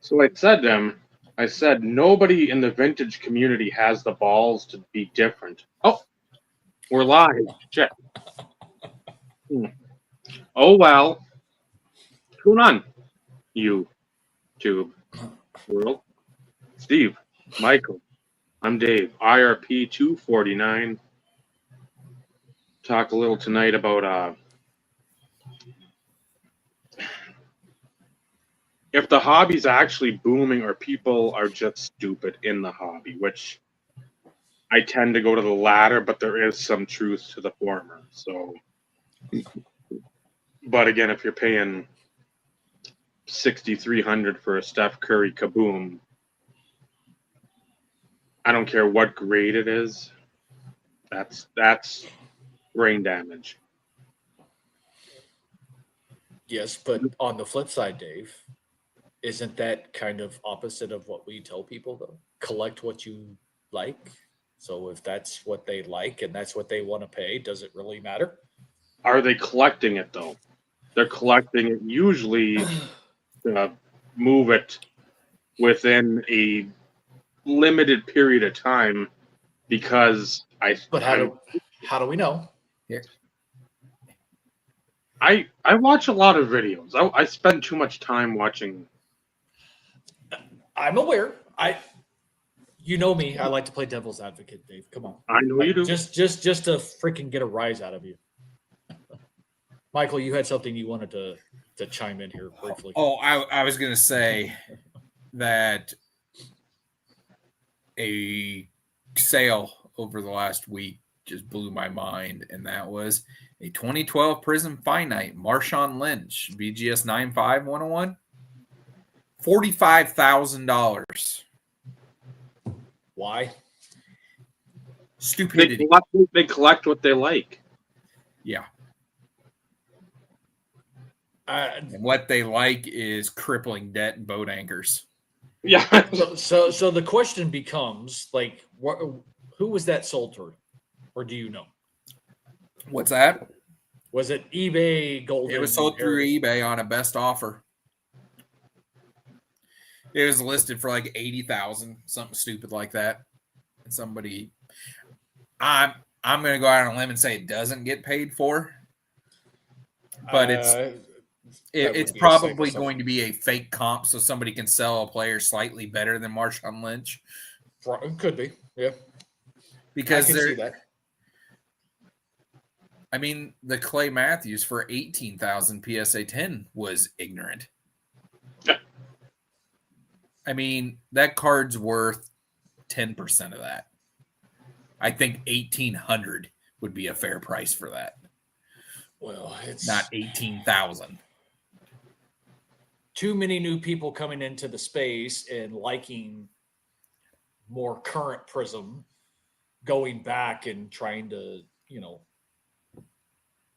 So I said, nobody in the vintage community has the balls to be different. Oh, we're live. Shit. Oh, well. What's going on, YouTube world? Steve, Michael, I'm Dave, IRP 249. Talk a little tonight about if the hobby's actually booming or people are just stupid in the hobby, which I tend to go to the latter, but there is some truth to the former. So, but again, if you're paying 6,300 for a Steph Curry kaboom, I don't care what grade it is. That's brain damage. Yes, but on the flip side, Dave, isn't that kind of opposite of what we tell people though? Collect what you like. So if that's what they like and that's what they want to pay, does it really matter? Are they collecting it though? They're collecting it usually to move it within a limited period of time because But how do we know? Here. I watch a lot of videos. I spend too much time watching. I'm aware. You know me. I like to play devil's advocate, Dave. Come on. I know you do. Just to freaking get a rise out of you. Michael, you had something you wanted to chime in here briefly. Oh, I was going to say that a sale over the last week just blew my mind, and that was a 2012 Prism Finite Marshawn Lynch BGS 95101, $45,000. Why? Stupidity. They collect what they like. Yeah. And what they like is crippling debt and boat anchors. Yeah. So the question becomes, like, who was that sold to, or do you know? What's that? Was it eBay Golden? It was sold through eBay on a best offer. It was listed for like 80,000, something stupid like that. And somebody, I'm going to go out on a limb and say it doesn't get paid for, but it's probably going to be a fake comp, so somebody can sell a player slightly better than Marshawn Lynch. Could be, yeah. Because I can see that. I mean, the Clay Matthews for 18,000 PSA 10 was ignorant. Yeah. I mean, that card's worth 10% of that. I think 1,800 would be a fair price for that. Well, it's not 18,000. Too many new people coming into the space and liking more current Prism, going back and trying to,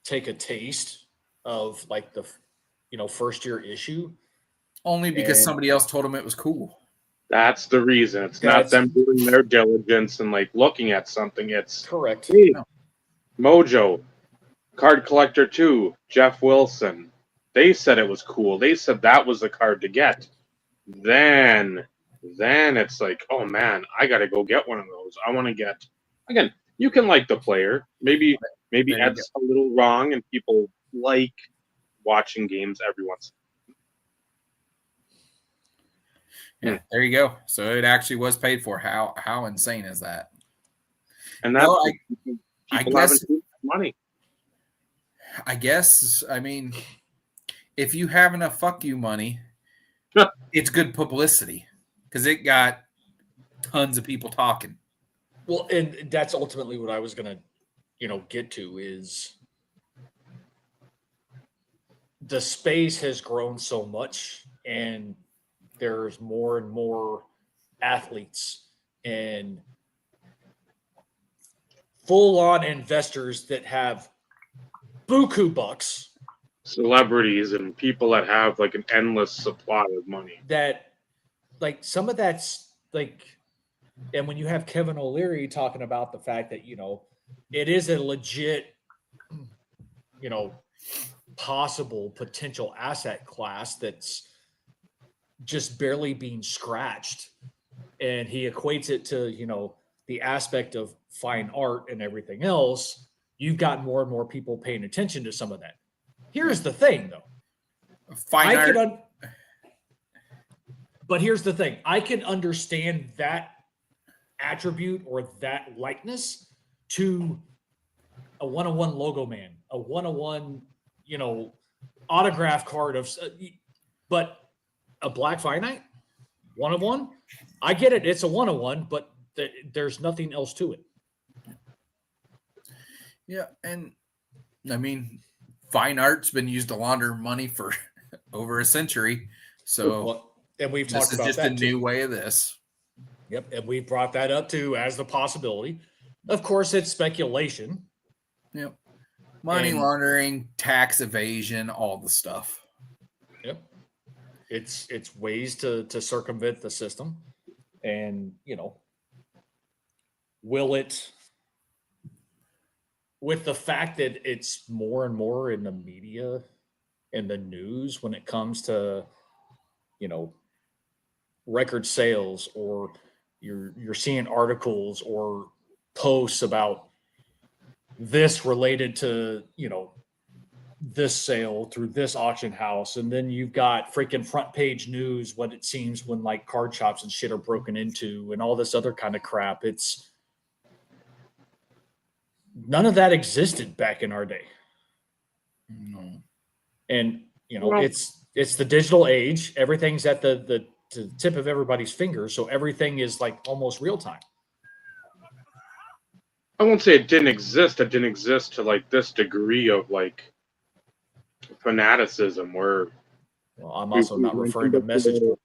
take a taste of like the, first year issue. Only because somebody else told them it was cool. That's the reason. It's not them doing their diligence and like looking at something. It's correct. Hey, Mojo, Card Collector 2, Jeff Wilson. They said it was cool. They said that was the card to get. Then it's like, oh man, I got to go get one of those. I want to get. Again, you can like the player. Maybe Ed's a little wrong, and people like watching games every once. Yeah, there you go. So it actually was paid for. How insane is that? And that's I guess money. I guess, I mean, if you have enough fuck you money, it's good publicity because it got tons of people talking. Well, and that's ultimately what I was going to, get to is the space has grown so much and there's more and more athletes and full-on investors that have buku bucks, celebrities and people that have like an endless supply of money. That, like, some of that's like, and when you have Kevin O'Leary talking about the fact that it is a legit, possible potential asset class that's just barely being scratched. And he equates it to, the aspect of fine art and everything else. You've got more and more people paying attention to some of that. Here's the thing, though. Fine art. But here's the thing. I can understand that attribute or that likeness to a one-on-one logo man, a one-on-one, autograph card of, but a black finite, one-on-one, I get it. It's a one-on-one, but there's nothing else to it. Yeah, and I mean, fine art's been used to launder money for over a century. So, and we've talked about this is that just a new way of this. Yep, and we brought that up too as the possibility. Of course, it's speculation. Yep, money laundering, tax evasion, all the stuff. Yep, it's ways to circumvent the system, and will it? With the fact that it's more and more in the media and the news when it comes to, record sales, or you're seeing articles or posts about this related to, this sale through this auction house. And then you've got freaking front page news, what it seems when like card shops and shit are broken into and all this other kind of crap. None of that existed back in our day. No. And, it's the digital age. Everything's at the tip of everybody's fingers. So everything is like almost real time. I won't say it didn't exist. It didn't exist to like this degree of like fanaticism where. Well, I'm also not referring to message boards.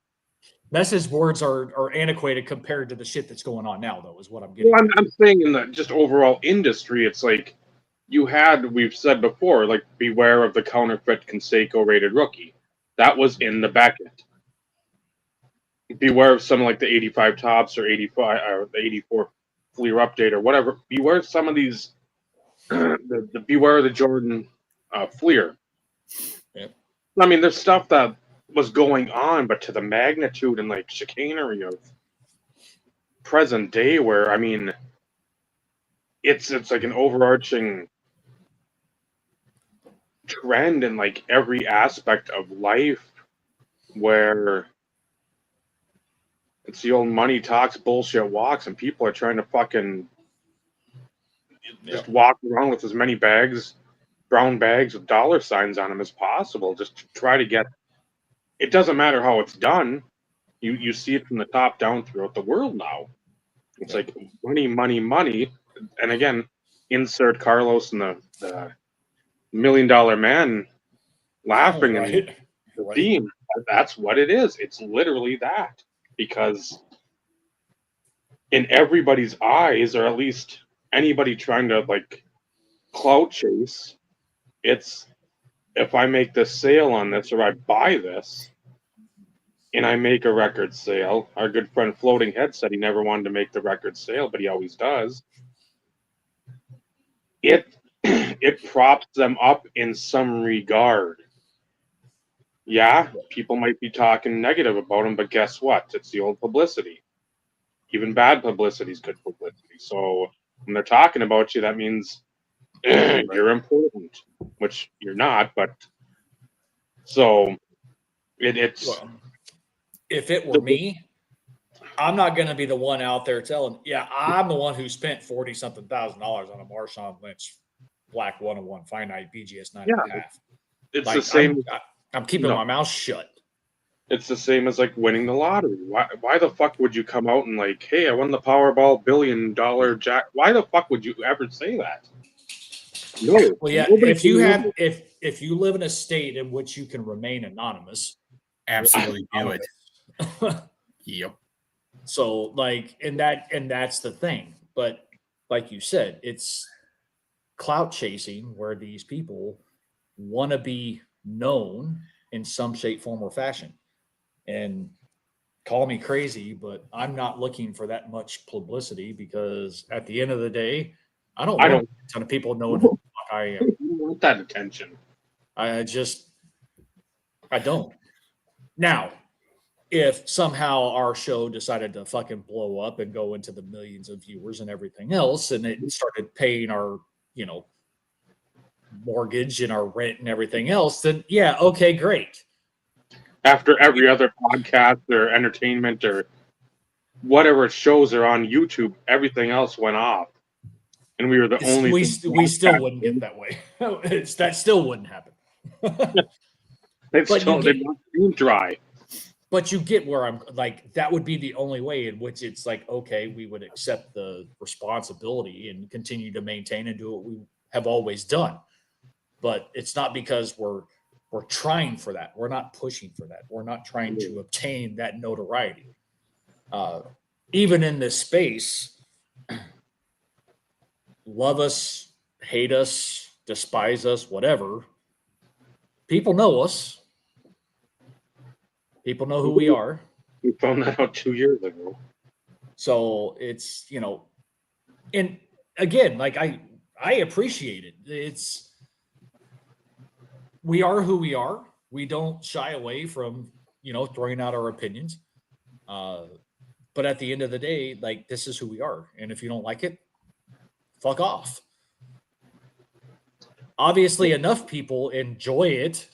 Message boards are antiquated compared to the shit that's going on now, though, is what I'm getting. Well, I'm saying in the just overall industry, it's like we've said before, like beware of the counterfeit Conseco rated rookie. That was in the back end. Beware of some like the 85 tops or 85 or the 84 Fleer update or whatever. Beware of some of these. the beware of the Jordan Fleer. Yep. I mean, there's stuff that was going on, but to the magnitude and like chicanery of present day, where I mean, it's like an overarching trend in like every aspect of life, where it's the old money talks, bullshit walks, and people are trying to fucking just walk around with as many brown bags with dollar signs on them as possible, just to try to get. It doesn't matter how it's done. You see it from the top down throughout the world now. It's like money, money, money. And again, insert Carlos and the $1 Million Man laughing and the theme. That's what it is. It's literally that. Because in everybody's eyes, or at least anybody trying to like clout chase, it's if I make this sale on this or I buy this and I make a record sale. Our good friend Floating Head said he never wanted to make the record sale, but he always does. It props them up in some regard. Yeah, people might be talking negative about them, but guess what? It's the old publicity. Even bad publicity is good publicity. So when they're talking about you, that means you're important, which you're not. But so it's. Well, if it were me, I'm not going to be the one out there telling. Yeah, I'm the one who spent $40-something thousand on a Marshawn Lynch Black 101 finite BGS 9.5. It's like, the same. I'm keeping my mouth shut. It's the same as like winning the lottery. Why the fuck would you come out and like, hey, I won the Powerball $1 billion jack? Why the fuck would you ever say that? No. Well, yeah. If you live in a state in which you can remain anonymous, absolutely do it. Yep. So like, and that's the thing. But like you said, it's clout chasing where these people want to be known in some shape, form, or fashion. And call me crazy, but I'm not looking for that much publicity, because at the end of the day, I don't want a ton of people knowing who the fuck I am. You don't want that attention. I don't. Now, if somehow our show decided to fucking blow up and go into the millions of viewers and everything else, and it started paying our, mortgage and our rent and everything else, then yeah, okay, great. After every other podcast or entertainment or whatever shows are on YouTube, everything else went off, and we were the only. We still wouldn't get that way. That still wouldn't happen. They've been dry. But you get where I'm like, that would be the only way in which it's like, okay, we would accept the responsibility and continue to maintain and do what we have always done. But it's not because we're trying for that. We're not pushing for that. We're not trying to obtain that notoriety. Even in this space, love us, hate us, despise us, whatever, people know us. People know who we are. We found that out 2 years ago. So it's, and again, like I appreciate it. We are who we are. We don't shy away from, throwing out our opinions. But at the end of the day, like, this is who we are. And if you don't like it, fuck off. Obviously, enough people enjoy it.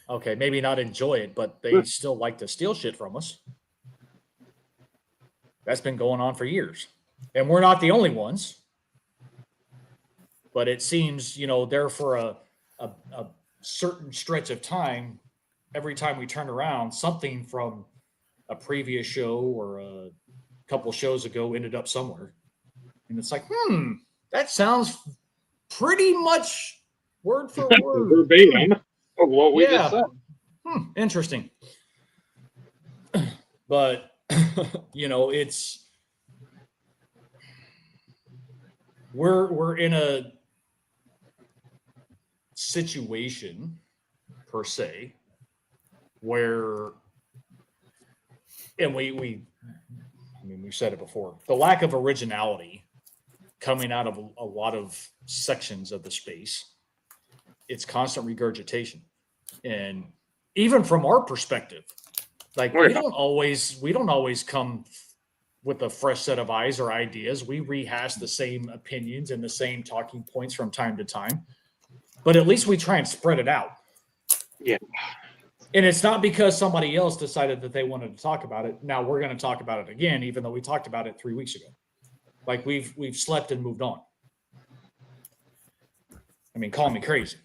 Okay, maybe not enjoy it, but they still like to steal shit from us. That's been going on for years. And we're not the only ones. But it seems, there for a certain stretch of time, every time we turn around, something from a previous show or a couple shows ago ended up somewhere. And it's like, that sounds pretty much word for word. Verbatim of what we just said. Interesting. But, it's, we're in a situation per se where, and we said it before, the lack of originality coming out of a lot of sections of the space, it's constant regurgitation. And even from our perspective, like, we don't always come with a fresh set of eyes or ideas. We rehash the same opinions and the same talking points from time to time, but at least we try and spread it out. Yeah. And it's not because somebody else decided that they wanted to talk about it. Now we're going to talk about it again, even though we talked about it 3 weeks ago. Like, we've slept and moved on. I mean, call me crazy.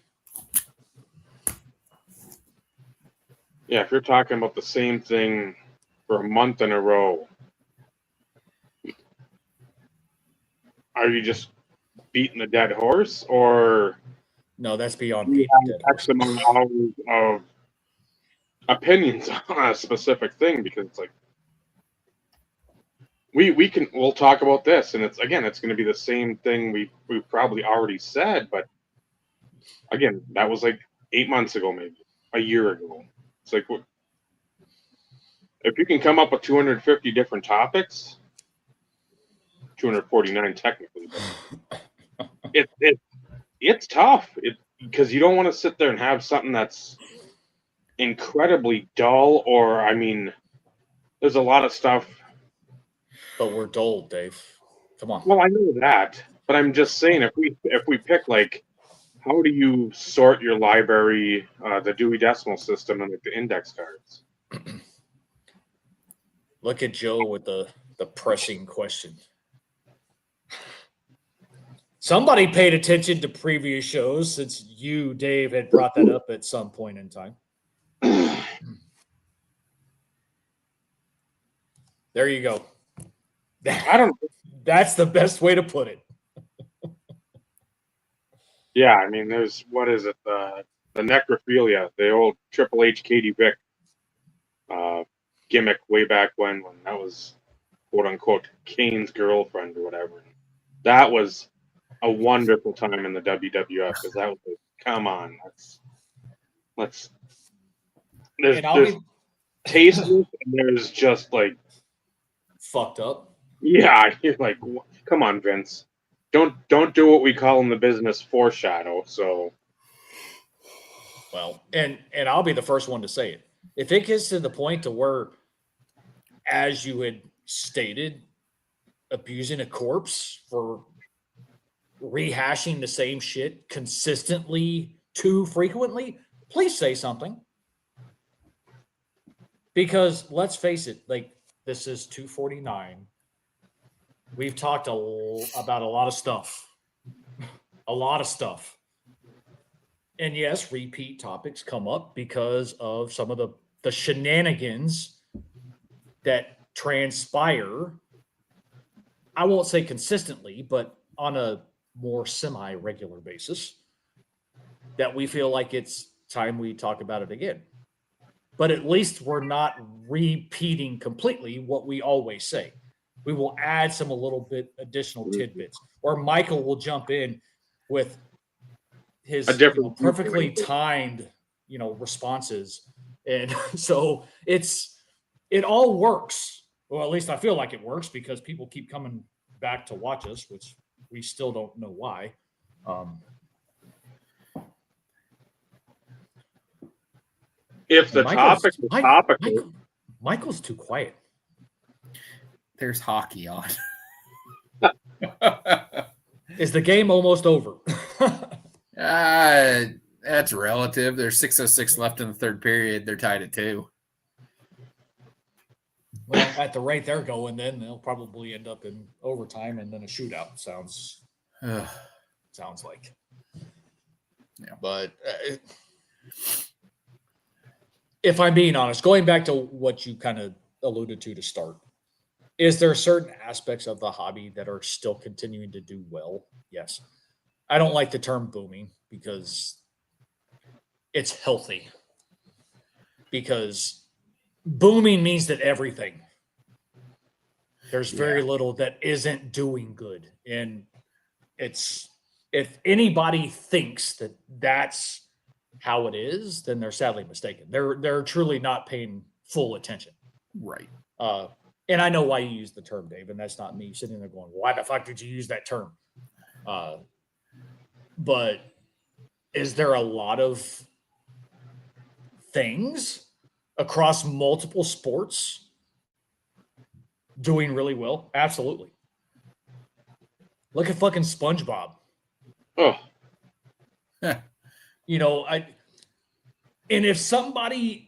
Yeah, if you're talking about the same thing for a month in a row, are you just beating a dead horse, or no? That's beyond you beating a dead horse. X amount of hours of opinions on a specific thing? Because it's like we'll talk about this, and it's going to be the same thing we've probably already said, but again, that was like 8 months ago, maybe a year ago. It's like, if you can come up with 250 different topics, 249 technically, but it's tough. Because you don't want to sit there and have something that's incredibly dull, or there's a lot of stuff. But we're dull, Dave. Come on. Well, I know that, but I'm just saying, if we pick, like, how do you sort your library, the Dewey Decimal System, and like the index cards? Look at Joe with the pressing question. Somebody paid attention to previous shows, since you, Dave, had brought that up at some point in time. There you go. I don't know. That's the best way to put it. Yeah, there's, what is it, the necrophilia, the old Triple H Katie Vick gimmick way back when that was, quote unquote, Kane's girlfriend or whatever. That was a wonderful time in the WWF, because that was like, come on, there's tasteless, and there's just like fucked up. Yeah, you're like, come on, Vince. Don't do what we call in the business foreshadow. So, well, and I'll be the first one to say it. If it gets to the point to where as you had stated, abusing a corpse for rehashing the same shit consistently too frequently, please say something. Because let's face it, like, this is 249. We've talked about a lot of stuff. A lot of stuff. And yes, repeat topics come up because of some of the shenanigans that transpire. I won't say consistently, but on a more semi-regular basis, that we feel like it's time we talk about it again. But at least we're not repeating completely what we always say. We will add some a little bit additional tidbits, or Michael will jump in with his perfectly timed, responses. And so it all works. Well, at least I feel like it works because people keep coming back to watch us, which we still don't know why. If the topic is topical, Michael's too quiet. There's hockey on. Is the game almost over? That's relative. There's 6:06 left in the third period. They're tied at 2. Well, at the rate they're going, then they'll probably end up in overtime and then a shootout. Sounds like. Yeah. But if I'm being honest, going back to what you kind of alluded to start, is there certain aspects of the hobby that are still continuing to do well? Yes. I don't like the term booming because it's healthy. Because booming means that everything. There's very little that isn't doing good. And it's, if anybody thinks that that's how it is, then they're sadly mistaken. They're truly not paying full attention. Right. And I know why you use the term, Dave, and that's not me sitting there going, why the fuck did you use that term? But is there a lot of things across multiple sports doing really well? Absolutely. Look at fucking SpongeBob. Oh. And if somebody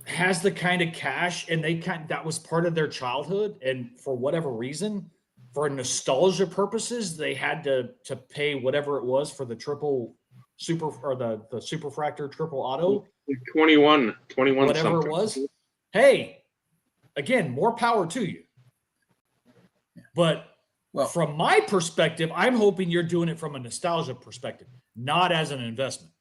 has the kind of cash and that was part of their childhood, and for whatever reason, for nostalgia purposes, they had to pay whatever it was for the triple super or the superfractor triple auto 21 whatever something. It was. Hey, again, more power to you. But from my perspective, I'm hoping you're doing it from a nostalgia perspective, not as an investment.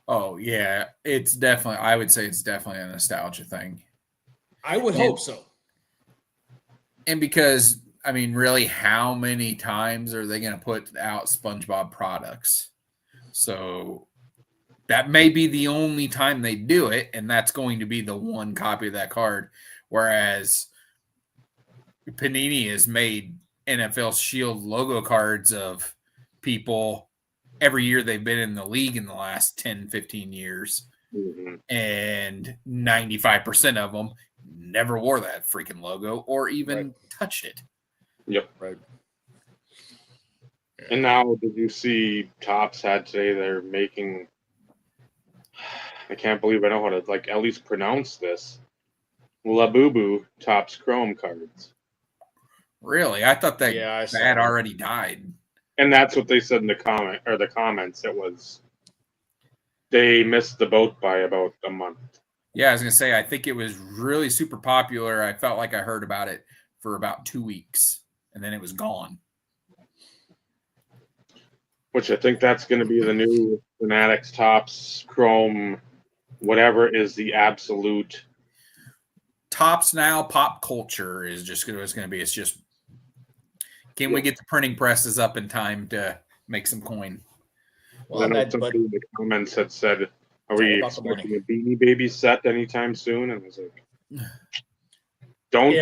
Oh, yeah. I would say it's definitely a nostalgia thing. I would hope so. And because, I mean, really, how many times are they going to put out SpongeBob products? So that may be the only time they do it, and that's going to be the one copy of that card. Whereas Panini has made NFL Shield logo cards of people every year they've been in the league in the last 10, 15 years. Mm-hmm. And 95% of them never wore that freaking logo or even touched it. Yep. Right. And now, did you see Topps had today? They're making. I can't believe I know how to at least pronounce this. Labubu Topps Chrome cards. Really? I thought that had already died. And that's what they said in the comments. It was they missed the boat by about a month. Yeah, I was gonna say I think it was really super popular. I felt like I heard about it for about 2 weeks, and then it was gone. Which I think that's going to be the new Fanatics Topps Chrome, whatever is the absolute. Topps now pop culture is just going to be. It's just, can we get the printing presses up in time to make some coin? Well, I know somebody in the comments had said, "Are we expecting a Beanie Baby set anytime soon?" And I was like, "Don't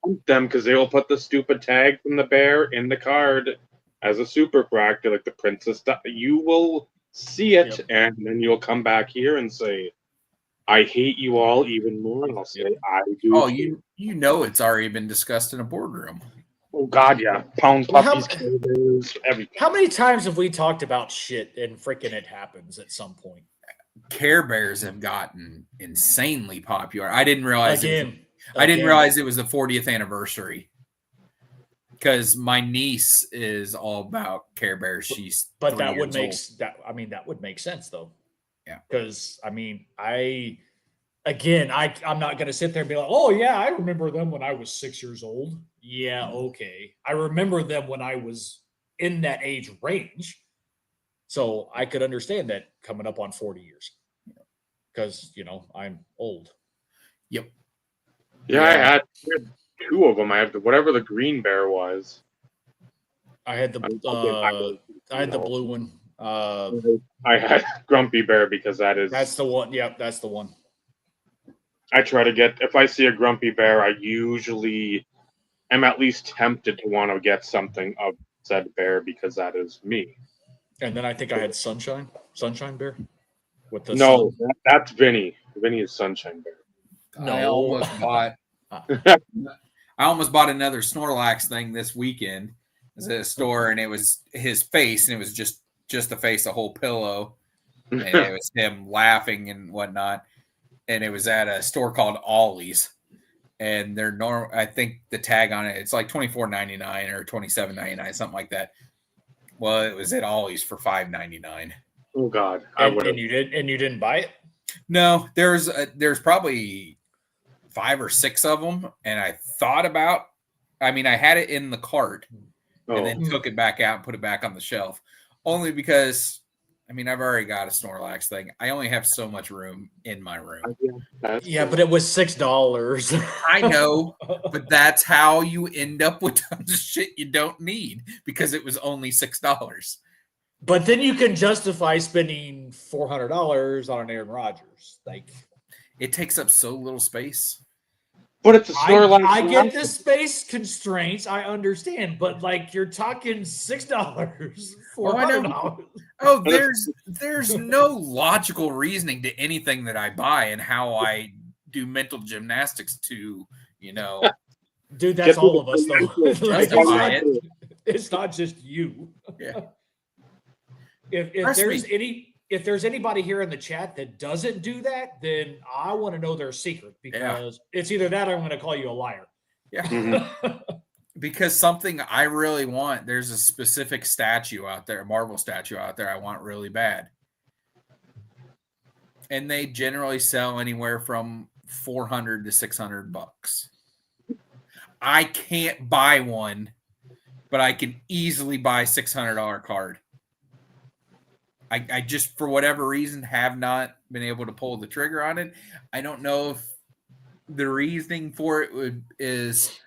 hunt them because they will put the stupid tag from the bear in the card as a superfractor, like the princess. You will see it, and then you'll come back here and say, I hate you all even more, and I'll say I do. Oh, you know it's already been discussed in a boardroom. Oh God, yeah. Pound Well, puppies, everything. How many times have we talked about shit and freaking it happens at some point? Care Bears have gotten insanely popular. I didn't realize I didn't Again. realize it was the 40th anniversary. Because my niece is all about Care Bears. She's But 3 that would years make old. that. I mean, that would make sense though. Yeah. Because I mean, I'm not going to sit there and be like, oh yeah, I remember them when I was 6 years old. Yeah, okay. I remember them when I was in that age range. So I could understand that coming up on 40 years. Because, I'm old. Yep. Yeah, I had 2 of them. I have whatever the green bear was. I had the blue one. I had Grumpy Bear because That's the one. Yep, that's the one. I try to get, if I see a Grumpy Bear, I usually am at least tempted to want to get something of said bear because that is me. And then I think I had Sunshine Bear. With the No, sun. that's Vinny. Vinny is Sunshine Bear. No. I almost bought another Snorlax thing this weekend. It was at a store, and it was his face, and it was just the face, a whole pillow, and it was him laughing and whatnot. And it was at a store called Ollie's, and they're normal. I think the tag on it, it's like $24.99 or $27.99, something like that. Well, it was at Ollie's for $5.99. Oh God, and you didn't buy it? No, there's probably 5 or 6 of them, and I thought about. I mean, I had it in the cart, and then took it back out and put it back on the shelf, only because. I mean, I've already got a Snorlax thing. I only have so much room in my room. Yeah, but it was $6. I know, but that's how you end up with tons of shit you don't need because it was only $6. But then you can justify spending $400 on an Aaron Rodgers. Like, it takes up so little space. But it's a Snorlax. I get the space constraints. I understand, but like you're talking $6, $400. Oh, there's no logical reasoning to anything that I buy and how I do mental gymnastics to, Dude, that's all of us though. Like, it's not just you. Yeah. If there's anybody here in the chat that doesn't do that, then I want to know their secret because it's either that or I'm going to call you a liar. Yeah. Mm-hmm. Because something I really want, there's a specific statue out there, a Marvel statue out there I want really bad. And they generally sell anywhere from $400 to $600. I can't buy one, but I can easily buy a $600 card. I just, for whatever reason, have not been able to pull the trigger on it. I don't know if the reasoning for it is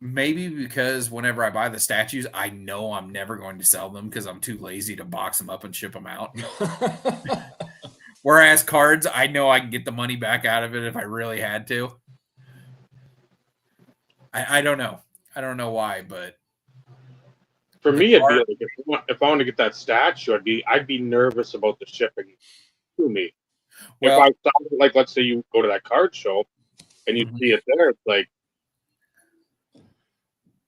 maybe because whenever I buy the statues, I know I'm never going to sell them because I'm too lazy to box them up and ship them out. Whereas cards, I know I can get the money back out of it if I really had to. I don't know. I don't know why, but for me, it'd be like if I want to get that statue, I'd be nervous about the shipping to me. Well, if I saw it, like, let's say you go to that card show and you see it there, it's like,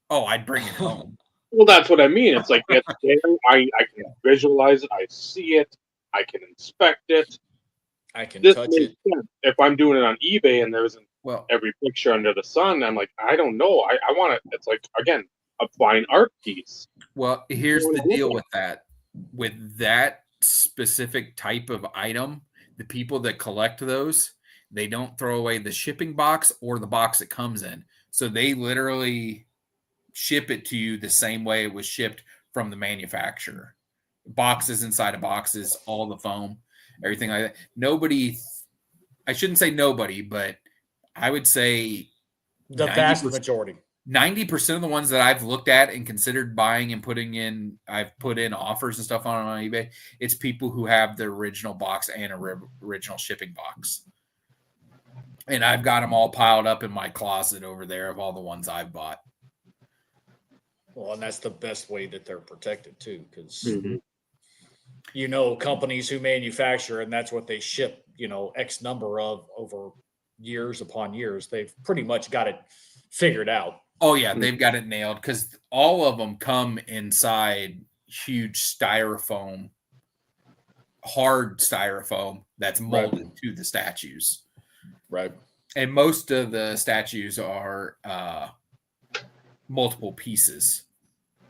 oh, I'd bring it home. Well, that's what I mean. It's like it's there. I can visualize it. I see it. I can inspect it. I can touch it. Sense. If I'm doing it on eBay and there isn't every picture under the sun, I'm like, I don't know. I want it. It's like, again, a fine art piece. Well, here's the deal with that. With that specific type of item, the people that collect those, they don't throw away the shipping box or the box it comes in. So they literally ship it to you the same way it was shipped from the manufacturer. Boxes inside of boxes, all the foam, everything like that. Nobody, I shouldn't say nobody, but I would say the vast majority. 90% of the ones that I've looked at and considered buying and putting in, I've put in offers and stuff on eBay. It's people who have the original box and original shipping box. And I've got them all piled up in my closet over there of all the ones I've bought. Well, and that's the best way that they're protected too, because companies who manufacture, and that's what they ship, X number of over years upon years. They've pretty much got it figured out. Oh, yeah, they've got it nailed because all of them come inside huge styrofoam, hard styrofoam that's molded to the statues. Right. And most of the statues are multiple pieces.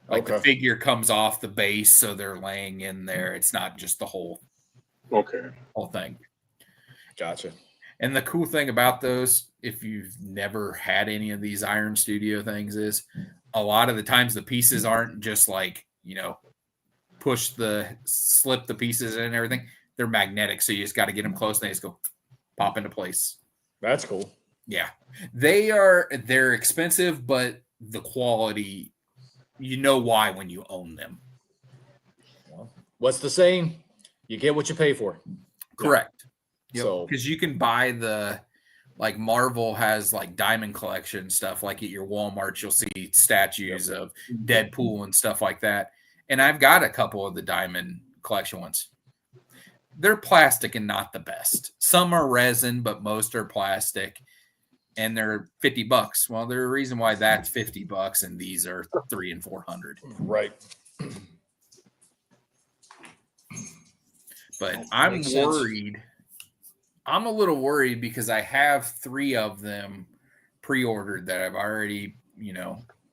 Like the figure comes off the base, so they're laying in there. It's not just the whole thing. Gotcha. And the cool thing about those, if you've never had any of these Iron Studio things, is a lot of the times the pieces aren't just like, slip the pieces in and everything. They're magnetic, so you just got to get them close and they just go pop into place. That's cool. Yeah. They're expensive, but the quality, you know why when you own them. Well, what's the saying? You get what you pay for. Correct. Yep. So, because you can buy like Marvel has like diamond collection stuff, like at your Walmart, you'll see statues of Deadpool and stuff like that. And I've got a couple of the diamond collection ones. They're plastic and not the best. Some are resin, but most are plastic, and they're $50. Well, there's a reason why that's $50, and these are $300 and $400. Right. But I'm worried. I'm a little worried because I have 3 of them pre-ordered that I've already,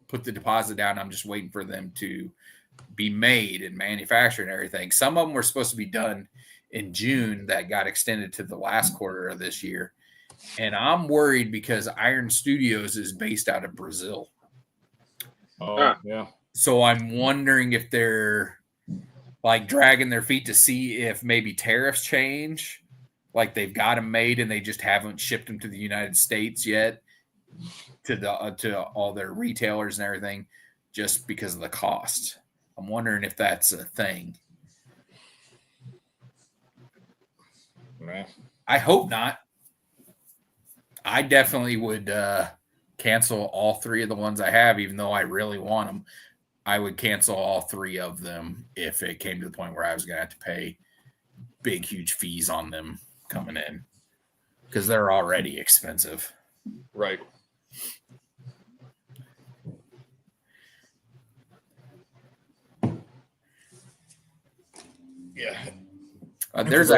put the deposit down. I'm just waiting for them to be made and manufactured and everything. Some of them were supposed to be done in June that got extended to the last quarter of this year. And I'm worried because Iron Studios is based out of Brazil. Oh, yeah. So I'm wondering if they're like dragging their feet to see if maybe tariffs change. Like they've got them made and they just haven't shipped them to the United States yet to all their retailers and everything just because of the cost. I'm wondering if that's a thing. Right. I hope not. I definitely would cancel all 3 of the ones I have, even though I really want them. I would cancel all 3 of them if it came to the point where I was going to have to pay big, huge fees on them coming in because they're already expensive. Right. Yeah. There's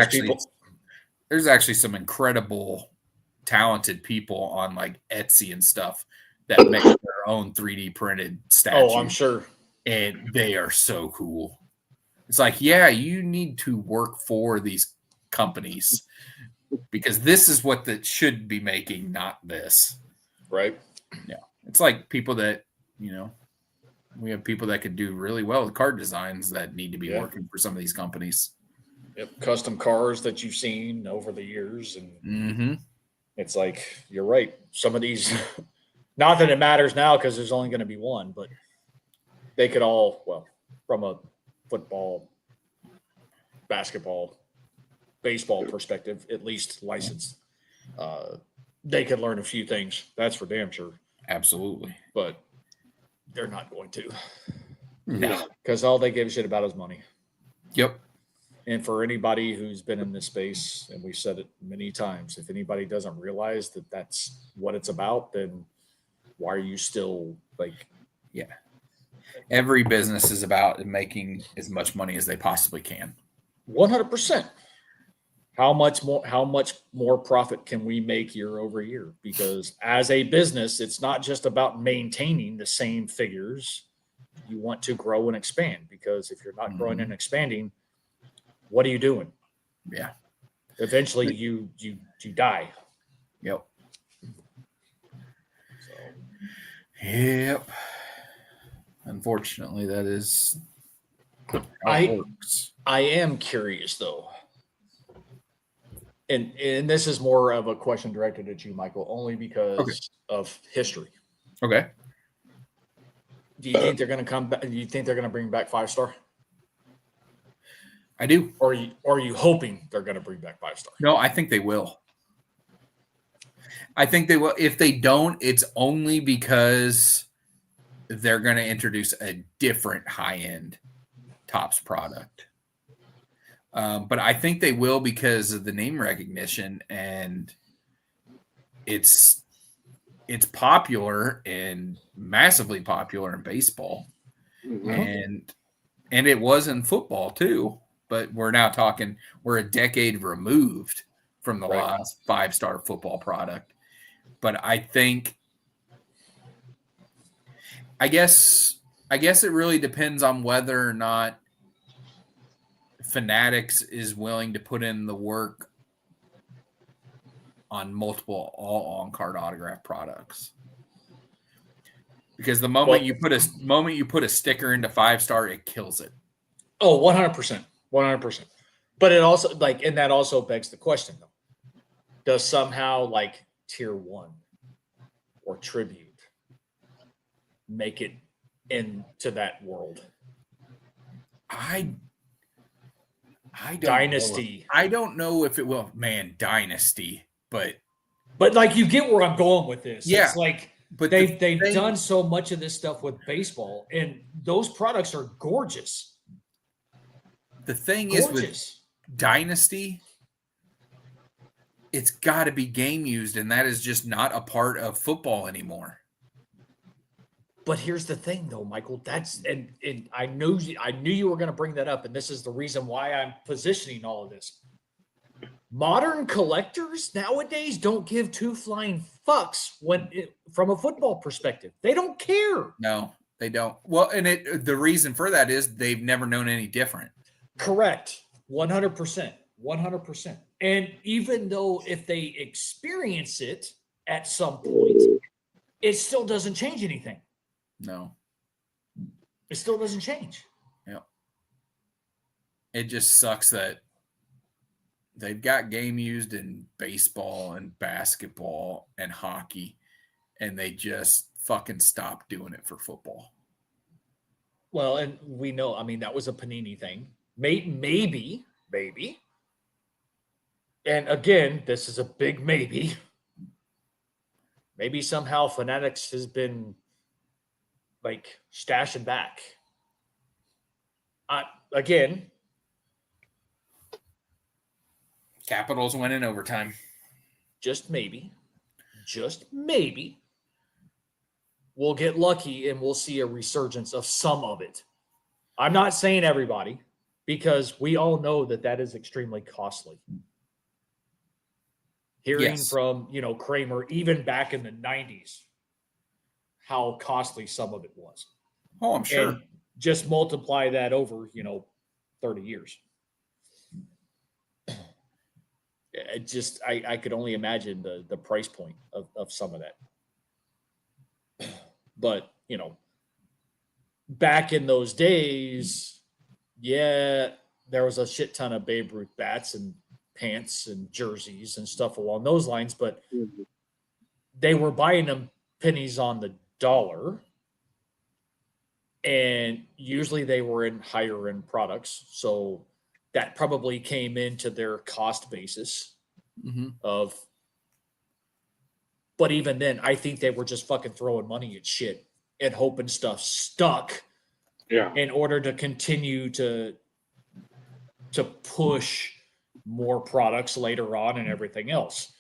actually some incredible talented people on like Etsy and stuff that make their own 3D printed statues. Oh, I'm sure. And they are so cool. It's like, yeah, you need to work for these companies because this is what that should be making, not this. Right. Yeah. It's like people that, we have people that could do really well with card designs that need to be working for some of these companies. Yep. Custom cars that you've seen over the years. And it's like, you're right. Some of these, not that it matters now because there's only going to be one, but they could all, from a football, basketball, baseball perspective, at least licensed, they could learn a few things. That's for damn sure. Absolutely. But they're not going to. No. Because all they give a shit about is money. Yep. And for anybody who's been in this space, and we've said it many times, if anybody doesn't realize that that's what it's about, then why are you still like... Yeah. Every business is about making as much money as they possibly can. 100%. How much more profit can we make year over year? Because as a business, it's not just about maintaining the same figures. You want to grow and expand, because if you're not growing and expanding, what are you doing? Yeah. Eventually you die. Yep. Yep. Unfortunately, that is how it works. I am curious though. And this is more of a question directed at you, Michael, only because of history. Okay. Do you think they're going to come back? Do you think they're going to bring back 5-star? I do. Or are you hoping they're going to bring back 5-star? No, I think they will. I think they will. If they don't, it's only because they're going to introduce a different high-end Topps product. But I think they will because of the name recognition, and it's popular and massively popular in baseball, Mhm. and it was in football too. But we're now talking we're a decade removed from the Right. last 5-star football product. But I think, I guess it really depends on whether or not Fanatics is willing to put in the work on multiple all on-card autograph products. Because the moment you put a sticker into 5-star, it kills it. Oh, 100%. 100%. But it also, like, and that also begs the question, though. Does somehow, like, tier 1 or tribute make it into that world? I don't Dynasty. know. I don't know if it will. Man, Dynasty. But like, you get where I'm going with this. Yeah, It's like but they've done so much of this stuff with baseball, and those products are gorgeous. The thing is with Gorgeous. Dynasty, it's got to be game used, and that is just not a part of football anymore. But here's the thing, though, Michael. That's and I knew you were going to bring that up, and this is the reason why I'm positioning all of this. Modern collectors nowadays don't give two flying fucks from a football perspective. They don't care. No, they don't. Well, and the reason for that is they've never known any different. Correct. 100%. 100%. And even though if they experience it at some point, it still doesn't change anything. No. It still doesn't change. Yeah. It just sucks that they've got game used in baseball and basketball and hockey, and they just fucking stopped doing it for football. Well, and we know, I mean, that was a Panini thing. Maybe. And again, this is a big maybe. Maybe somehow Fanatics has been like stashing back. Again, Capitals win in overtime. just maybe, we'll get lucky and we'll see a resurgence of some of it. I'm not saying everybody, because we all know that is extremely costly. Hearing from, Kramer, even back in the 90s, how costly some of it was. Oh, I'm sure. And just multiply that over, 30 years. I could only imagine the price point of some of that. But, back in those days, yeah, there was a shit ton of Babe Ruth bats and pants and jerseys and stuff along those lines, but they were buying them pennies on the dollar. And usually they were in higher end products. So that probably came into their cost basis of, but even then, I think they were just fucking throwing money at shit and hoping stuff stuck. Yeah. In order to continue to push more products later on and everything else.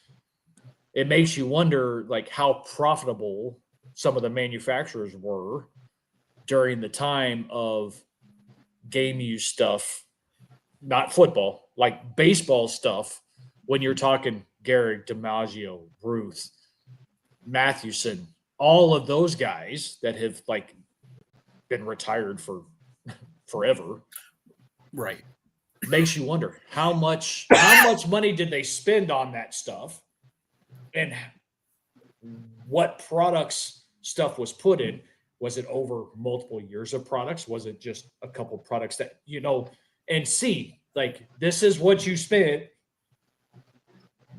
It makes you wonder, like, how profitable some of the manufacturers were during the time of game use stuff, not football, like baseball stuff, when you're talking Gehrig, DiMaggio, Ruth, Mathewson, all of those guys that have, like, been retired for forever. Right. Makes you wonder how much money did they spend on that stuff, and what products stuff was put in. Was it over multiple years of products? Was it just a couple products that, and see, like, this is what you spent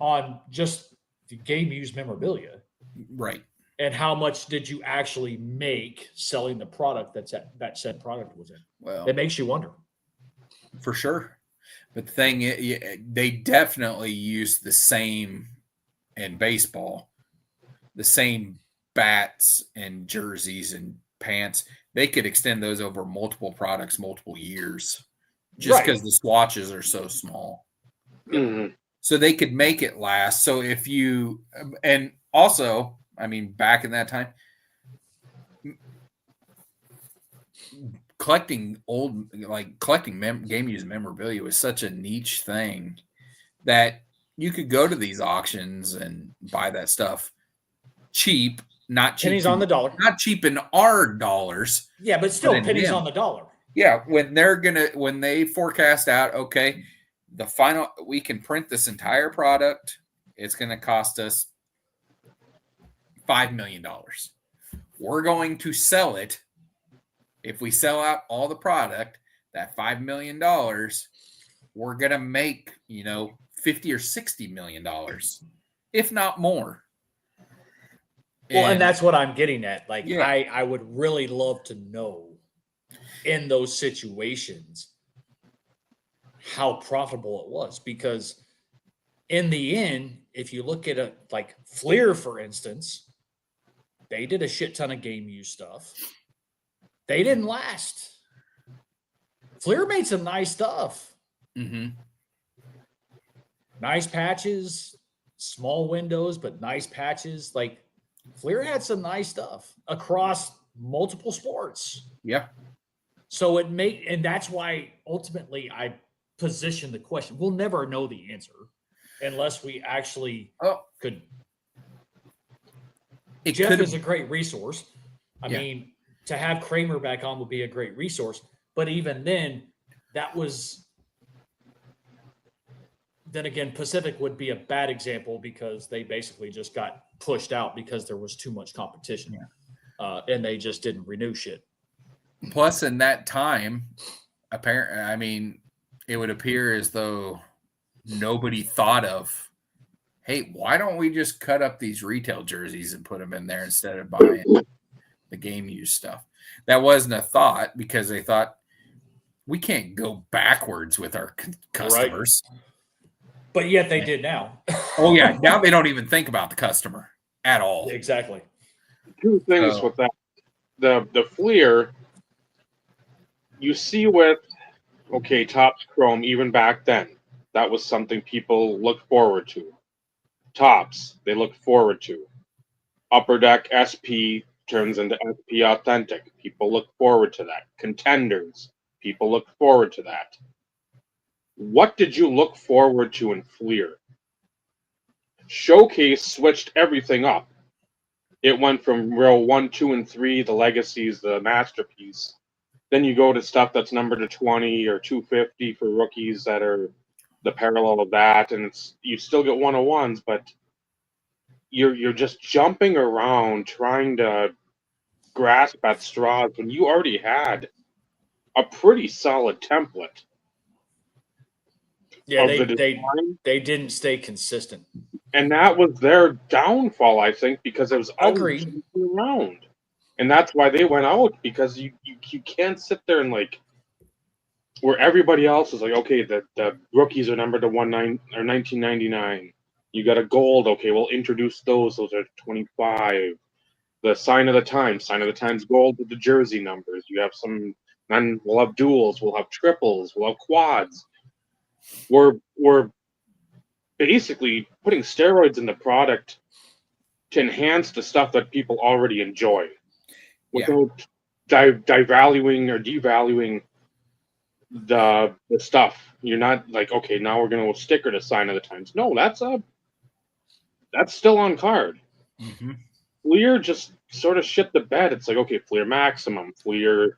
on just the game used memorabilia. Right. And how much did you actually make selling the product that said product was in? Well, it makes you wonder. For sure. But the thing, they definitely use the same in baseball, the same bats and jerseys and pants. They could extend those over multiple products, multiple years. just because the swatches are so small. Mhm. So they could make it last. So if you, and also, I mean, back in that time, collecting game used memorabilia was such a niche thing that you could go to these auctions and buy that stuff cheap, not cheap. Pennies on the dollar. Not cheap in our dollars. Yeah, but still in pennies them. on the dollar. Yeah, when they forecast out, okay, we can print this entire product. It's going to cost us $5 million. We're going to sell it. If we sell out all the product, that $5 million, we're going to make, $50 or $60 million, if not more. Well, and that's what I'm getting at. Like, Yeah. I would really love to know in those situations how profitable it was, because in the end, if you look at like Fleer, for instance, they did a shit ton of game use stuff. They didn't last. Fleer made some nice stuff. Mm-hmm. Nice patches, small windows, but nice patches. Like, Fleer had some nice stuff across multiple sports. Yeah. So and that's why ultimately I position the question. We'll never know the answer unless we actually could. Jeff is a great resource. I mean, to have Kramer back on would be a great resource. But even then, then again, Pacific would be a bad example because they basically just got pushed out because there was too much competition. Yeah. And they just didn't renew shit. Plus, in that time, it would appear as though nobody thought of, hey, why don't we just cut up these retail jerseys and put them in there instead of buying the game use stuff? That wasn't a thought because they thought we can't go backwards with our customers. Right. But yet they did now. Oh, yeah. Now they don't even think about the customer at all. Exactly. Two things with that. The Fleer, you see with, Topps Chrome, even back then, that was something people looked forward to. Topps, they looked forward to. Upper Deck SP turns into SP Authentic. People look forward to that. Contenders, people look forward to that. What did you look forward to in Fleer? Showcase switched everything up. It went from row 1, 2, and 3, the legacies, the masterpiece. Then you go to stuff that's numbered to 20 or 250 for rookies that are the parallel of that, and you still get 101s, but you're just jumping around trying to grasp at straws when you already had a pretty solid template. Yeah, they didn't stay consistent. And that was their downfall, I think, because it was always jumping around. And that's why they went out, because you can't sit there and where everybody else is like, okay, the rookies are numbered to 1999. You got a gold, okay, we'll introduce those. Those are 25. The sign of the times gold with the jersey numbers. You have some, then we'll have duals, we'll have triples, we'll have quads. We're basically putting steroids in the product to enhance the stuff that people already enjoy without devaluing or devaluing the stuff. You're not like, okay, now we're going to sticker the sign of the times. No, that's still on card. Mm-hmm. Fleer just sort of shit the bed. It's like, okay, Fleer Maximum, Fleer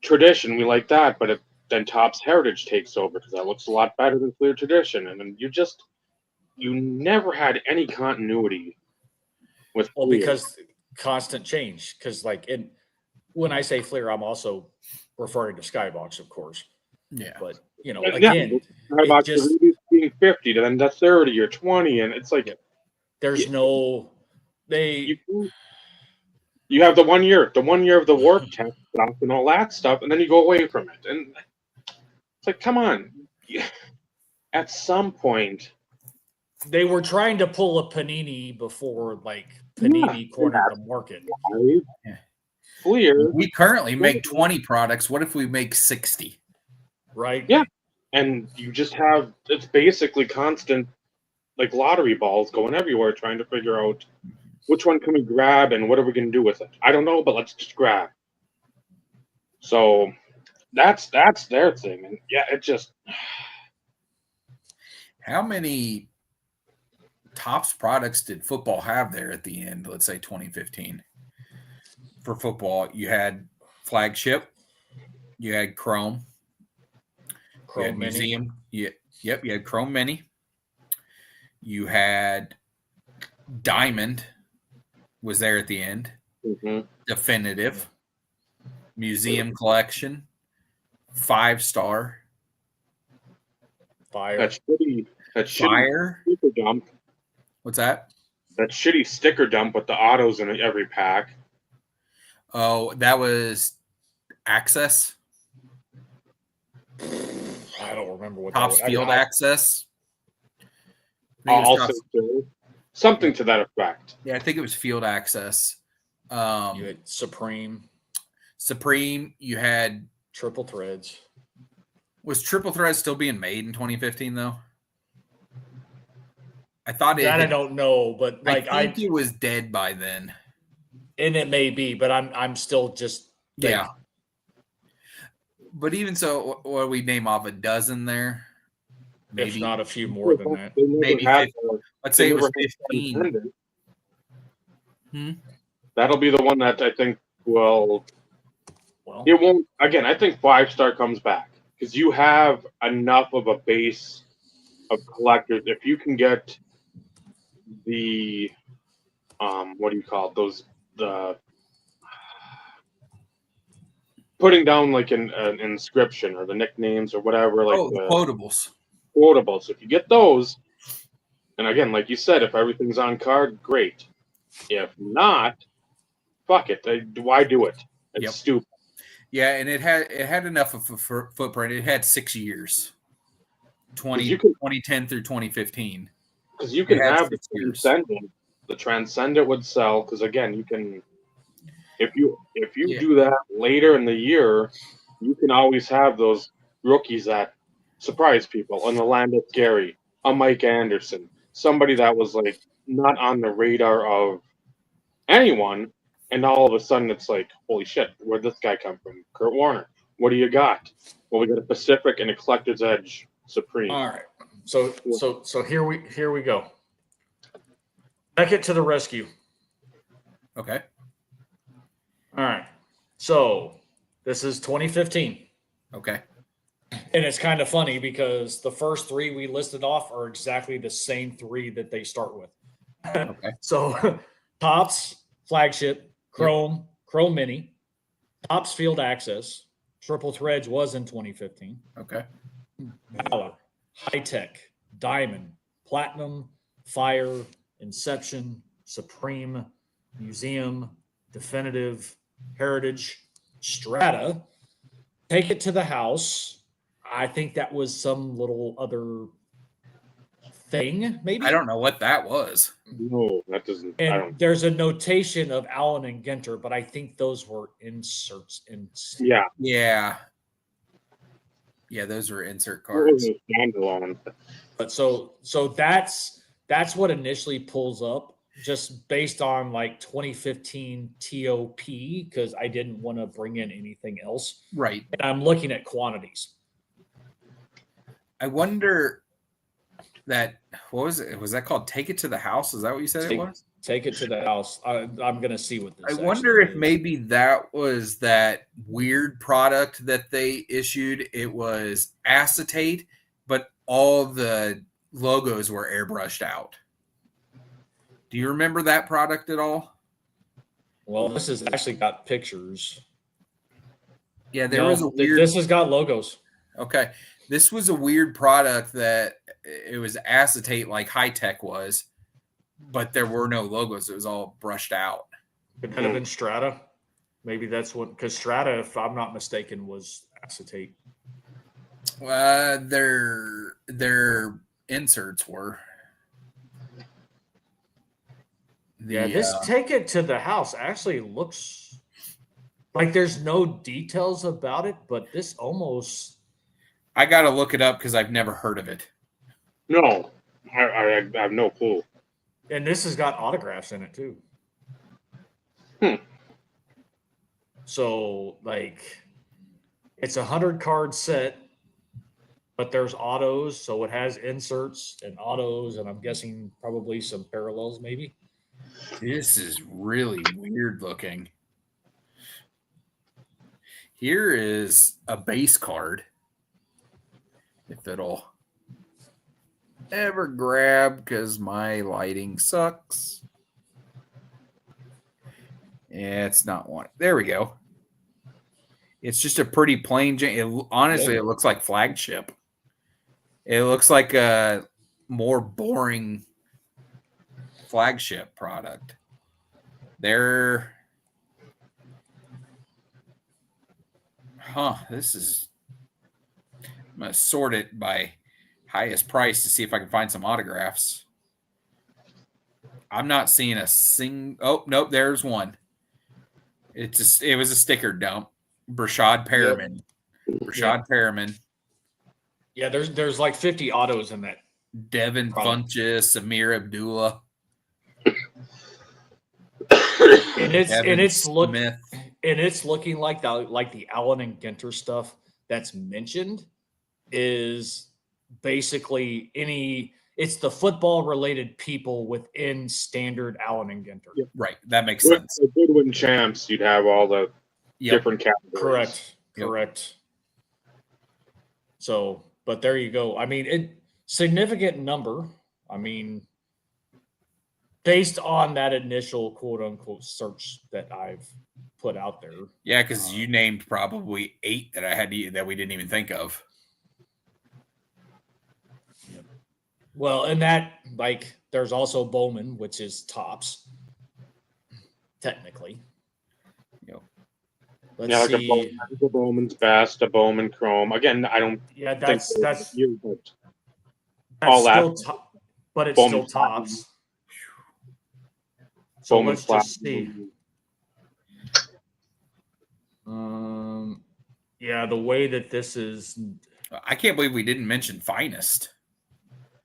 Tradition, we like that, but then Topps Heritage takes over because that looks a lot better than Fleer Tradition, and then you never had any continuity with Fleer. Because constant change. Because when I say Fleer, I'm also referring to Skybox, of course. Yeah. But again, Skybox is being 50 to then to 30 or 20, and it's like there's you have the 1 year of the warp test stuff and all that stuff, and then you go away from it, and it's like, come on. At some point, they were trying to pull a Panini before Panini cornered the market. Fleer. We currently make 20 products. What if we make 60? Right? Yeah. And you just have, it's basically constant, like lottery balls going everywhere trying to figure out which one can we grab and what are we going to do with it. I don't know, but let's just grab. So that's their thing. And yeah, it just, How many Topps products did football have there at the end? Let's say 2015. For football, you had Flagship, you had Chrome, you had Chrome Mini. Museum. You had Chrome Mini. You had Diamond was there at the end. mhm. Definitive. Museum Collection. 5-star. Fire. that shitty Fire. sticker dump. What's that? That shitty sticker dump with the autos in every pack. Oh, that was Access. I don't remember what Topps that was. Field Access. I think it was Also, Topps- something to that effect. Yeah, I think it was Field Access. You had Supreme, Supreme, you had. Triple Threads. Was Triple Thread still being made in 2015 though? I thought That I don't know, but like I think it was dead by then. and it may be, but I'm still just like, Yeah. But even so, what we name off a dozen there? if not a few more than that. They never Maybe had 50. the- Let's they say it was never had 15. Transcendent. That'll be the one that I think will. Well, It won't. Again, I think 5-star comes back because you have enough of a base of collectors. If you can get the, what do you call it? The putting down like an inscription or the nicknames or whatever, like The quotables. quotables. If you get those, and again, like you said, if everything's on card, great. If not, fuck it. Why do it? It's stupid. Yeah, and it had enough of a footprint. It had 6 years. 2010 through 2015. Because you can It had have the 6 years. Transcendent. The Transcendent would sell because again, you can if you Yeah. do that later in the year, you can always have those rookies that surprise people. On the Land of Gary, a Mike Anderson, somebody that was like not on the radar of anyone, and all of a sudden it's like, holy shit, where'd this guy come from? Kurt Warner. What do you got? Well, we got a Pacific and a Collector's Edge Supreme. all right. So here we go. Beckett to the rescue. Okay. All right. So this is 2015. Okay. And it's kind of funny because the first three we listed off are exactly the same three that they start with. Okay. So Topps, Flagship, Chrome, Chrome Mini, Topps Field Access, Triple Threads was in 2015. Okay. Valor, High Tech, Diamond, Platinum, Fire, Inception, Supreme, Museum, Definitive, Heritage, Strata. Take It to the House. I think that was some little other thing, maybe. I don't know what that was. No, that doesn't. I And don't. there's a notation of Allen and Ginter, but I think those were inserts. Yeah, Yeah. Yeah, those were insert it was cards. a standalone. But so that's what initially pulls up, just based on like 2015 TOP, because I didn't want to bring in anything else. Right. And I'm looking at quantities. I wonder that what was it? Was that called Take It to the House? Is that what you said it was? Take It to the House. I'm going to see what this. I wonder if actually is. maybe that was that weird product that they issued. It was acetate, but all the logos were airbrushed out. Do you remember that product at all? Well, this has actually got pictures. Yeah, there was a weird. This has got logos. Okay, this was a weird product that it was acetate like High Tech was, but there were no logos. It was all brushed out. Could that have been Strata? Maybe that's what, because Strata, if I'm not mistaken, was acetate. Their inserts were. This Take It to the House actually looks like there's no details about it, but this almost I got to look it up because I've never heard of it. No, I have no clue. And this has got autographs in it too. Hmm. So like, it's 100 card set, but there's autos, so it has inserts and autos, and I'm guessing probably some parallels maybe. This is really weird looking. Here is a base card. If it'll ever grab, because my lighting sucks. Yeah, it's not one. There we go. It's just a pretty plain. Honestly, it looks like flagship. It looks like a more boring flagship product. This is. I'm going to sort it by highest price to see if I can find some autographs. I'm not seeing a Oh, nope, there's one. It was a sticker dump. Brashad Perriman. Brashad Perriman. Yeah, there's like 50 autos in that. Devin Funchess, Amir Abdullah. And it's looking like the Allen and Ginter stuff that's mentioned is basically it's the football related people within standard Allen and Ginter. Yep. Right. That makes sense. The Goodwin champs, you'd have all the different categories. Correct. So, but there you go. I mean, significant number. I mean, based on that initial quote unquote search that I've put out there. Yeah, because you named probably 8 that that we didn't even think of. Well, and that, like, there's also Bowman, which is tops, technically. Let's Let's see. A Bowman's best, a Bowman Chrome. Again, I don't. Yeah, that's all still that. top, but it's Bowman still tops. So Bowman let's just see. Yeah, the way that this is. I can't believe we didn't mention Finest.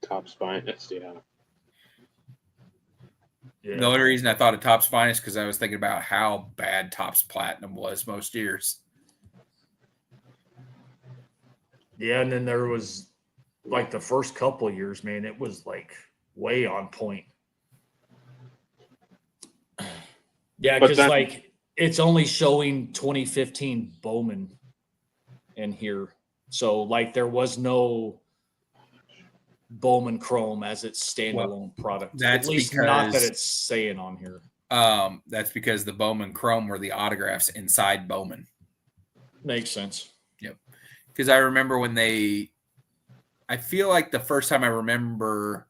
Topps Finest, yeah. The only reason I thought of Topps Finest because I was thinking about how bad Topps Platinum was most years. Yeah, and then there was like the first couple of years, man, it was like way on point. Yeah, because like it's only showing 2015 Bowman in here. So like there was no Bowman Chrome as its standalone product. That's at least not that it's saying on here. That's because the Bowman Chrome were the autographs inside Bowman. Makes sense. Yep. Because I remember when I feel like the first time I remember,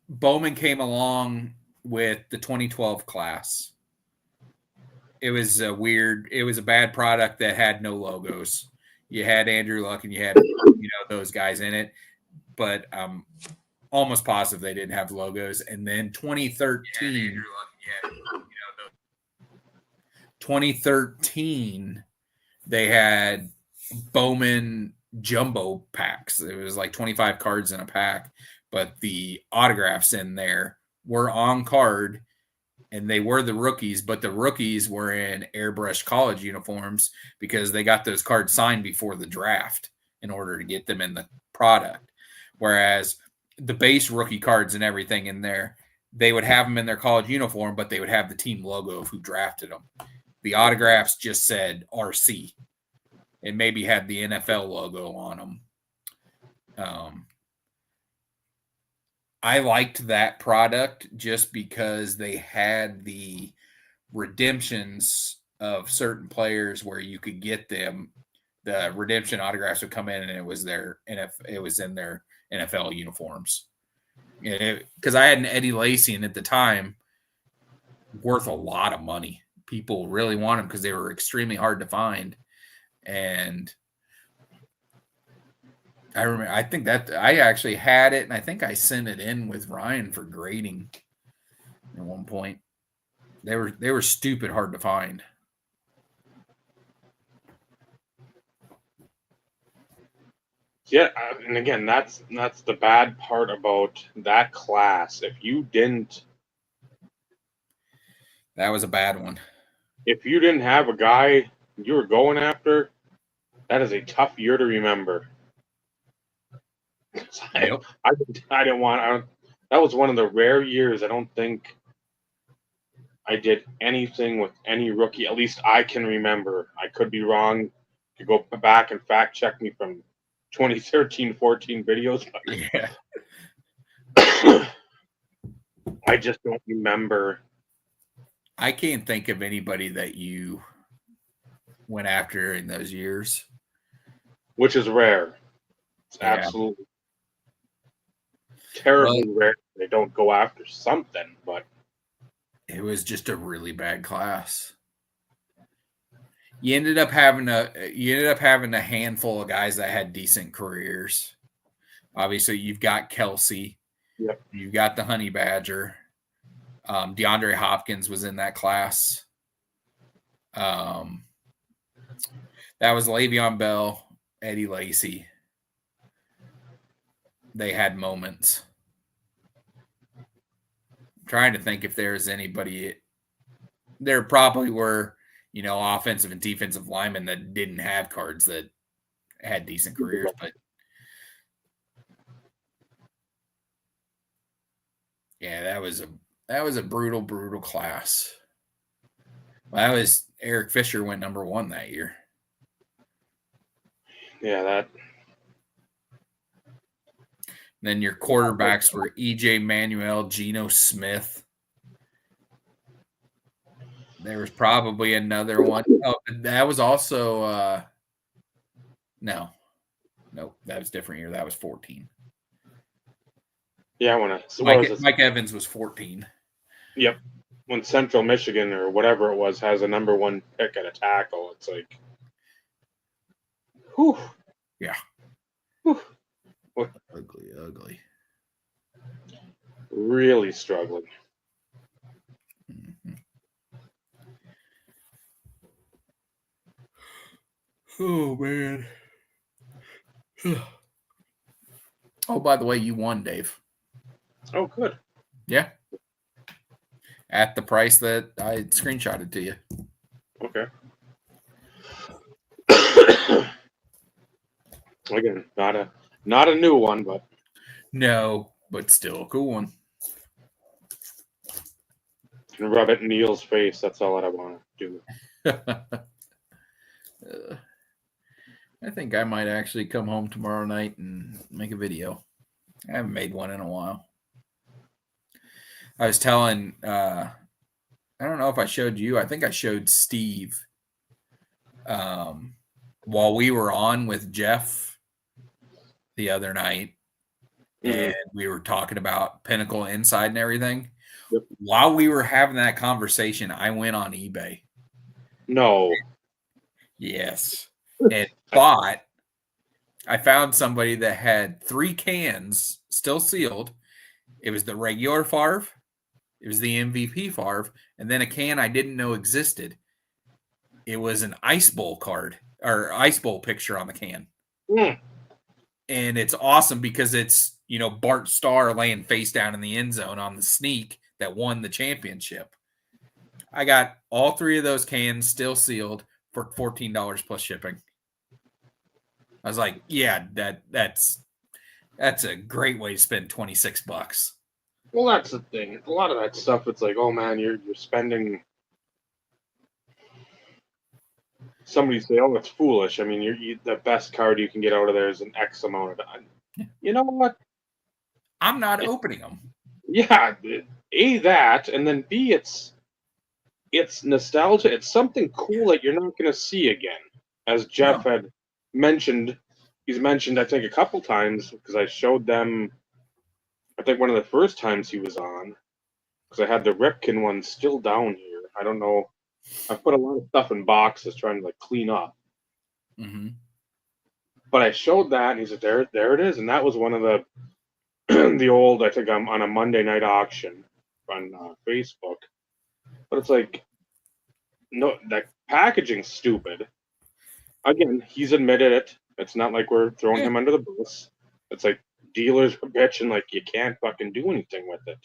Bowman came along with the 2012 class. It was a bad product that had no logos. You had Andrew Luck and you had those guys in it, but almost positive they didn't have logos. And then 2013, 2013, they had Bowman jumbo packs. It was like 25 cards in a pack, but the autographs in there were on card. And they were the rookies, but the rookies were in airbrush college uniforms because they got those cards signed before the draft in order to get them in the product. Whereas the base rookie cards and everything in there, they would have them in their college uniform, but they would have the team logo of who drafted them. The autographs just said RC and maybe had the NFL logo on them. I liked that product just because they had the redemptions of certain players where you could get them. The redemption autographs would come in and it was in their NFL uniforms. Because I had an Eddie Lacy, and at the time, worth a lot of money. People really want them because they were extremely hard to find. And I remember, I think that I actually had it, and I think I sent it in with Ryan for grading at one point. They were stupid hard to find. Yeah, and again, that's the bad part about that class. That was a bad one. If you didn't have a guy you were going after, that is a tough year to remember. Yep. I didn't want. That was one of the rare years I don't think I did anything with any rookie. At least I can remember. I could be wrong. You go back and fact check me from 2013-14 videos. Yeah. I just don't remember. I can't think of anybody that you went after in those years. Which is rare. It's Yeah. absolutely terribly rare. They don't go after something, but it was just a really bad class. You ended up having a handful of guys that had decent careers. Obviously, you've got Kelsey. Yep. You've got the Honey Badger. DeAndre Hopkins was in that class. That was Le'Veon Bell, Eddie Lacy. They had moments. I'm trying to think if there's anybody. There probably were, offensive and defensive linemen that didn't have cards that had decent careers, but yeah, that was a brutal class. Well, that was Eric Fisher went number 1 that year. yeah, that. Then your quarterbacks were EJ Manuel, Geno Smith. There was probably another one. Oh, that was also no, that was different year. That was 14. Yeah, Mike Evans was 14. Yep. When Central Michigan or whatever it was has a number 1 pick at a tackle, it's like, whew. Yeah. Whew. Ugly. Really struggling. Mm-hmm. Oh, man. Oh, by the way, you won, Dave. Oh, good. Yeah. At the price that I screenshotted to you. Okay. Again, not a new one, but no, but still a cool one. Can rub it in Neil's face. That's all that I want to do. I think I might actually come home tomorrow night and make a video. I haven't made one in a while. I was telling, I don't know if I showed you. I think I showed Steve while we were on with Jeff the other night, and we were talking about Pinnacle Inside and everything. Yep. While we were having that conversation, I went on eBay. No. Yes. And I found somebody that had 3 cans still sealed. It was the regular Favre, it was the MVP Favre, and then a can I didn't know existed. It was an Ice Bowl card or Ice Bowl picture on the can. And it's awesome because it's, Bart Starr laying face down in the end zone on the sneak that won the championship. I got all 3 of those cans still sealed for $14 plus shipping. I was like, yeah, that's a great way to spend $26. Well, that's the thing. A lot of that stuff, it's like, oh man, you're spending. Somebody say, oh, it's foolish. I mean, the best card you can get out of there is an X amount of time. You know what? I'm not opening them. Yeah, A, that, and then B, it's nostalgia. It's something cool that you're not going to see again. As Jeff had mentioned, he's mentioned, I think, a couple times, because I showed them, I think one of the first times he was on, because I had the Ripken one still down here. I don't know. I've put a lot of stuff in boxes trying to clean up. Mm-hmm. But I showed that, and he said, there it is. And that was one of the the old, I think I'm on a Monday night auction on Facebook. But it's like, no, that packaging's stupid. Again, he's admitted it. It's not like we're throwing him under the bus. It's like dealers are bitching like you can't fucking do anything with it.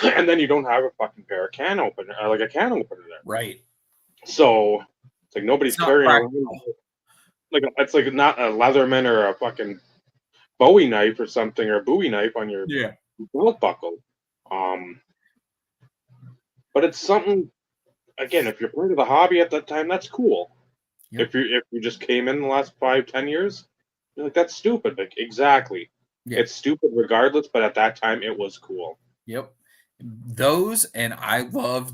And then you don't have a fucking pair of can opener, like a can opener there. Right. So it's like nobody's It's not carrying around, practical. like it's like not a Leatherman or a fucking Bowie knife or something, or a Bowie knife on your Yeah. belt buckle. But it's something, again, if you're part of the hobby at that time, that's cool. Yep. If you just came in the last 5-10 years, you're like, that's stupid. Like, exactly. Yeah. It's stupid regardless, but at that time it was cool. Yep. Those, and I love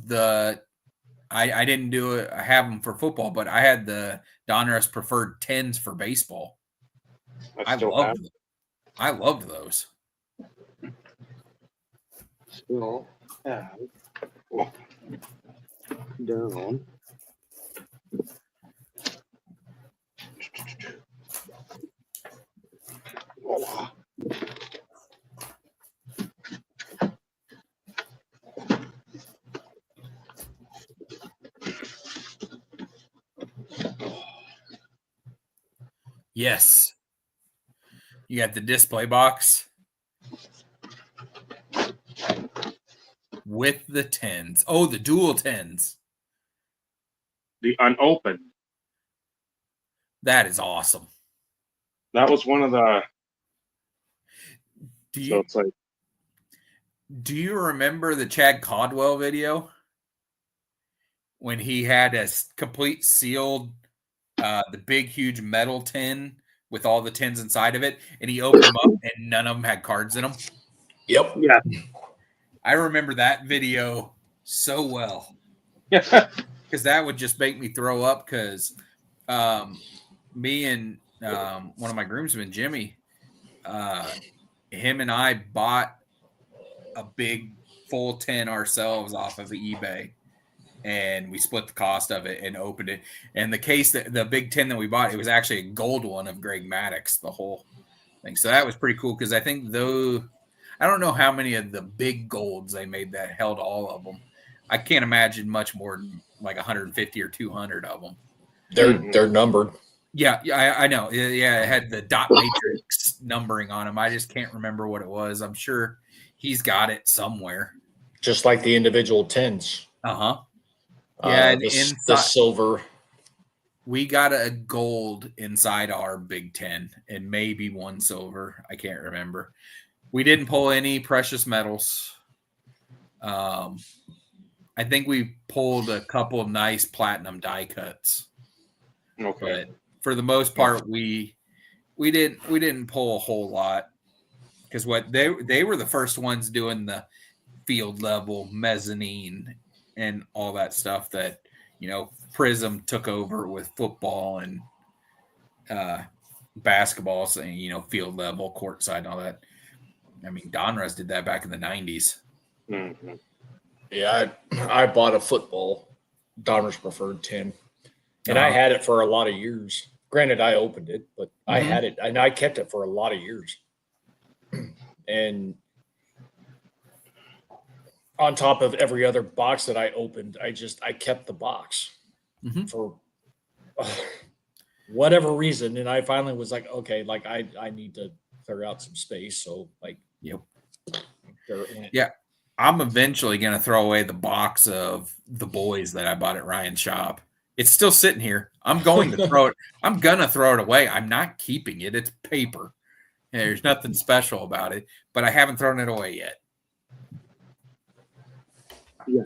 I didn't do it. I have them for football, but I had the Donruss preferred 10s for baseball. I loved those. Still have down. Yes. You got the display box with the 10s. Oh, the dual 10s. The unopened. That is awesome. That was one of the. Do So it's like, you remember the Chad Caldwell video when he had a complete sealed, the big, huge metal tin with all the tins inside of it, and he opened them up and none of them had cards in them? Yep. yeah. I remember that video so well Yeah. because that would just make me throw up because me and one of my groomsmen, Jimmy, him and I bought a big full 10 ourselves off of eBay, and we split the cost of it and opened it. And the big 10 that we bought, it was actually a gold one of Greg Maddox, the whole thing. So that was pretty cool because I think I don't know how many of the big golds they made that held all of them. I can't imagine much more than like 150 or 200 of them. They're numbered. Yeah, I know. Yeah, it had the dot matrix numbering on them. I just can't remember what it was. I'm sure he's got it somewhere. Just like the individual tins. Uh-huh. Yeah, the silver. We got a gold inside our Big Ten and maybe one silver. I can't remember. We didn't pull any precious metals. I think we pulled a couple nice platinum die cuts. Okay. But for the most part, we didn't pull a whole lot because what they were the first ones doing the field level mezzanine and all that stuff that Prism took over with football and basketball, saying field level, courtside, and all that. I mean, Donruss did that back in the 90s. Mm-hmm. Yeah, I bought a football Donruss preferred 10, and I had it for a lot of years. Granted, I opened it, but I had it, and I kept it for a lot of years. And on top of every other box that I opened, I kept the box for whatever reason. And I finally was like, okay, like I need to clear out some space. So like, yep. Yeah. Yeah. I'm eventually going to throw away the box of the boys that I bought at Ryan's shop. It's still sitting here. I'm going to throw it. I'm going to throw it away. I'm not keeping it. It's paper. There's nothing special about it, but I haven't thrown it away yet. Yeah.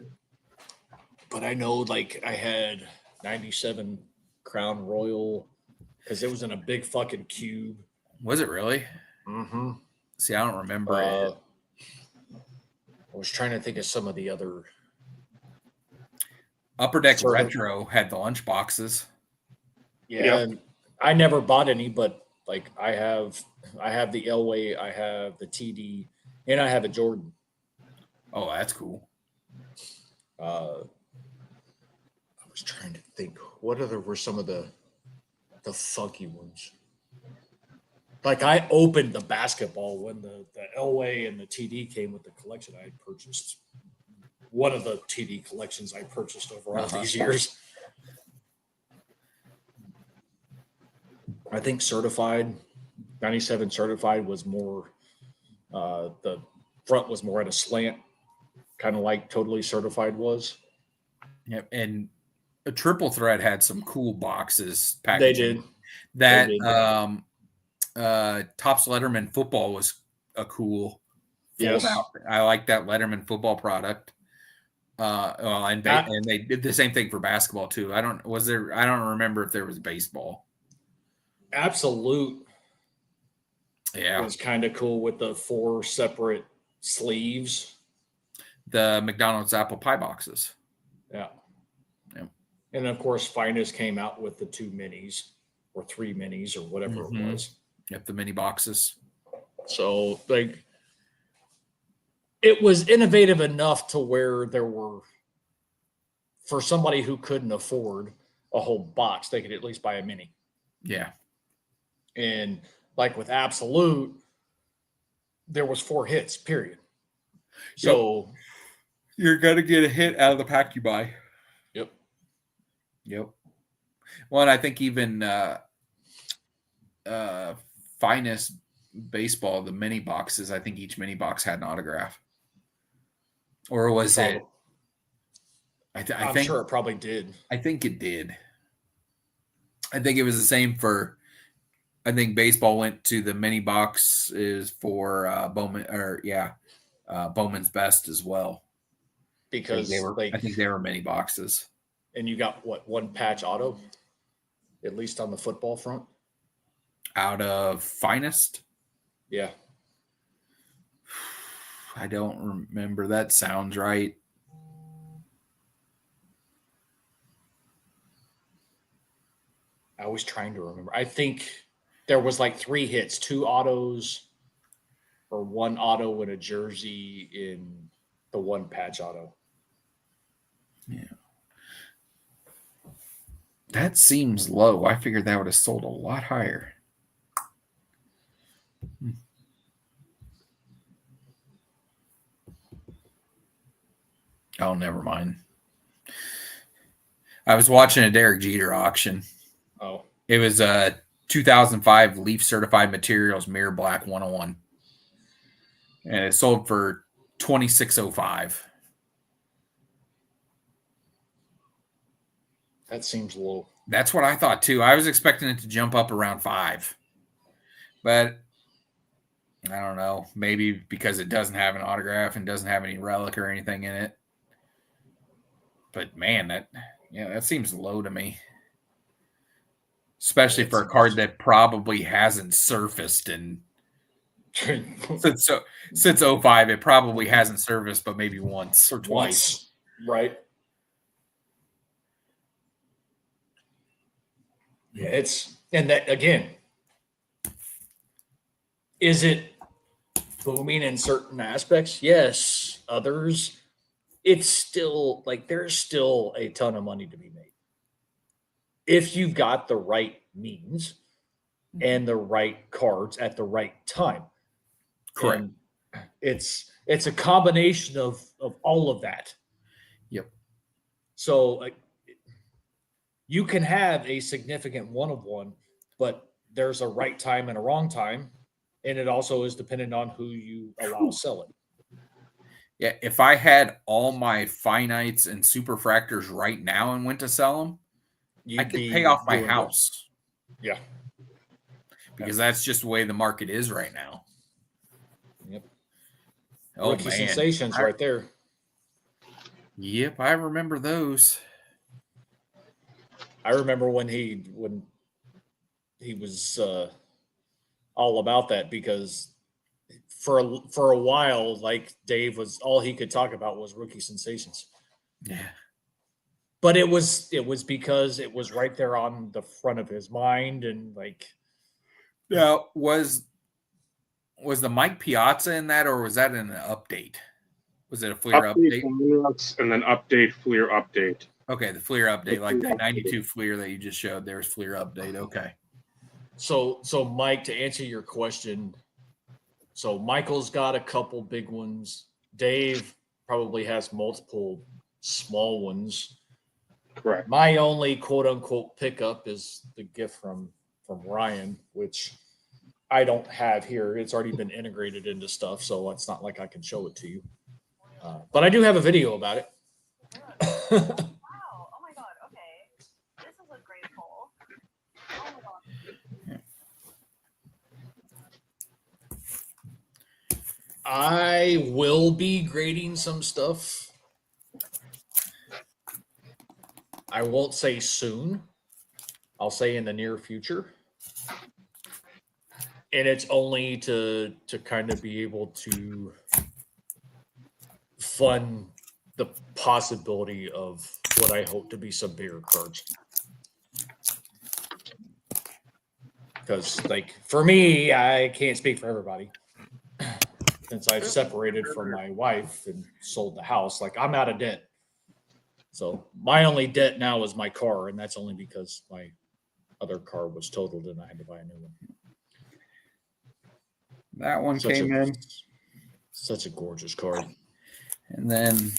But I know, like, I had 97 Crown Royal because it was in a big fucking cube. Was it really? Mm-hmm. See, I don't remember it. I was trying to think of some of the other. Upper Deck Retro had the lunch boxes. Yeah, and I never bought any, but like I have the Elway, I have the TD, and I have a Jordan. Oh, that's cool. I was trying to think what other were some of the funky ones. Like I opened the basketball when the Elway and the TD came with the collection. I had purchased one of the TD collections I purchased over all these years. I think certified, 97 certified was more, the front was more at a slant, kind of like totally certified was. Yep. And a triple threat had some cool boxes They packaging. did. That They did. Topps Letterman football was a cool fold Yes. out. I like that Letterman football product. And they did the same thing for basketball too. I don't remember if there was baseball. Absolute Yeah. was kind of cool with the 4 separate sleeves. The McDonald's apple pie boxes. Yeah. Yep. And of course, Finest came out with the 2 minis or 3 minis or whatever it was. Yep, the mini boxes. So, like, it was innovative enough to where there were, for somebody who couldn't afford a whole box, they could at least buy a mini. Yeah. And like with Absolute, there was 4 hits, period. So you're gonna get a hit out of the pack you buy. Yep. Well, and I think even Finest baseball, the mini boxes, I think each mini box had an autograph. Or was it? I'm sure it probably did. I think it did. I think it was the same for. I think baseball went to the mini boxes for Bowman, Bowman's Best as well. Because I think they were mini boxes. And you got what, 1 patch auto, at least on the football front, out of Finest. Yeah. I don't remember. That sounds right. I was trying to remember. I think there was like 3 hits, 2 autos, or 1 auto and a jersey in the 1 patch auto. Yeah. That seems low. I figured that would have sold a lot higher. Oh, never mind. I was watching a Derek Jeter auction. Oh. It was a 2005 Leaf Certified Materials Mirror Black 101. And it sold for $26.05. That seems low. That's what I thought too. I was expecting it to jump up around $5. But I don't know. Maybe because it doesn't have an autograph and doesn't have any relic or anything in it. But man, that seems low to me. Especially for a card that probably hasn't surfaced in since 05. It probably hasn't surfaced, but maybe once or twice. Right. Yeah, and that again, is it booming in certain aspects? Yes. Others, it's still like there's still a ton of money to be made if you've got the right means and the right cards at the right time. Correct. And it's a combination of all of that. Yep. So you can have a significant 1 of 1, but there's a right time and a wrong time, and it also is dependent on who you allow sell it. Yeah, if I had all my finites and superfractors right now and went to sell them, I could pay off my house. Yeah. Because that's just the way the market is right now. Yep. Oh, Rookie sensations right there. Yep, I remember those. I remember when he was all about that, because for a while, like, Dave was all he could talk about was rookie sensations. Yeah. But it was because it was right there on the front of his mind, and like. Now, was the Mike Piazza in that, or was that in an update? Was it a Fleer update? And then update, Fleer update. Okay, the Fleer update, like that 92 Fleer that you just showed. There's Fleer update. Okay. So Mike, to answer your question, so Michael's got a couple big ones. Dave probably has multiple small ones. Correct. My only quote unquote pickup is the gift from from Ryan, which I don't have here. It's already been integrated into stuff, so it's not like I can show it to you. But I do have a video about it. Wow. Oh my god. Okay. This is a great poll. Oh my god. I will be grading some stuff. I won't say soon. I'll say in the near future. And it's only to kind of be able to fund the possibility of what I hope to be some bigger cards. Because, like, for me, I can't speak for everybody. Since I've separated from my wife and sold the house, like, I'm out of debt. So my only debt now is my car, and that's only because my other car was totaled and I had to buy a new one. That one came in. Such a gorgeous card. And then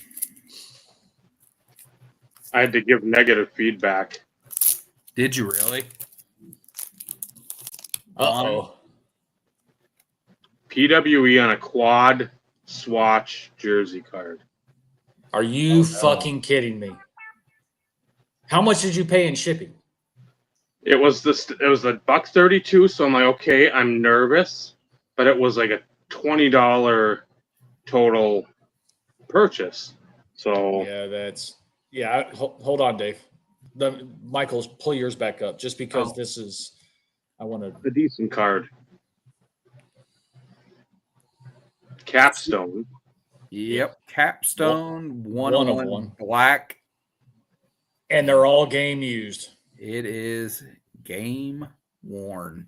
I had to give negative feedback. did you really? Uh-oh. PWE on a quad swatch jersey card. Are you fucking kidding me? How much did you pay in shipping? It was a $132, so I'm like, okay, I'm nervous, but it was like a $20 total purchase. So hold on, Dave. Michael's, pull yours back up just because this is, I want to. a decent card. Capstone. Yep. Capstone, One one of of one. black. And they're all game used. It is game worn.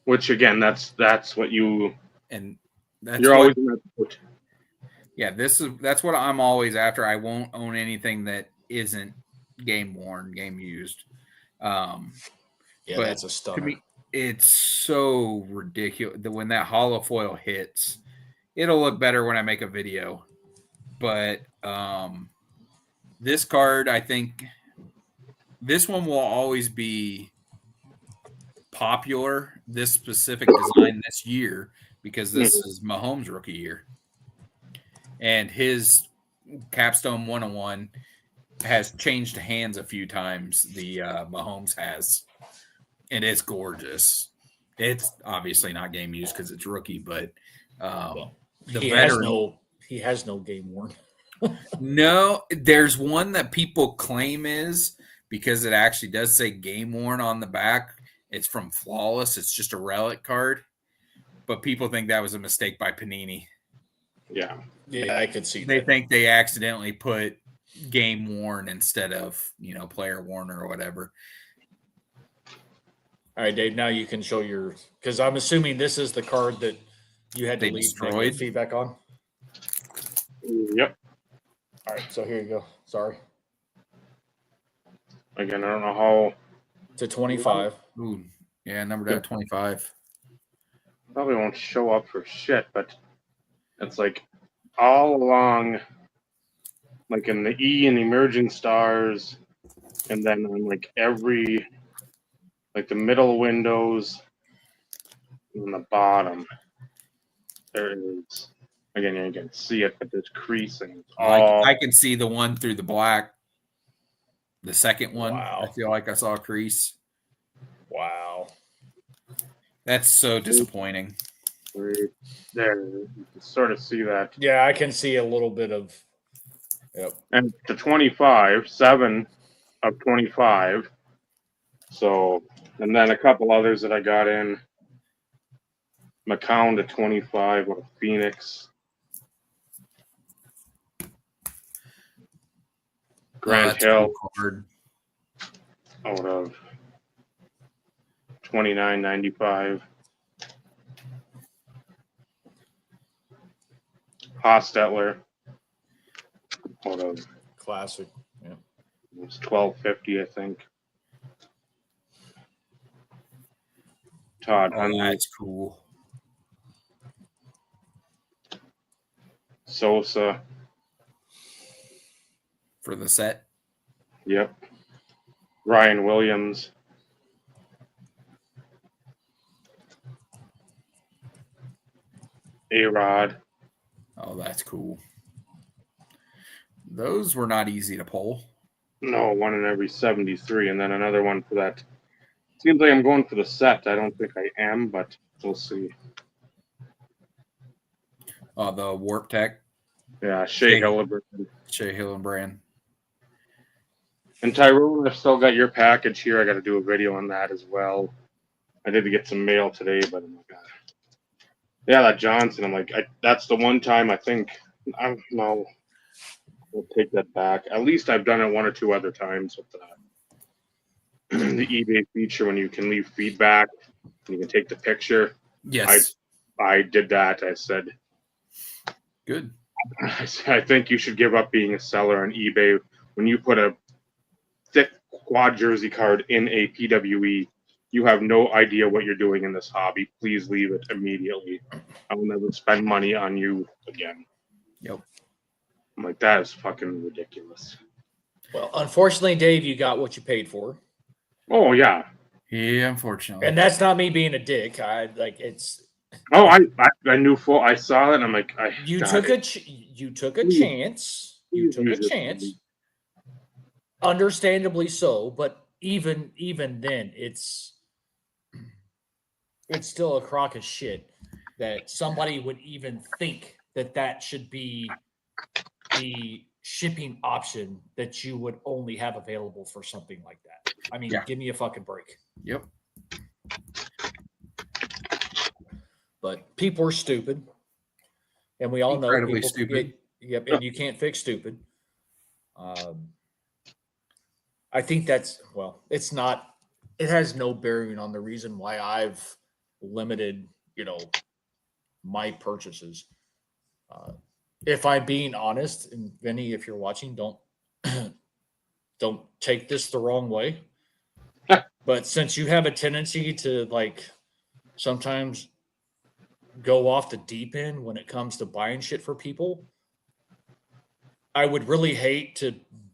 Which again, that's what you And that's you're what, always gonna put. yeah, that's what I'm always after. I won't own anything that isn't game worn, game used. Yeah, But that's a stunner. To me, it's so ridiculous that when that hollow foil hits, it'll look better when I make a video. But this card, I think this one will always be popular, this specific design this year, because this is Mahomes' rookie year. And his Capstone 101 has changed hands a few times. The Mahomes has. And it's gorgeous. It's obviously not game used because it's rookie, but he has no game worn. No, there's one that people claim is because it actually does say game worn on the back. It's from Flawless. It's just a relic card, but people think that was a mistake by Panini. Yeah, I could see They that. think they accidentally put game worn instead of player worn or whatever. All right, Dave. Now you can show your, because I'm assuming this is the card that you had to They leave destroyed? negative feedback on. Yep. All right, so here you go. Sorry. Again, I don't know how. To 25. Ooh, yeah, numbered out 25. Probably won't show up for shit, but it's like all along, like in the E and Emerging Stars, and then on like every, like the middle windows, and the bottom. There is. Again, you can see it, but there's creasing. I can see the one through the black. The second one, Wow. I feel like I saw a crease. Wow. That's so disappointing. Right there, you can sort of see that. Yeah, I can see a little bit of. Yep. And to 25, 7 of 25. So, and then a couple others that I got in. McCown to 25 with Phoenix. Grant That's a Hill cool card. out of 29.95. Hostetler out of Classic. Yeah. it was 12.50, I think. Todd Oh, Henry, that's cool. Sosa. For the set. Yep. Ryan Williams. A-Rod. Oh, that's cool. Those were not easy to pull. No, one in every 73, and then another one for that. Seems like I'm going for the set. I don't think I am, but we'll see. The Warp Tech, Yeah, Shea Shea. Hillenbrand. Shea Hillenbrand. And Tyrone, I've still got your package here. I got to do a video on that as well. I did get some mail today, but oh my god. Yeah, that Johnson. I'm like, that's the one time I think. No, I'll take that back. At least I've done it one or two other times with the eBay feature when you can leave feedback and you can take the picture. Yes. I did that. I said, Good. I think you should give up being a seller on eBay when you put a thick quad jersey card in a PWE. You have no idea what you're doing in this hobby. Please leave it immediately. I will never spend money on you again. Yep. I'm like, that is fucking ridiculous. Well, unfortunately, Dave, you got what you paid for. Oh yeah. Yeah, unfortunately. And that's not me being a dick. It's. Oh, I knew full. I saw it. And I'm like, You took a chance. You took a chance. Understandably so, but even then, it's still a crock of shit that somebody would even think that should be the shipping option that you would only have available for something like that. I mean, Yeah. Give me a fucking break. Yep. But people are stupid, and we all know Incredibly people stupid. Yep, and you can't fix stupid. I think it's not. It has no bearing on the reason why I've limited, my purchases. If I'm being honest, and Vinny, if you're watching, don't take this the wrong way. But since you have a tendency to sometimes go off the deep end when it comes to buying shit for people, I would really hate to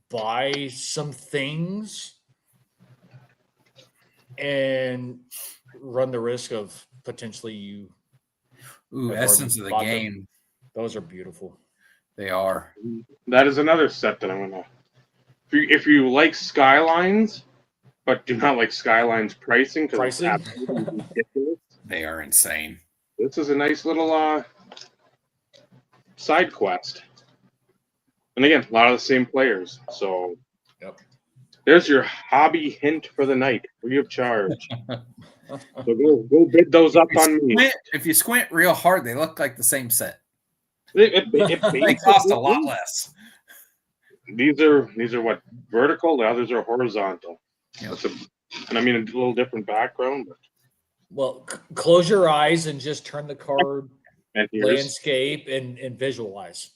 buy some things and run the risk of potentially you. Ooh, I've Essence of already the bought them. Game. Those are beautiful. They are. that is another set that I'm gonna. If you like Skylines, but do not like Skylines pricing because it's Pricing? absolutely ridiculous. They are insane. This is a nice little side quest. And again, a lot of the same players. So Yep. there's your hobby hint for the night, free of charge. So go bid those up on me. If you squint real hard, they look like the same set. It They cost a lot less. These are what, vertical, the others are horizontal. Yep. And I mean a little different background, but Well, close your eyes and just turn the card and here's landscape and visualize.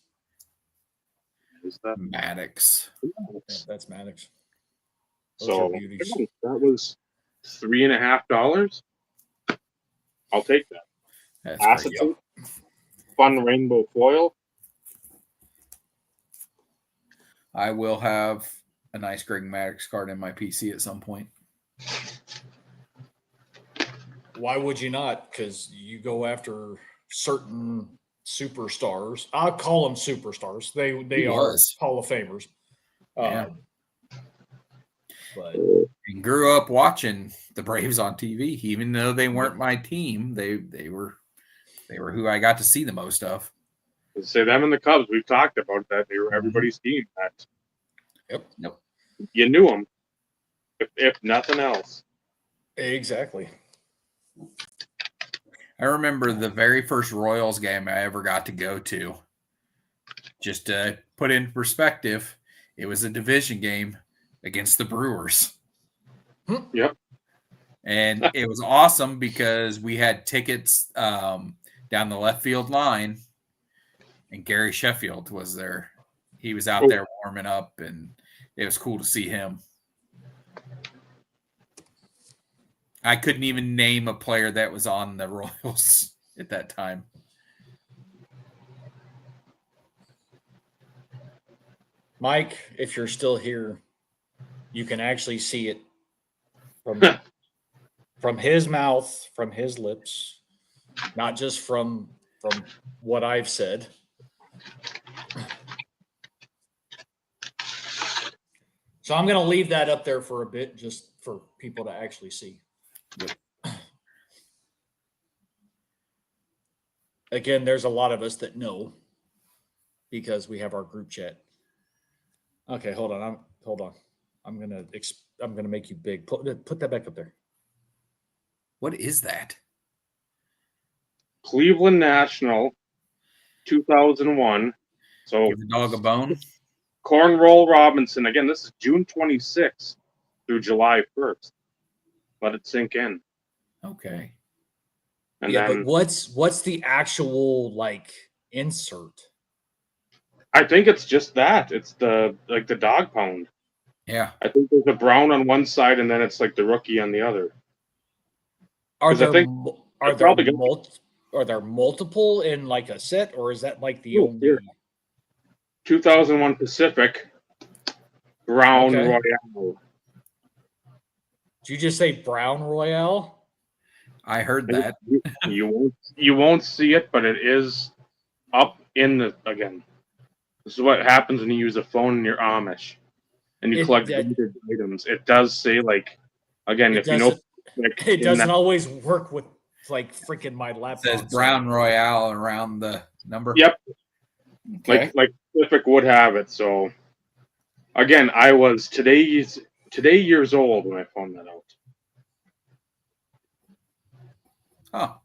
that. Maddox. Yeah, that's Maddox. Those So are beauties. that was $3.50. I'll take that. That's great. Acetate, fun rainbow foil. I will have a nice Greg Maddox card in my PC at some point. Why would you not? Because you go after certain superstars. I'll call them superstars. They He are was. Hall of Famers. Yeah. But And grew up watching the Braves on TV, even though they weren't my team. They were who I got to see the most of. Say them and the Cubs. We've talked about that. They were everybody's team. That Yep. you knew them, if nothing else. Exactly. I remember the very first Royals game I ever got to go to. Just to put in perspective, it was a division game against the Brewers. Yep. And it was awesome because we had tickets down the left field line, and Gary Sheffield was there. He was out there warming up, and it was cool to see him. I couldn't even name a player that was on the Royals at that time. Mike, if you're still here, you can actually see it from his mouth, from his lips, not just from from what I've said. So I'm going to leave that up there for a bit, just for people to actually see. Again, there's a lot of us that know because we have our group chat. Okay, hold on. I'm gonna make you big. Put that back up there. What is that? Cleveland National, 2001. So Give the dog a bone. Cornroll Robinson. Again, this is June 26th through July 1st. Let it sink in. Okay. And Yeah, then but what's the actual like insert? I think it's just that. It's the dog pound. Yeah. I think there's a brown on one side and then it's like the rookie on the other. Are 'Cause I there think are it's there probably gonna are there multiple in like a set, or is that like the Oh, only? here. 2001 Pacific Brown Okay. Royale. Did you just say Brown Royale? I heard that. You won't see it, but it is up in the again. This is what happens when you use a phone and you're Amish and you collect vintage items. It does say like again, if you know like, it doesn't always work with like freaking my It laptop. says Brown Royale around the number. Yep. Okay. Like Pacific would have it. So again, I was today years old when I found that out. Oh.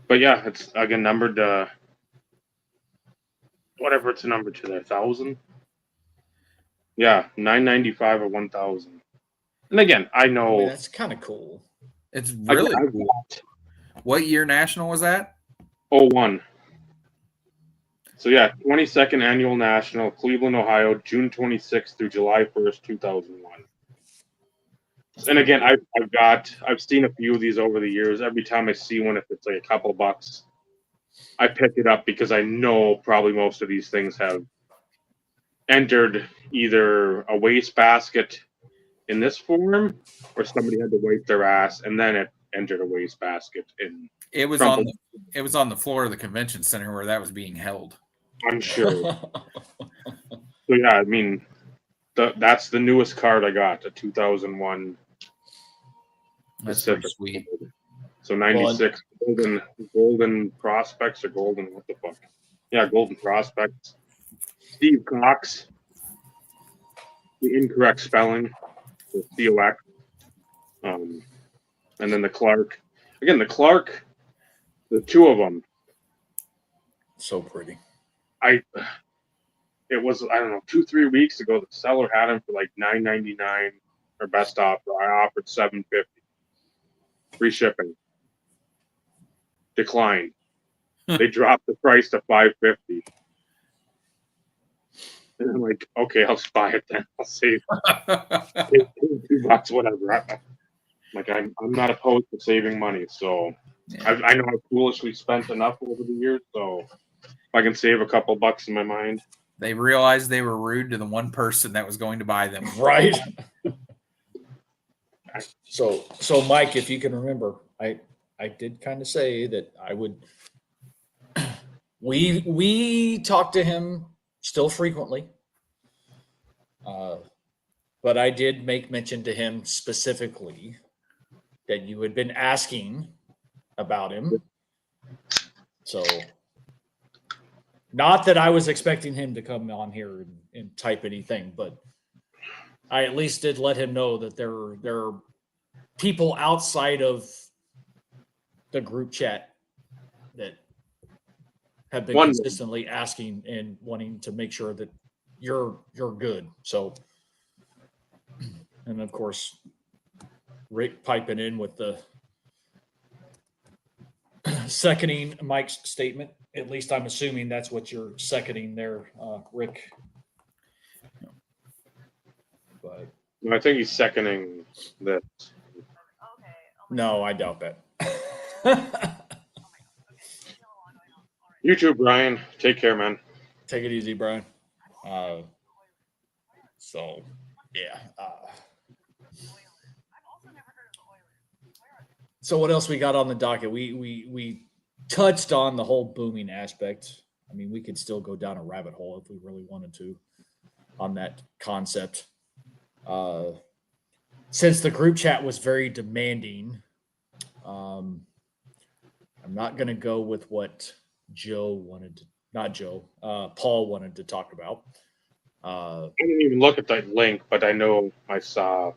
But yeah, it's again numbered whatever it's numbered to there, 1,000. Yeah, 995 or 1,000. And again, I know that's kind of cool. It's really I cool. What year national was that? 01. So yeah, 22nd annual national, Cleveland, Ohio, June 26th through July 1st, 2001. And again, I've seen a few of these over the years. Every time I see one, if it's like a couple bucks, I pick it up because I know probably most of these things have entered either a wastebasket in this form, or somebody had to wipe their ass and then it entered a wastebasket in. It was on the floor of the convention center where that was being held. I'm sure. So yeah, I mean, that's the newest card I got, a 2001 That's Pacific. pretty sweet. So 96 golden prospects or golden what the fuck? Yeah, golden prospects. Steve Cox. The incorrect spelling. The COX. And then the Clark. Again, the Clark, the two of them. So pretty. It was, I don't know, 2-3 weeks ago, the seller had them for like $9.99 or best offer. I offered $7.50. Free shipping. Declined. They dropped the price to $5.50. And I'm like, okay, I'll just buy it then. I'll save $2, whatever. I'm not opposed to saving money, so Yeah. I know I've foolishly spent enough over the years, so if I can save a couple bucks in my mind. They realized they were rude to the one person that was going to buy them. Right. So Mike, if you can remember, I did kind of say that I would. We talk to him still frequently, but I did make mention to him specifically that you had been asking about him. So, not that I was expecting him to come on here and type anything, but I at least did let him know that there are people outside of the group chat that have been consistently asking and wanting to make sure that you're good. So, and of course, Rick piping in with the seconding Mike's statement. At least I'm assuming that's what you're seconding there, Rick. But I think he's seconding this. Okay. no, I doubt that. You too, Brian. Take care, man. Take it easy, Brian. So, yeah. So what else we got on the docket? We touched on the whole booming aspect. I mean, we could still go down a rabbit hole if we really wanted to on that concept. Since the group chat was very demanding, I'm not going to go with what Joe wanted to, not Joe, Paul wanted to talk about. I didn't even look at that link, but I know I saw.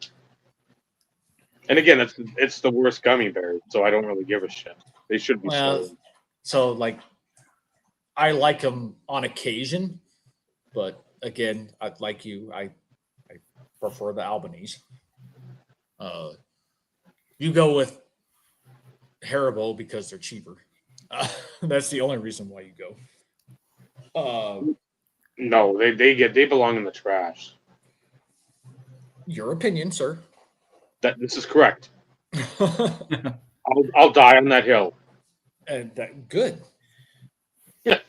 And again, it's the worst gummy bear, so I don't really give a shit. They should be Well, sold. so like, I like them on occasion, but again, like you, I prefer the Albanese. You go with Haribo because they're cheaper. That's the only reason why you go. No, they belong in the trash. Your opinion, sir. This is correct. I'll die on that hill. And that good. Yeah.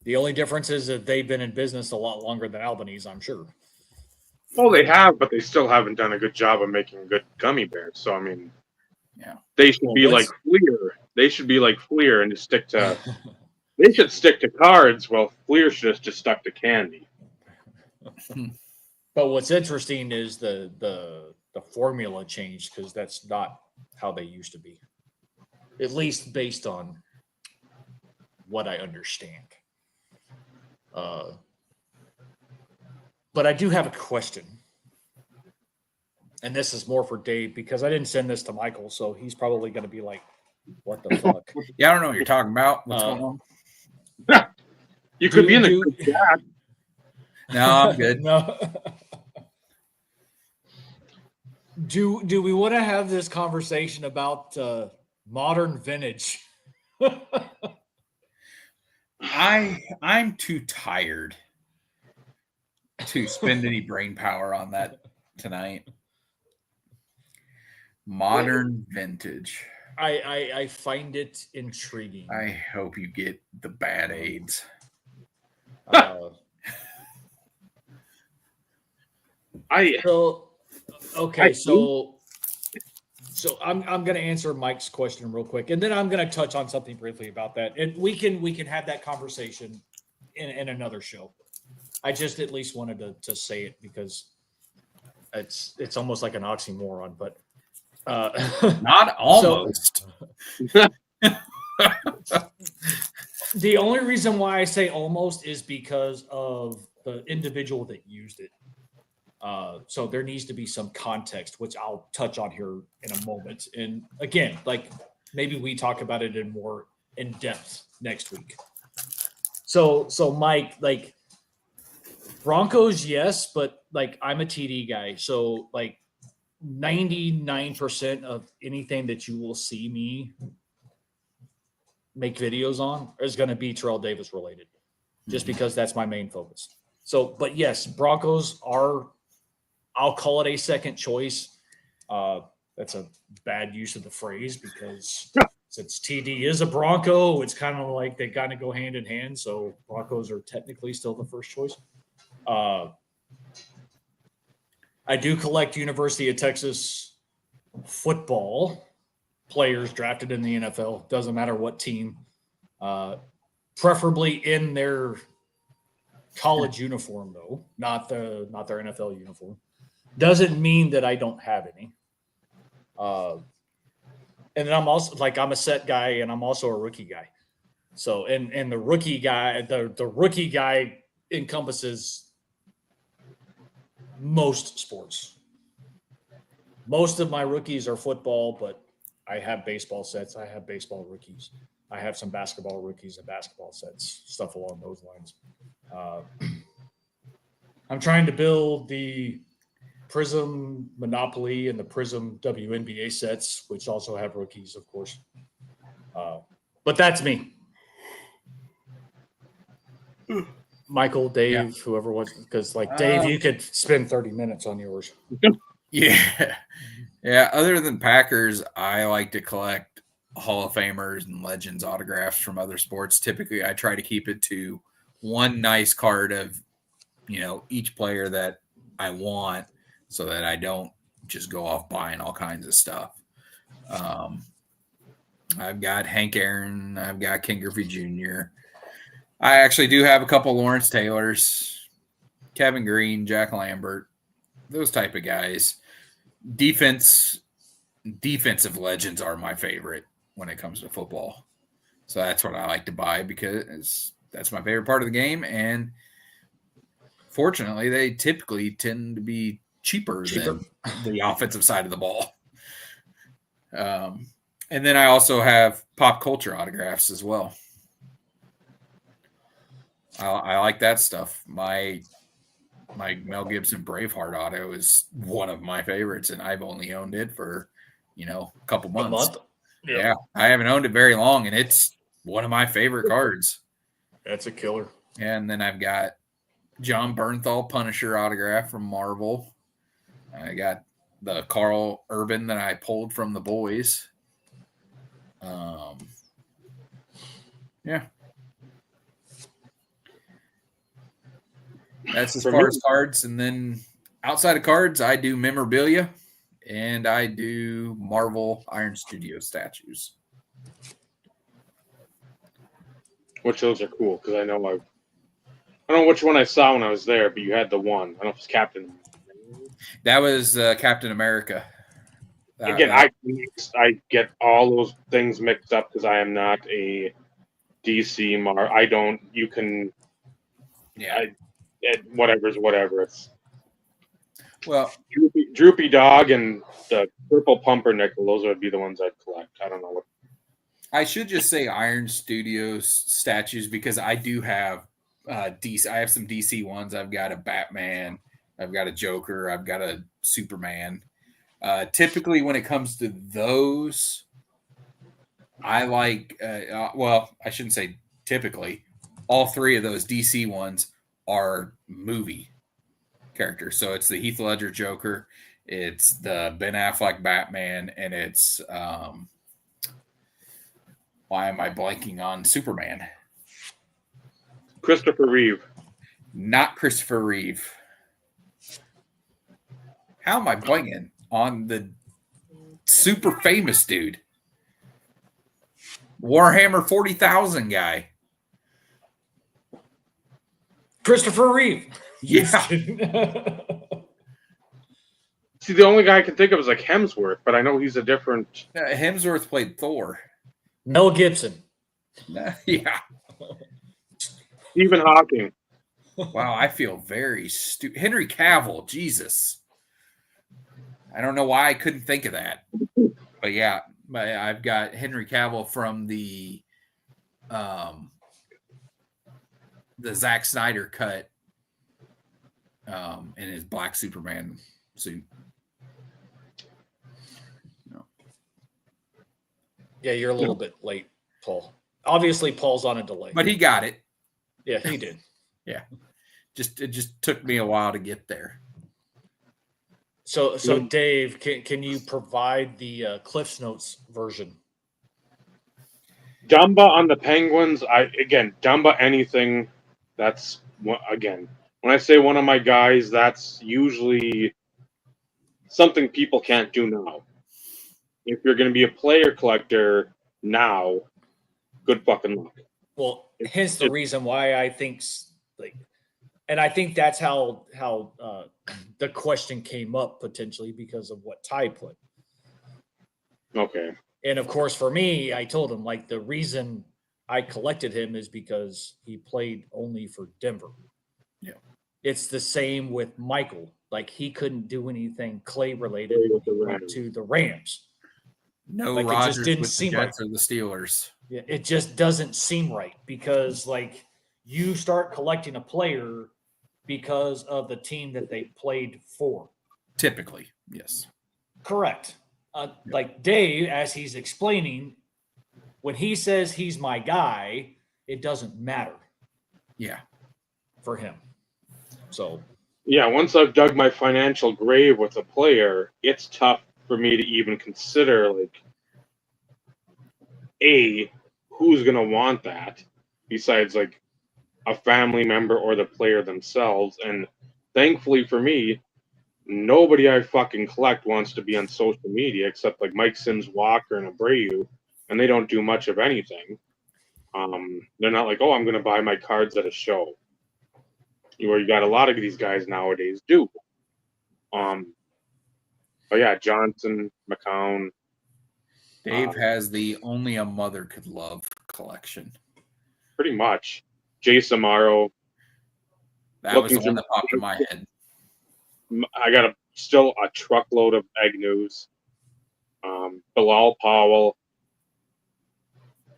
The only difference is that they've been in business a lot longer than Albanese, I'm sure. Well, they have, but they still haven't done a good job of making good gummy bears. So I mean, Yeah. they should be like Fleer. They should be like Fleer and just stick to. They should stick to cards. Well, Fleer should have just stuck to candy. But what's interesting is the formula changed because that's not how they used to be, at least based on what I understand. But I do have a question, and this is more for Dave because I didn't send this to Michael, so he's probably going to be like, "What the fuck?" Yeah, I don't know what you're talking about. What's going on? You could be in the group chat. No, I'm good. No. Do we want to have this conversation about modern vintage? I'm too tired to spend any brain power on that tonight. Modern vintage. I find it intriguing. I hope you get the bad AIDS. So I'm going to answer Mike's question real quick, and then I'm going to touch on something briefly about that, and we can have that conversation in another show. I just at least wanted to say it because it's almost like an oxymoron, but not almost. The only reason why I say almost is because of the individual that used it. So there needs to be some context, which I'll touch on here in a moment. And again, like maybe we talk about it in more in depth next week. So Mike, like Broncos, yes, but like I'm a TD guy. So like 99% of anything that you will see me make videos on is going to be Terrell Davis related, just because that's my main focus. So, but yes, Broncos are, I'll call it a second choice. That's a bad use of the phrase because since TD is a Bronco, it's kind of like they kind of go hand in hand. So Broncos are technically still the first choice. I do collect University of Texas football players drafted in the NFL. Doesn't matter what team, preferably in their college uniform though, not their NFL uniform. Doesn't mean that I don't have any. And then I'm also like I'm a set guy and I'm also a rookie guy. So and the rookie guy, the rookie guy encompasses most sports. Most of my rookies are football, but I have baseball sets. I have baseball rookies. I have some basketball rookies and basketball sets, stuff along those lines. I'm trying to build the Prism Monopoly and the Prism WNBA sets, which also have rookies, of course. But that's me. Michael, Dave, whoever was, because like Dave, you could spend 30 minutes on yours. Yeah. Yeah. Other than Packers, I like to collect Hall of Famers and Legends autographs from other sports. Typically, I try to keep it to one nice card of, each player that I want so that I don't just go off buying all kinds of stuff. I've got Hank Aaron. I've got Ken Griffey Jr. I actually do have a couple Lawrence Taylors, Kevin Green, Jack Lambert, those type of guys. Defensive legends are my favorite when it comes to football. So that's what I like to buy because that's my favorite part of the game. And fortunately, they typically tend to be cheaper than the offensive side of the ball. And then I also have pop culture autographs as well. I like that stuff. My Mel Gibson Braveheart auto is one of my favorites, and I've only owned it for, a couple months. A month? Yep. Yeah, I haven't owned it very long, and it's one of my favorite cards. That's a killer. And then I've got John Bernthal Punisher autograph from Marvel. I got the Carl Urban that I pulled from the boys. Yeah. That's as far as cards. And then outside of cards, I do memorabilia and I do Marvel Iron Studio statues. Which those are cool because I don't know which one I saw when I was there, but you had the one. I don't know if it's Captain. That was Captain America. Again, I get all those things mixed up because I am not a DC I don't. You can. Yeah. Whatever's whatever. It's well, Droopy Dog and the Purple Pumpernickel. Those would be the ones I'd collect. I don't know what. I should just say Iron Studios statues because I do have DC. I have some DC ones. I've got a Batman. I've got a Joker. I've got a Superman. Typically, when it comes to those, I like. Well, I shouldn't say typically. All three of those DC ones are movie characters. So it's the Heath Ledger Joker, it's the Ben Affleck Batman, and it's why am I blanking on Superman? Christopher Reeve. Not Christopher Reeve. How am I blanking on the super famous dude? Warhammer 40,000 guy. Christopher Reeve. Yeah. See, the only guy I can think of is like Hemsworth, but I know he's a different. Hemsworth played Thor. Mel Gibson. Yeah. Stephen Hawking. Wow, I feel very stupid. Henry Cavill, Jesus. I don't know why I couldn't think of that. But yeah, I've got Henry Cavill from the Zack Snyder cut in his black Superman suit. No. Yeah, you're a little bit late, Paul. Obviously, Paul's on a delay. But he got it. Yeah, he did. Yeah. It just took me a while to get there. So Dave, can you provide the Cliff's Notes version? Dumba on the Penguins. Dumba anything. That's again. When I say one of my guys, that's usually something people can't do now. If you're going to be a player collector now, good fucking luck. Well, hence the reason why I think and I think that's how the question came up potentially because of what Ty put. Okay. And of course, for me, I told him like the reason I collected him is because he played only for Denver. Yeah. It's the same with Michael. Like he couldn't do anything Clay related when he went to the Rams. No, like Rodgers it just didn't with seem the Jets right. or the Steelers. Yeah, it just doesn't seem right because like you start collecting a player because of the team that they played for. Typically, yes. Correct. Like Dave, as he's explaining, when he says he's my guy, it doesn't matter. Yeah. For him. So. Yeah, once I've dug my financial grave with a player, it's tough for me to even consider, like, who's going to want that besides, like, a family member or the player themselves. And thankfully for me, nobody I fucking collect wants to be on social media except, like, Mike Sims Walker and Abreu. and they don't do much of anything. They're not like, oh, I'm going to buy my cards at a show. Where you got a lot of these guys nowadays do. But yeah, Johnson, McCown. Dave has the only a mother could love collection. Pretty much. Jay Samaro. That was the one that popped in my head. I got still a truckload of Agnews. Bilal Powell.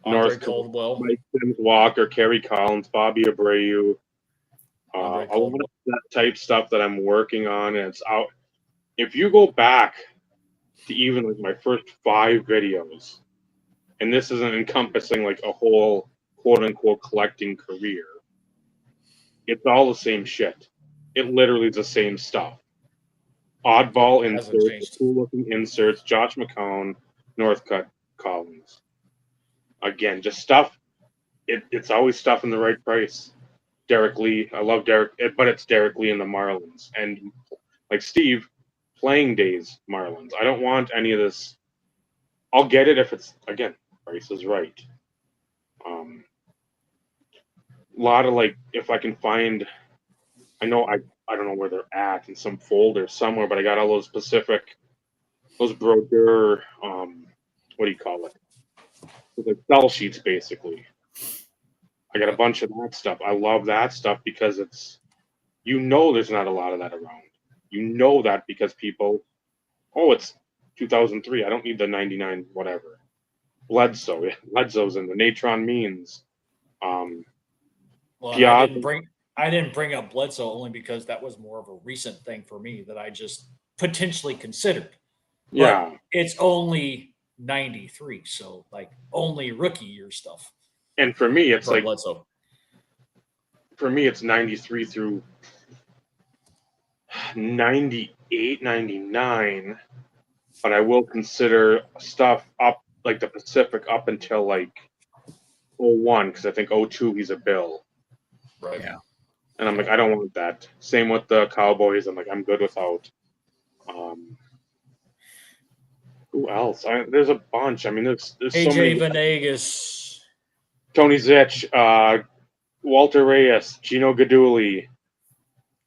Andre North Caldwell. Mike Sims Walker, Kerry Collins, Bobby Abreu. A lot of that type stuff that I'm working on, and it's out. If you go back to even like my first 5 videos, and this isn't encompassing like a whole quote unquote collecting career, it's all the same shit. It literally is the same stuff. Oddball inserts, cool looking inserts, Josh McCown, Northcutt Collins. Again, just stuff. It's always stuff in the right price. Derek Lee, I love Derek, but it's Derek Lee and the Marlins. And like Steve, playing days Marlins. I don't want any of this. I'll get it if it's, again, price is right. A lot of like, if I can find, I know I don't know where they're at in some folder somewhere, but I got all those specific, those brochure, what do you call it? Like sell sheets, basically. I got a bunch of that stuff. I love that stuff because it's, there's not a lot of that around. That because people, it's 2003. I don't need the 99 whatever. Bledsoe's in the Natron Means. Well, Piazza. I didn't bring up Bledsoe only because that was more of a recent thing for me that I just potentially considered. Yeah. But it's only 93, so like only rookie year stuff. And for me, it's like Bledsoe. For me, it's 93 through 98, 99. But I will consider stuff up like the Pacific up until like 01, because I think 02 he's a Bill. Right. Yeah. And I'm like, I don't want that. Same with the Cowboys. I'm like, I'm good without. Who else? There's a bunch. I mean, there's AJ so many. Venegas. Tony Zitch, Walter Reyes, Gino Gaduli.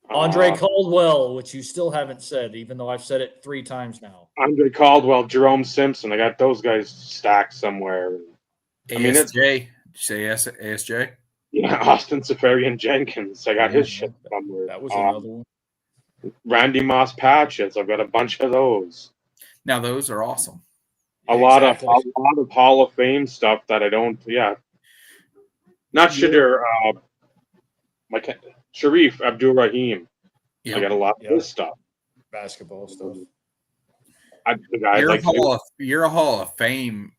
Andre Caldwell, which you still haven't said, even though I've said it 3 times now. Andre Caldwell, Jerome Simpson. I got those guys stacked somewhere. ASJ. Did you say ASJ? Yeah, Austin Safarian Jenkins. I got his shit somewhere. That was another one. Randy Moss patches. I've got a bunch of those. Now those are awesome. A lot of Hall of Fame stuff that I don't. Yeah, not Shadir. Like Sharif Abdul Rahim. Yep. I got a lot of his stuff. Basketball stuff. Your Hall of Fame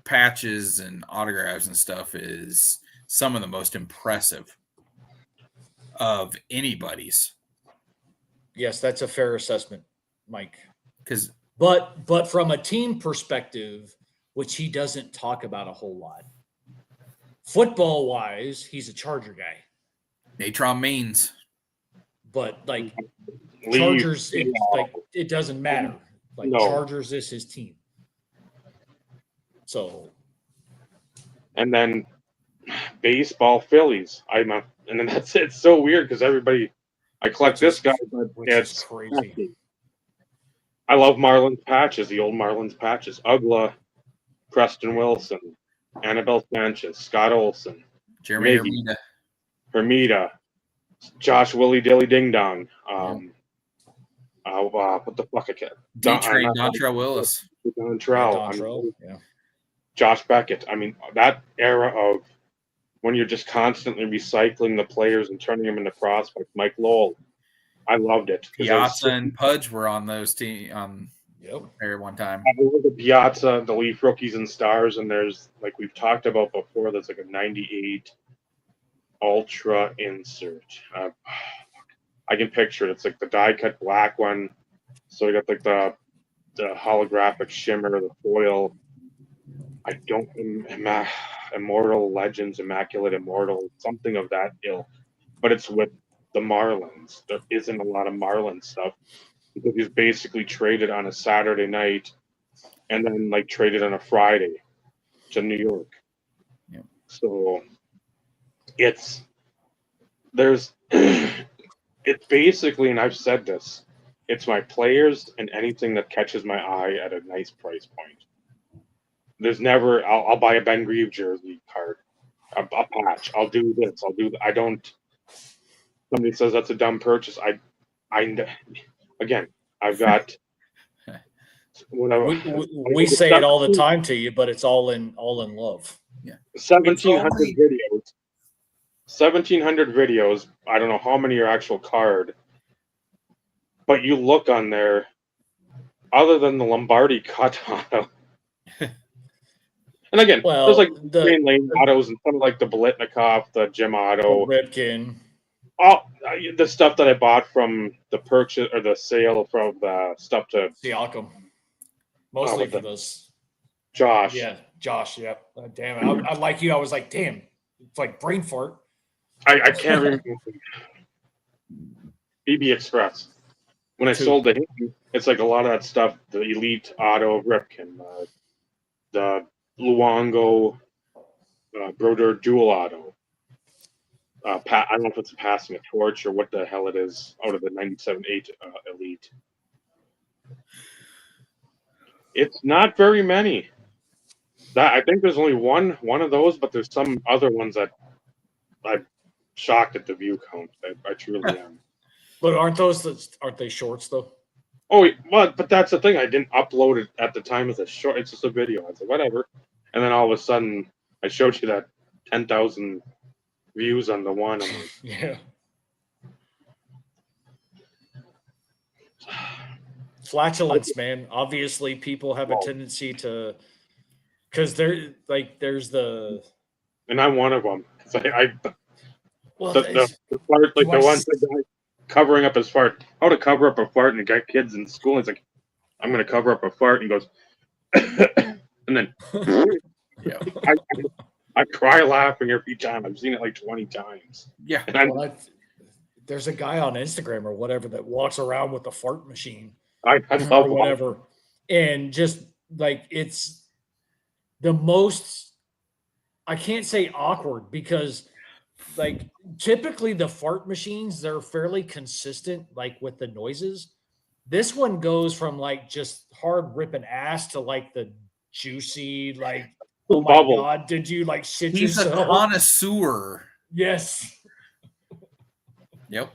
patches and autographs and stuff is some of the most impressive of anybody's. Yes, that's a fair assessment, Mike. But from a team perspective, which he doesn't talk about a whole lot, football wise, he's a Charger guy. Natron Means. But like Chargers, it doesn't matter. Like Chargers is his team. So. And then baseball Phillies. And then that's it. It's so weird because I collect this guy, but it's crazy. I love Marlins patches, the old Marlins patches. Ugla, Preston Wilson, Annabelle Sanchez, Scott Olson, Jeremy Hermida, Josh Willie Dilly Ding Dong. What the fuck? Dontrell Willis. Dontrell. Josh Beckett. I mean, that era of when you're just constantly recycling the players and turning them into prospects. Mike Lowell. I loved it. Piazza and Pudge were on those teams there one time. I love the Piazza, the Leaf Rookies and Stars, and there's, like we've talked about before, there's like a 98 Ultra insert. I can picture it. It's like the die-cut black one. So you got like the holographic shimmer, the foil. I don't Immortal Legends, Immaculate Immortal, something of that ilk. But it's with the Marlins. There isn't a lot of Marlins stuff because he's basically traded on a Saturday night and then like traded on a Friday. to New York. Yep. So there's it's basically, and I've said this, it's my players and anything that catches my eye at a nice price point. There's never I'll buy a Ben Grieve jersey card, a patch. I'll do this. I'll do. I don't. Somebody says that's a dumb purchase. Again, I've got. Whatever. We say it all the time to you, but it's all in love. Yeah. 1,700 videos. 1,700 videos. I don't know how many are actual card, but you look on there. Other than the Lombardi cut auto, and again, Well, there's like the Green Lane autos and some like the Bolitnikov, the Jim Auto, Ripken. all the stuff that I bought from the purchase or the sale from the stuff to Siakam. Mostly with for the- those. Josh. Yeah, Josh. Yep. Damn it. I like you. I was like, damn. It's like brain fart. I can't remember. BB Express. When I sold to him, it's like a lot of that stuff, the Elite Auto, Ripken, the Luongo, Broder Dual Auto. I don't know if it's passing a torch or what the hell it is out of the 97.8 Elite. It's not very many. I think there's only one of those, but there's some other ones that I'm shocked at the view count. I truly am. But aren't they shorts though? Oh, but that's the thing. I didn't upload it at the time as a short. It's just a video. I said whatever, and then all of a sudden I showed you that 10,000 views on the one. I'm like, Yeah. Flatulence, man. Obviously, people have a tendency to, because there's the. and I'm one of them. Well, The fart, like the one guy covering up his fart. How to cover up a fart, and he got kids in school. And he's like, "I'm going to cover up a fart," and he goes, and then Yeah. I cry laughing every time. I've seen it like 20 times. Yeah. And there's a guy on Instagram or whatever that walks around with a fart machine. I Or love whatever, and just like it's the most. I can't say awkward because, like, typically the fart machines, they're fairly consistent, like with the noises. This one goes from like just hard ripping ass to like the juicy, like, oh my bubble. God, did you like shit He's a yourself? connoisseur. Yes. Yep.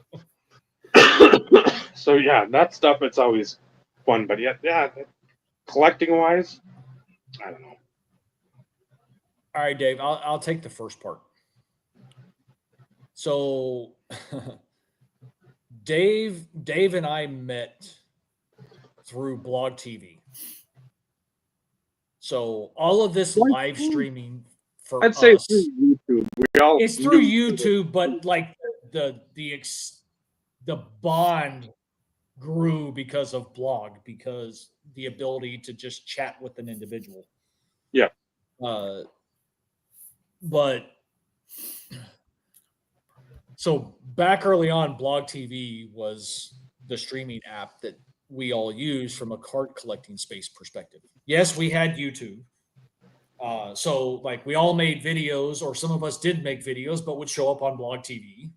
So yeah, that stuff, it's always fun, but yeah, collecting wise, I don't know. All right, Dave, I'll take the first part. So Dave and I met through Blog TV. So all of this live streaming for I'd say us, through YouTube. it's through YouTube, but like the bond grew because of blog, because the ability to just chat with an individual. Yeah. But so back early on, Blog TV was the streaming app that we all use from a card collecting space perspective. Yes, we had YouTube. So like we all made videos, or some of us did make videos, but would show up on Blog TV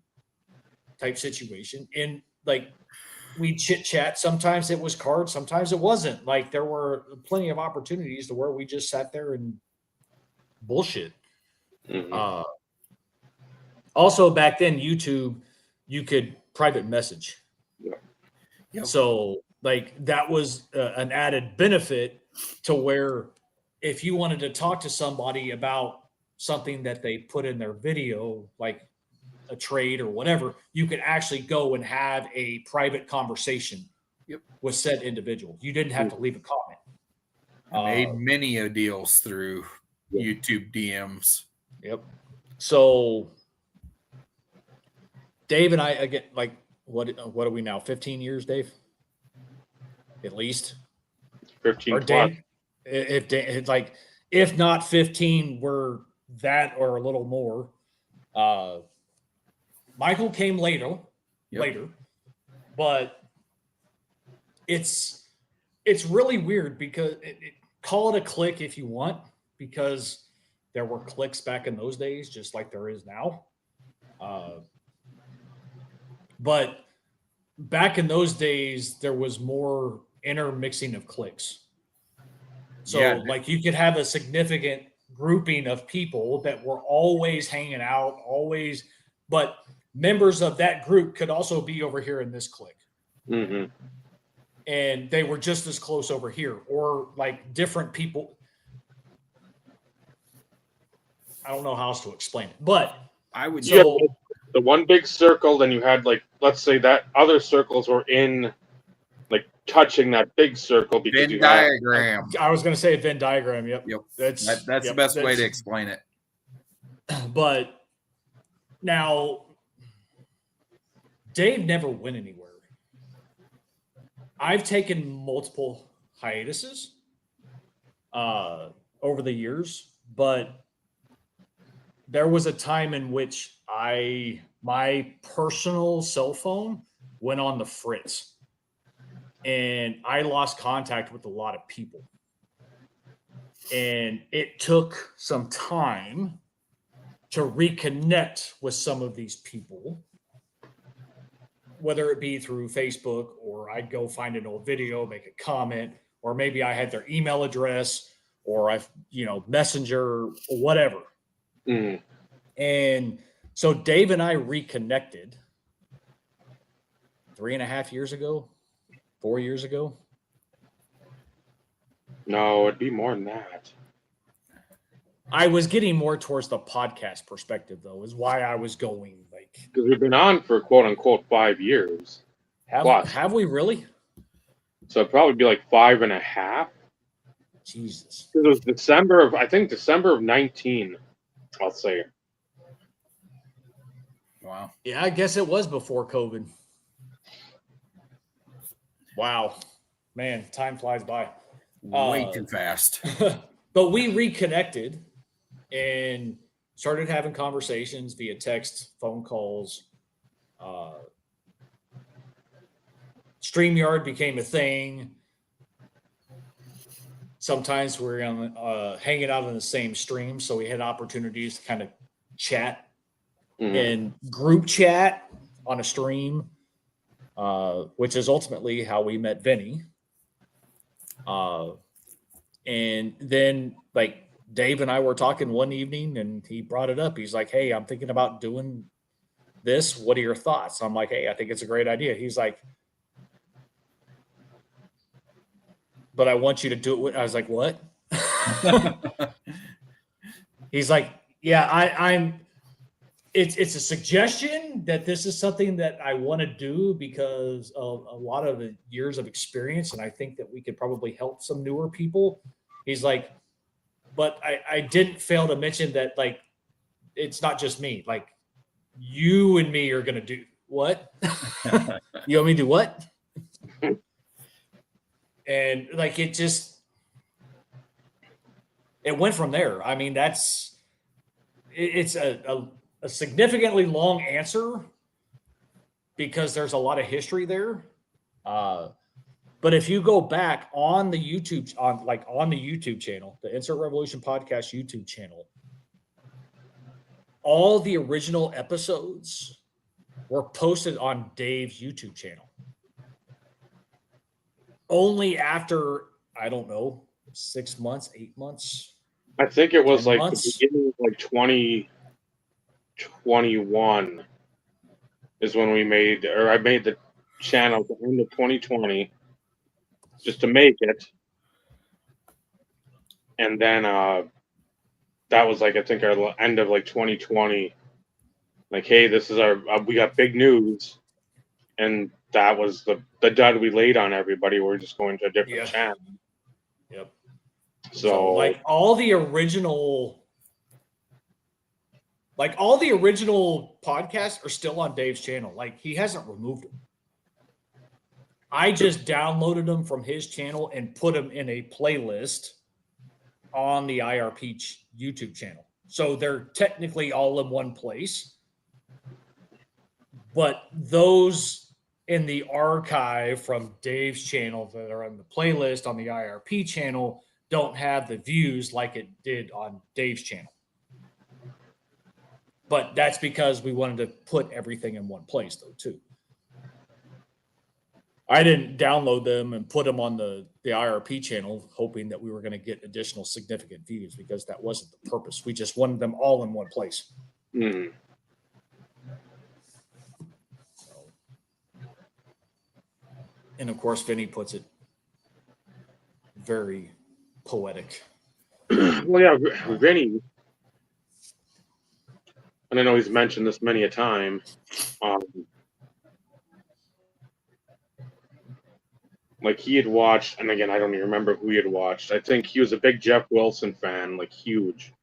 type situation. And like we chit chat. Sometimes it was cards, sometimes it wasn't. Like there were plenty of opportunities to where we just sat there and bullshit. Mhm. Also back then, YouTube, you could private message. Yeah. Yep. So like that was an added benefit to where if you wanted to talk to somebody about something that they put in their video, like a trade or whatever, you could actually go and have a private conversation with said individual. You didn't have to leave a comment. I made many deals through YouTube DMs. Yep. So Dave and I, again, like what are we now? 15 years, Dave? At least 15 or plus. Dave, if like if not 15, we're that or a little more. Michael came later, but it's really weird because call it a clique if you want, because there were cliques back in those days, just like there is now. But back in those days, there was more intermixing of cliques. So, Yeah. like, you could have a significant grouping of people that were always hanging out, always, but members of that group could also be over here in this clique. Mm-hmm. And they were just as close over here, or like different people. I don't know how else to explain it, but I would so The one big circle, then you had like, let's say that other circles were in, like touching that big circle because Venn you had. diagram. I was going to say a Venn diagram. Yep. Yep. That's The best way to explain it. But now, Dave never went anywhere. I've taken multiple hiatuses over the years, but there was a time in which my personal cell phone went on the fritz, and I lost contact with a lot of people. And it took some time to reconnect with some of these people, whether it be through Facebook, or I'd go find an old video, make a comment, or maybe I had their email address, or Messenger, or whatever. Mm. And so Dave and I reconnected 3.5 years ago, 4 years ago. No, it'd be more than that. I was getting more towards the podcast perspective, though, is why I was going like. Because we've been on for quote unquote 5 years. Have we really? So it'd probably be like 5.5. Jesus. It was December of 19, I'll say. Wow. Yeah, I guess it was before COVID. Wow. Man, time flies by. Way too fast. But we reconnected and started having conversations via text, phone calls. StreamYard became a thing. Sometimes we were hanging out in the same stream, so we had opportunities to kind of chat and group chat on a stream, which is ultimately how we met Vinny. And then, like, Dave and I were talking one evening, and he brought it up. He's like, "Hey, I'm thinking about doing this. What are your thoughts?" I'm like, "Hey, I think it's a great idea." He's like, "But I want you to do it." I was like, "What?" He's like, "Yeah, I'm. It's a suggestion that this is something that I want to do because of a lot of the years of experience, and I think that we could probably help some newer people." He's like, "But I didn't fail to mention that, like, it's not just me. Like, you and me are going to do what? You want me to do what?" And like, it went from there. I mean, it's a significantly long answer because there's a lot of history there. But if you go back on the YouTube channel, the Insert Revolution Podcast YouTube channel, all the original episodes were posted on Dave's YouTube channel. Only after, I don't know, 6 months, 8 months. I think it was 10 like months? the beginning of like 2021 is when I made the channel at the end of 2020 just to make it. And then that was like, I think, our end of like 2020. Like, hey, this is we got big news. And that was the dud we laid on everybody. We're just going to a different channel. Yep. So like all the original podcasts are still on Dave's channel. Like, he hasn't removed them. I just downloaded them from his channel and put them in a playlist on the IRP YouTube channel. So they're technically all in one place. But those in the archive from Dave's channel that are on the playlist on the IRP channel don't have the views like it did on Dave's channel. But that's because we wanted to put everything in one place, though, too. I didn't download them and put them on the IRP channel, hoping that we were going to get additional significant views, because that wasn't the purpose. We just wanted them all in one place. Hmm. And of course, Vinny puts it very poetic. Well, yeah, Vinny, and I know he's mentioned this many a time. Like he had watched, and again, I don't even remember who he had watched. I think he was a big Jeff Wilson fan, like huge.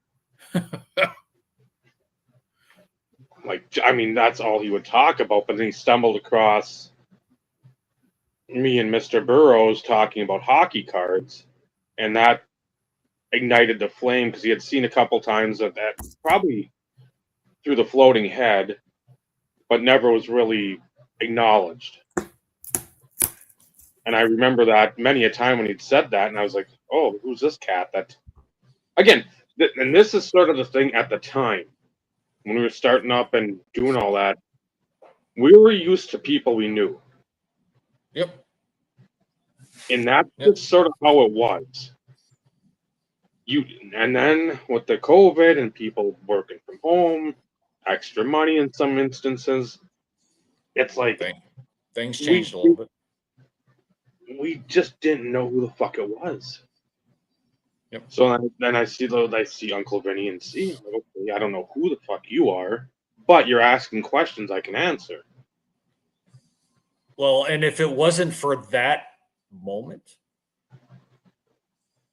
Like, I mean, that's all he would talk about. But then he stumbled across me and Mr. Burrows talking about hockey cards, and that ignited the flame because he had seen a couple times of that, probably through the floating head, but never was really acknowledged. And I remember that many a time when he'd said that, and I was like, "Oh, who's this cat?" That again, and this is sort of the thing at the time when we were starting up and doing all that. We were used to people we knew, Yep. and that's Yep. just sort of how it was. And then with the COVID and people working from home, extra money in some instances, it's like Things changed a little bit. we just didn't know who the fuck it was. Yep. So then I see Uncle Vinny and see, I'm like, okay, I don't know who the fuck you are, but you're asking questions I can answer. Well, and if it wasn't for that moment,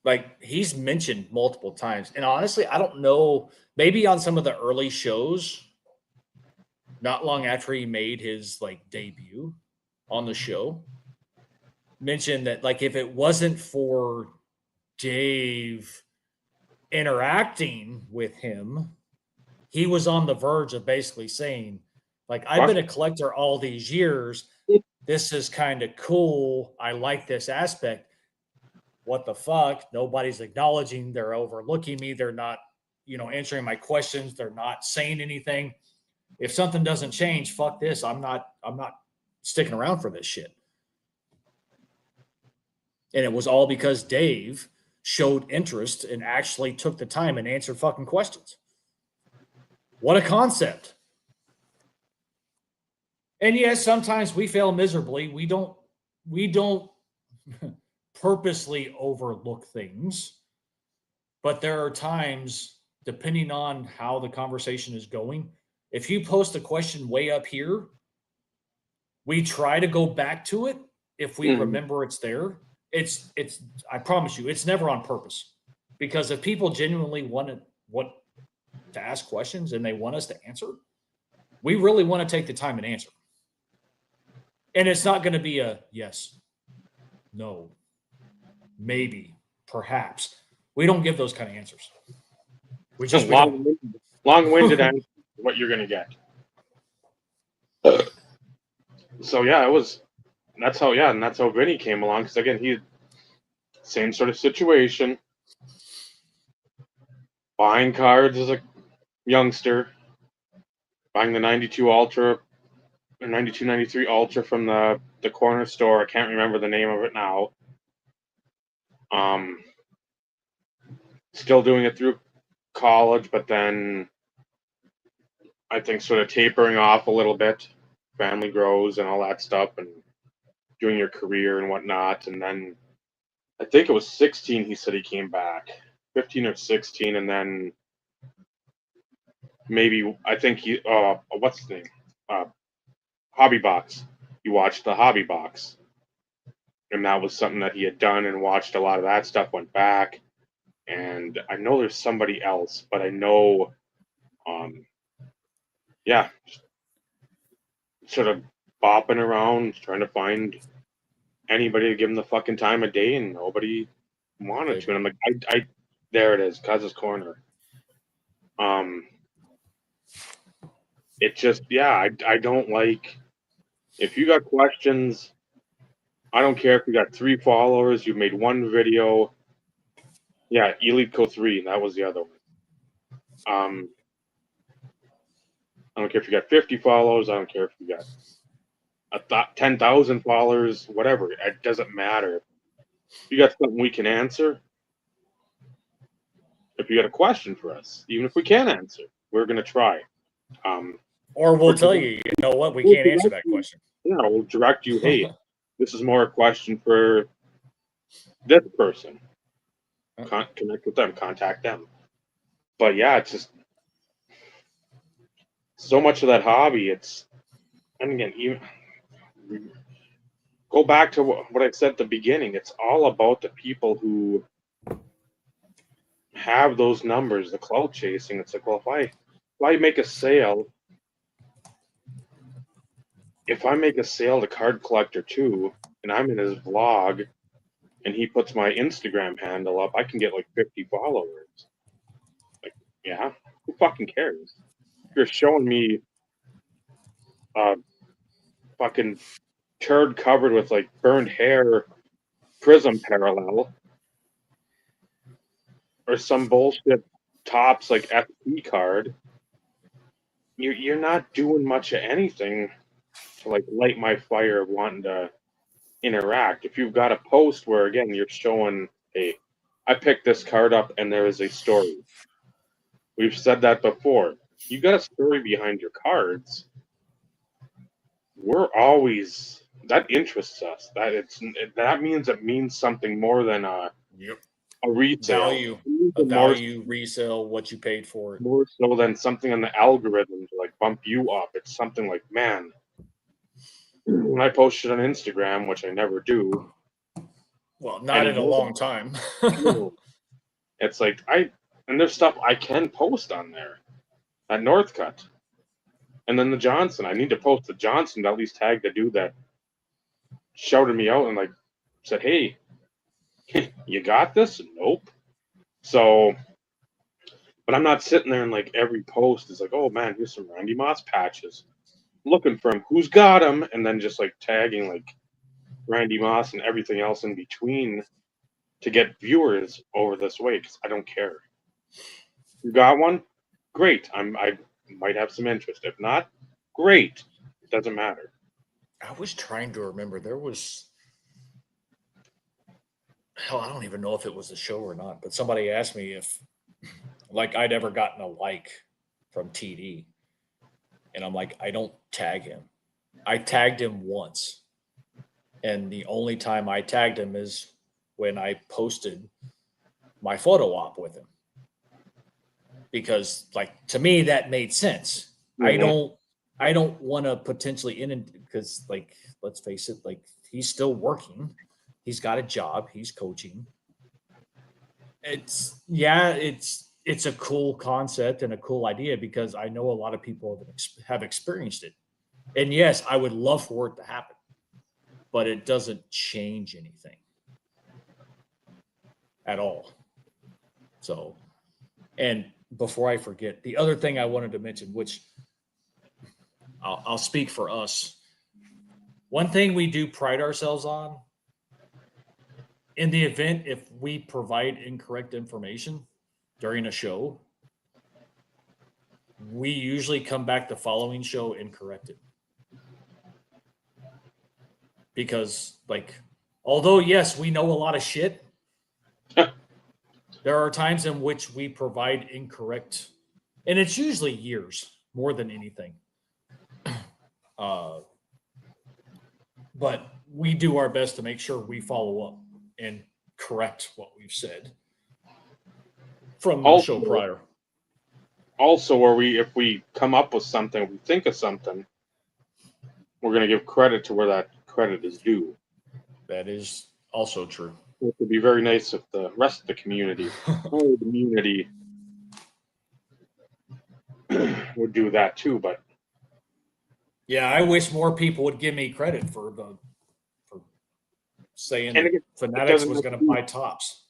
like he's mentioned multiple times, and honestly, I don't know, maybe on some of the early shows, not long after he made his like debut on the show, mentioned that like if it wasn't for Dave interacting with him, he was on the verge of basically saying, like, I've been a collector all these years. This is kind of cool. I like this aspect. What the fuck? Nobody's acknowledging. They're overlooking me. They're not, answering my questions. They're not saying anything. If something doesn't change, fuck this. I'm not sticking around for this shit. And it was all because Dave showed interest and actually took the time and answered fucking questions. What a concept. And yes, sometimes we fail miserably. We don't purposely overlook things, but there are times, depending on how the conversation is going, if you post a question way up here, we try to go back to it if we remember it's there. It's I promise you, it's never on purpose. Because if people genuinely want to ask questions and they want us to answer, we really want to take the time and answer. And it's not going to be a yes, no, maybe, perhaps. We don't give those kind of answers. We just long-winded answer is what you're going to get. So yeah, that's how Vinny came along. Because again, same sort of situation, buying cards as a youngster, buying the 92 Ultra, or 92, 93 Ultra from the corner store. I can't remember the name of it now. Still doing it through college, but then I think sort of tapering off a little bit. Family grows and all that stuff, and doing your career and whatnot. And then I think it was 16. He said he came back, 15 or 16, and then maybe I think what's his name? Hobby Box. He watched the Hobby Box, and that was something that he had done and watched a lot of that stuff. Went back, and I know there's somebody else, but I know, yeah, sort of bopping around trying to find anybody to give him the fucking time of day, and nobody wanted to. And I'm like, I there it is, Cuz's Corner. It just, yeah, I don't like, if you got questions, I don't care if you got 3 followers, you made 1 video. Yeah, Elite Co 3, that was the other one. I don't care if you got 50 followers. I don't care if you got 10,000 followers. Whatever. It doesn't matter. If you got something we can answer, if you got a question for us, even if we can't answer, we're gonna try. Or we'll We're tell direct- you, you know what, we we'll can't answer direct that you- question. Yeah, we'll direct you. Hey, this is more a question for this person. Connect with them. Contact them. But yeah, it's just so much of that hobby. And again, even go back to what I said at the beginning. It's all about the people who have those numbers, the clout chasing. It's like, well, if I make a sale, if I make a sale to Card Collector 2 and I'm in his vlog and he puts my Instagram handle up, I can get like 50 followers. Like, yeah, who fucking cares? If you're showing me fucking turd covered with like burned hair prism parallel or some bullshit tops like FP card, you're not doing much of anything to like light my fire of wanting to interact. If you've got a post where again you're showing, hey, I picked this card up and there is a story. We've said that before. You got a story behind your cards. We're always that interests us. That means it means something more than a resale. A value resale, what you paid for it. More so than something on the algorithm to like bump you up. It's something like, man, when I post it on Instagram, which I never do. Well, not in a long time. It's like and there's stuff I can post on there. At Northcutt. And then the Johnson. I need to post the Johnson to at least tag the dude that shouted me out and like said, hey, you got this? Nope. So, but I'm not sitting there and like every post is like, oh man, here's some Randy Moss patches. Looking for him. Who's got him? And then just like tagging like Randy Moss and everything else in between to get viewers over this way because I don't care. You got one? Great. I might have some interest. If not, great. It doesn't matter. I was trying to remember. There was, hell, I don't even know if it was a show or not, but somebody asked me if, like, I'd ever gotten a like from TD. And I'm like, I don't tag him. I tagged him once. And the only time I tagged him is when I posted my photo op with him. Because, like, to me, that made sense. Mhm. I don't want to potentially because, like, let's face it, like, he's still working. He's got a job. He's coaching. It's a cool concept and a cool idea because I know a lot of people have experienced it. And yes, I would love for it to happen, but it doesn't change anything at all. So, and before I forget, the other thing I wanted to mention, which I'll speak for us. One thing we do pride ourselves on in the event if we provide incorrect information during a show, we usually come back the following show and correct it. Because, like, although, yes, we know a lot of shit, there are times in which we provide incorrect, and it's usually years more than anything. But we do our best to make sure we follow up and correct what we've said from the show prior. Also, if we come up with something, we think of something, we're going to give credit to where that credit is due. That is also true. It would be very nice if the rest of the community, whole community, would do that too. But yeah, I wish more people would give me credit for saying that Fanatics was going to buy tops.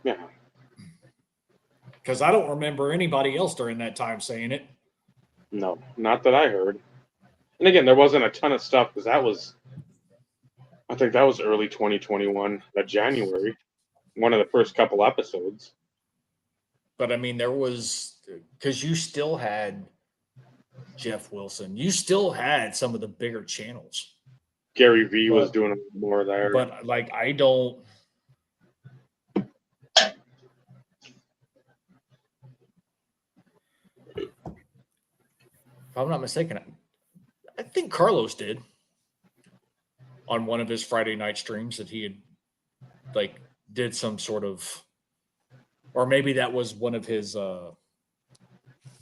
Yeah. Because I don't remember anybody else during that time saying it. No, not that I heard. And again, there wasn't a ton of stuff because I think that was early 2021, January, one of the first couple episodes. But I mean, there was, because you still had Jeff Wilson. You still had some of the bigger channels, Gary Vee was doing more there. but like I don't. If I'm not mistaken, I think Carlos did on one of his Friday night streams that he had like did some sort of, or maybe that was one of his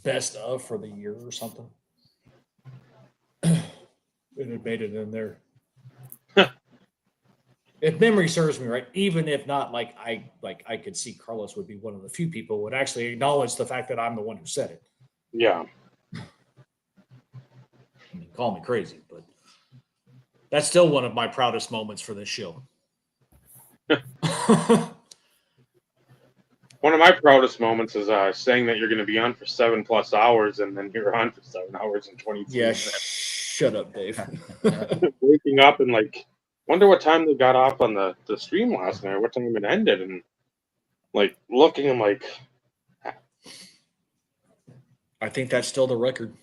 best of for the year or something. It had made it in there. If memory serves me right, even if not, I could see Carlos would be one of the few people who would actually acknowledge the fact that I'm the one who said it. Yeah. I mean, call me crazy, but that's still one of my proudest moments for this show. One of my proudest moments is saying that you're going to be on for 7+ hours, and then you're on for 7 hours and 22 Yeah, minutes. shut up, Dave. Waking up and like, wonder what time they got off on the stream last night, or what time it ended, and like looking, I'm like, I think that's still the record.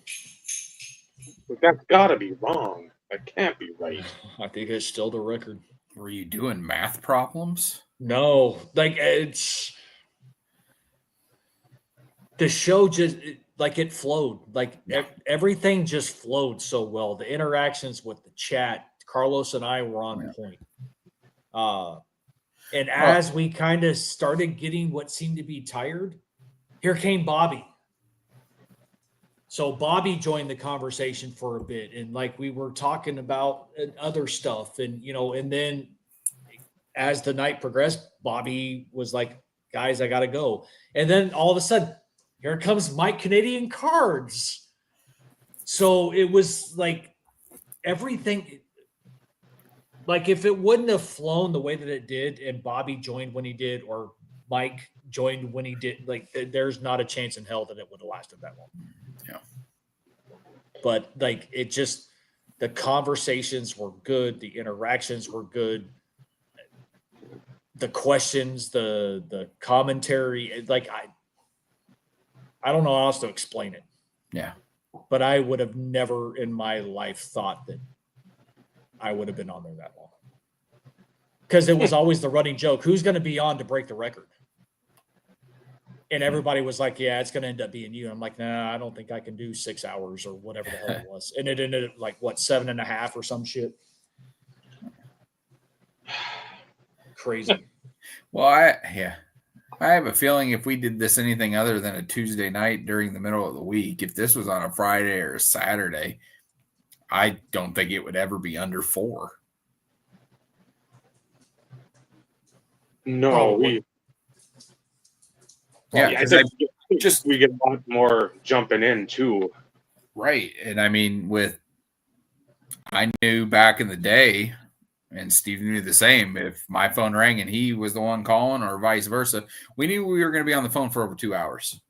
that's got to be wrong. That can't be right. I think it's still the record. Were you doing math problems? No, like it's the show just it flowed. Like everything just flowed so well. The interactions with the chat, Carlos and I were on point. And as we kind of started getting what seemed to be tired, here came Bobby. So Bobby joined the conversation for a bit, and like we were talking about other stuff, and and then as the night progressed, Bobby was like, "Guys, I gotta go," and then all of a sudden, here comes Mike Canadian Cards. So it was like everything. Like if it wouldn't have flown the way that it did, and Bobby joined when he did, or Mike joined when he did, like there's not a chance in hell that it would have lasted that long. Yeah. But like it just, the conversations were good, the interactions were good, the questions, the commentary, like I don't know how else to explain it. Yeah. But I would have never in my life thought that I would have been on there that long. Because it was always the running joke, who's going to be on to break the record? And everybody was like, yeah, it's going to end up being you. And I'm like, nah, I don't think I can do 6 hours or whatever the hell it was. And it ended up like, 7.5 or some shit. Crazy. Well, I have a feeling if we did this anything other than a Tuesday night during the middle of the week, if this was on a Friday or a Saturday, I don't think it would ever be under 4. No, Probably. I think we get a lot more jumping in too. Right. And I mean, I knew back in the day, and Steve knew the same, if my phone rang and he was the one calling or vice versa, we knew we were going to be on the phone for over 2 hours.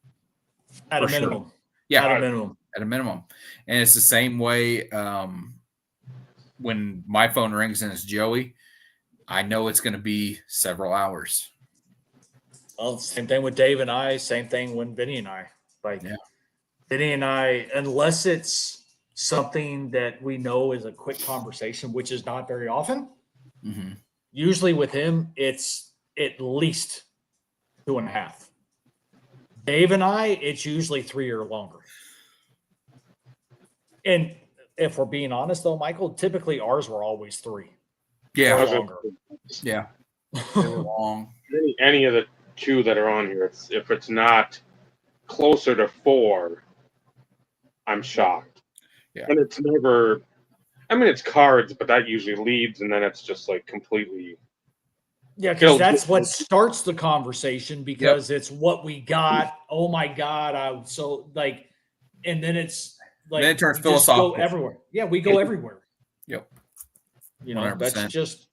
At a minimum. Sure. Yeah. At a minimum. At a minimum. And it's the same way when my phone rings and it's Joey, I know it's going to be several hours. Well, same thing with Dave and I, same thing when Vinny and I. Like Vinny and I, unless it's something that we know is a quick conversation, which is not very often. Mm-hmm. Usually with him, it's at least 2.5. Dave and I, it's usually 3 or longer. And if we're being honest, though, Michael, typically ours were always 3. Yeah. Or longer. Yeah. They were long. Any of the 2 that are on here, if it's not closer to 4, I'm shocked. Yeah. And it's never, I mean, it's cards, but that usually leads, and then it's just like completely. Yeah, because that's what starts the conversation, because it's what we got. Oh my God. And then it's like, then it turns we just philosophical. go everywhere. Yeah, we go everywhere. Yep. You know, 100%. that's just,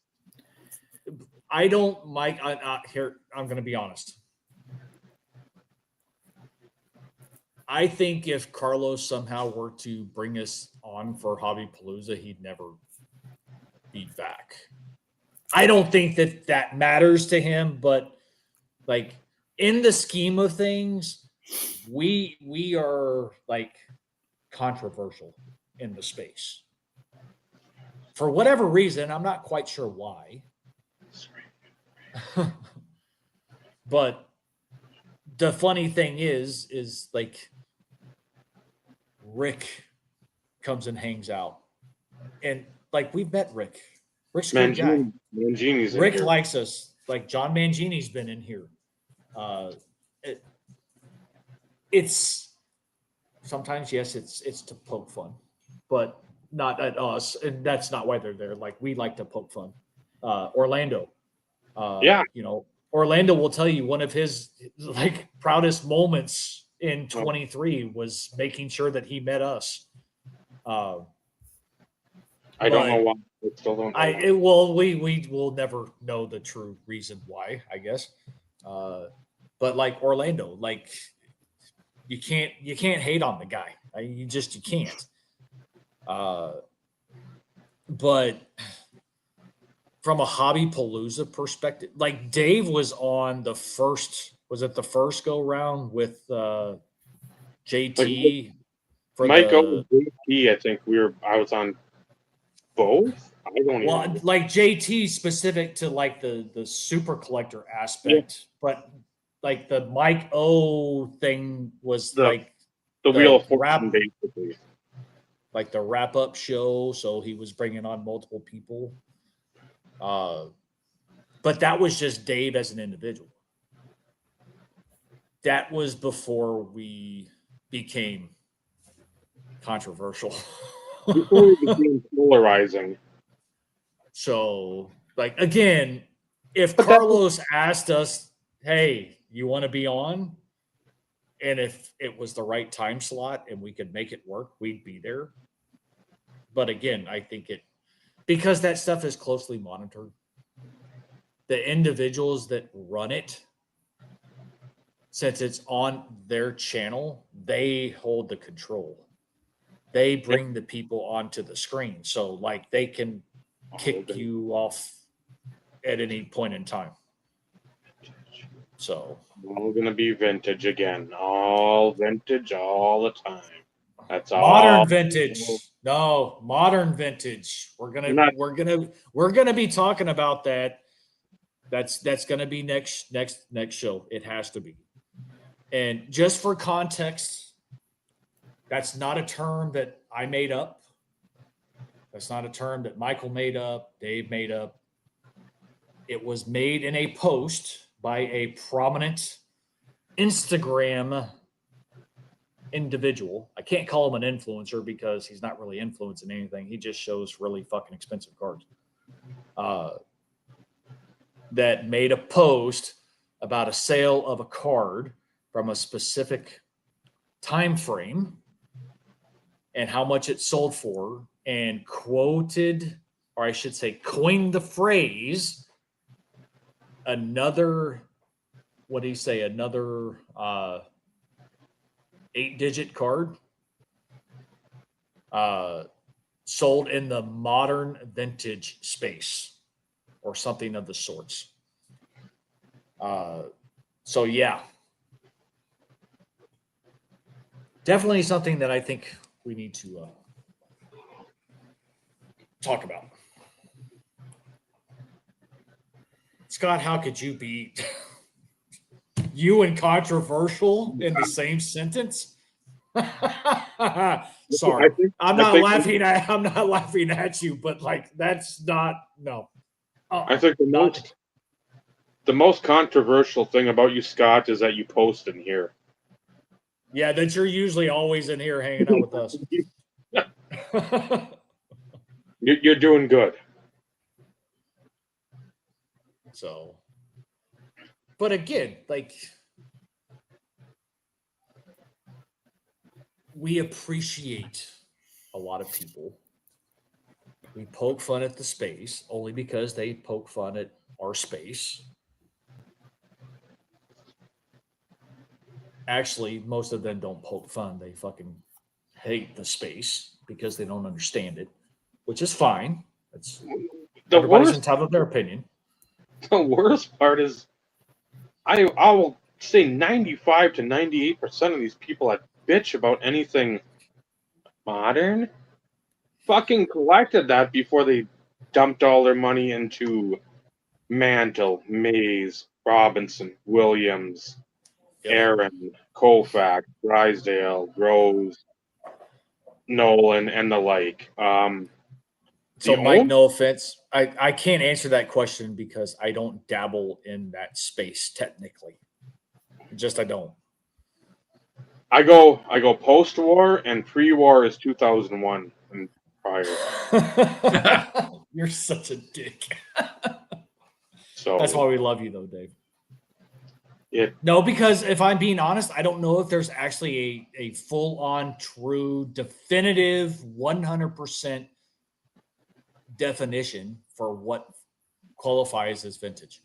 I don't, Mike, here, I'm going to be honest. I think if Carlos somehow were to bring us on for Hobby Palooza, he'd never be back. I don't think that matters to him, but like in the scheme of things, we are like controversial in the space. For whatever reason, I'm not quite sure why. But the funny thing is like Rick comes and hangs out. And like we've met Rick. Rick's a good guy. Mangini's in Rick here. likes us. Like John Mangini's been in here. It's sometimes, yes, it's to poke fun, but not at us, and that's not why they're there. Like we like to poke fun. Orlando, Yeah. you know, Orlando will tell you one of his like proudest moments in 23 was making sure that he met us. I don't know why. I still don't know. Well, we will never know the true reason why, I guess. But like Orlando, like you can't hate on the guy. You can't. But from a hobby palooza perspective, like Dave was on the first, was it the first go round with JT for Mike the JT, I think I was on both. I don't even know. like JT specific to like the super collector aspect, but like the Mike O thing was The Wheel of Fortune, basically. Like the wrap up show. So he was bringing on multiple people. But that was just Dave as an individual. That was before we became controversial. Before we became polarizing. So, like, again, if Carlos asked us, hey, you want to be on? And if it was the right time slot and we could make it work, we'd be there. But again, I think because that stuff is closely monitored, the individuals that run it, since it's on their channel, they hold the control. They bring the people onto the screen. So, like, they can kick you off at any point in time. So all gonna be vintage again. All vintage all the time. That's all. Modern vintage. No, modern vintage. We're gonna be talking about that. That's gonna be next show. It has to be. And just for context, that's not a term that I made up. That's not a term that Michael made up, Dave made up. It was made in a post by a prominent Instagram individual. I can't call him an influencer because he's not really influencing anything. He just shows really fucking expensive cards. That made a post about a sale of a card from a specific time frame and how much it sold for, and quoted, or I should say coined the phrase, another 8-digit card sold in the modern vintage space or something of the sorts. So yeah, definitely something that I think we need to talk about. Scott, how could you be you and controversial in the same sentence? Sorry, I'm not laughing at you, but like that's not no. I think the most controversial thing about you, Scott, is that you post in here. Yeah, that you're usually always in here hanging out with us. You're doing good. So, but again, like, we appreciate a lot of people. We poke fun at the space only because they poke fun at our space. Actually, most of them don't poke fun. They fucking hate the space because they don't understand it, which is fine. Everybody's entitled to their opinion. The worst part is I will say 95 to 98% of these people that bitch about anything Modern? Fucking collected that before they dumped all their money into Mantle, Mays, Robinson, Williams, Yep. Aaron, Koufax, Drysdale, Rose, Nolan, and the like. So, The Mike, only- no offense. I can't answer that question because I don't dabble in that space technically. Just I don't. I go post-war and pre-war is 2001 and prior. You're such a dick. So That's why we love you, though, Dave. it No, because if I'm being honest, I don't know if there's actually a full-on, true, definitive, 100% definition for what qualifies as vintage.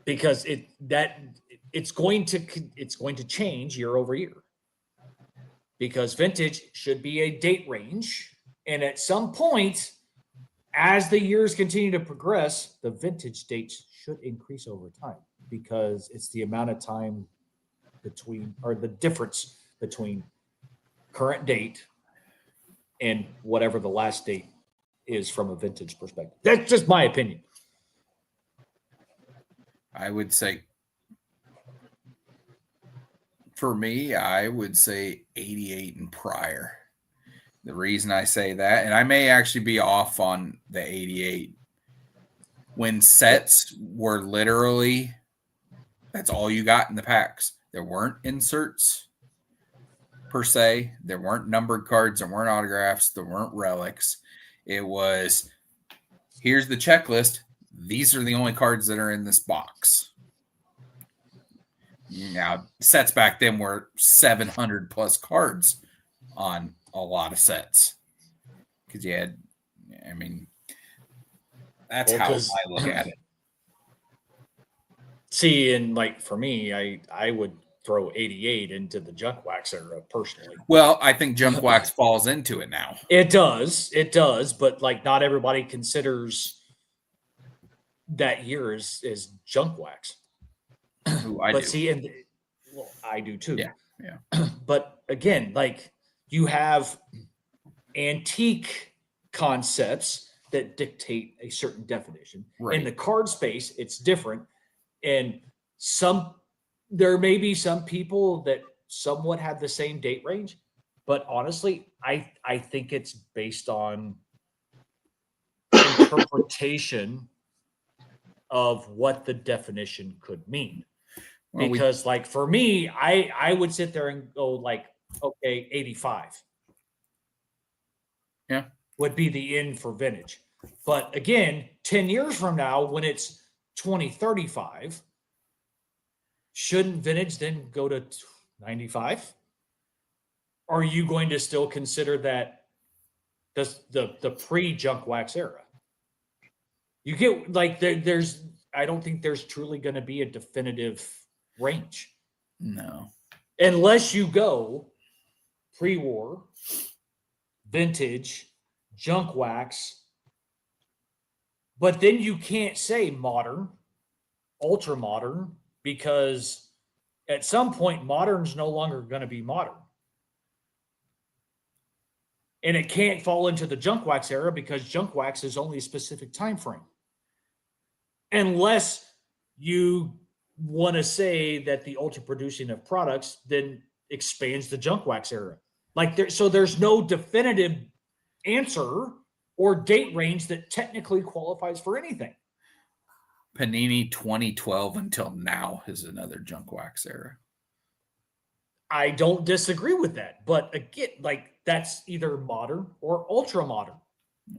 Because it's going to change year over year. Because vintage should be a date range, and at some point, as the years continue to progress, the vintage dates should increase over time because it's the amount of time between, or the difference between current date and whatever the last date is from a vintage perspective. That's just my opinion. I would say, for me, I would say 88 and prior. The reason I say that, and I may actually be off on the 88, when sets were literally, that's all you got in the packs. There weren't inserts per se. There weren't numbered cards. There weren't autographs. There weren't relics. It was, here's the checklist. These are the only cards that are in this box. Now, sets back then were 700 plus cards on a lot of sets. Because you had, I mean, that's how I look at it. See, and like for me, I would throw 88 into the junk wax era personally. Well, I think junk wax falls into it now. It does, but like not everybody considers that year is junk wax. Ooh, I But do. see, and well, I do too. Yeah. But again, like you have antique concepts that dictate a certain definition. Right. In the card space, it's different. And there may be some people that somewhat have the same date range, but honestly, I think it's based on interpretation of what the definition could mean. Well, Because like for me, I would sit there and go like, okay, 85. Yeah. Would be the end for vintage. But again, 10 years from now, when it's 2035, shouldn't vintage then go to 95? Are you going to still consider that the pre-junk wax era? You get like there's I don't think there's truly going to be a definitive range. No. Unless you go pre-war, vintage, junk wax, but then you can't say modern, ultra modern, because at some point modern's no longer going to be modern. And it can't fall into the junk wax era because junk wax is only a specific time frame. Unless you want to say that the ultra producing of products then expands the junk wax era. So there's no definitive answer or date range that technically qualifies for anything. Panini 2012 until now is another junk wax era. I don't disagree with that. But again, like that's either modern or ultra modern.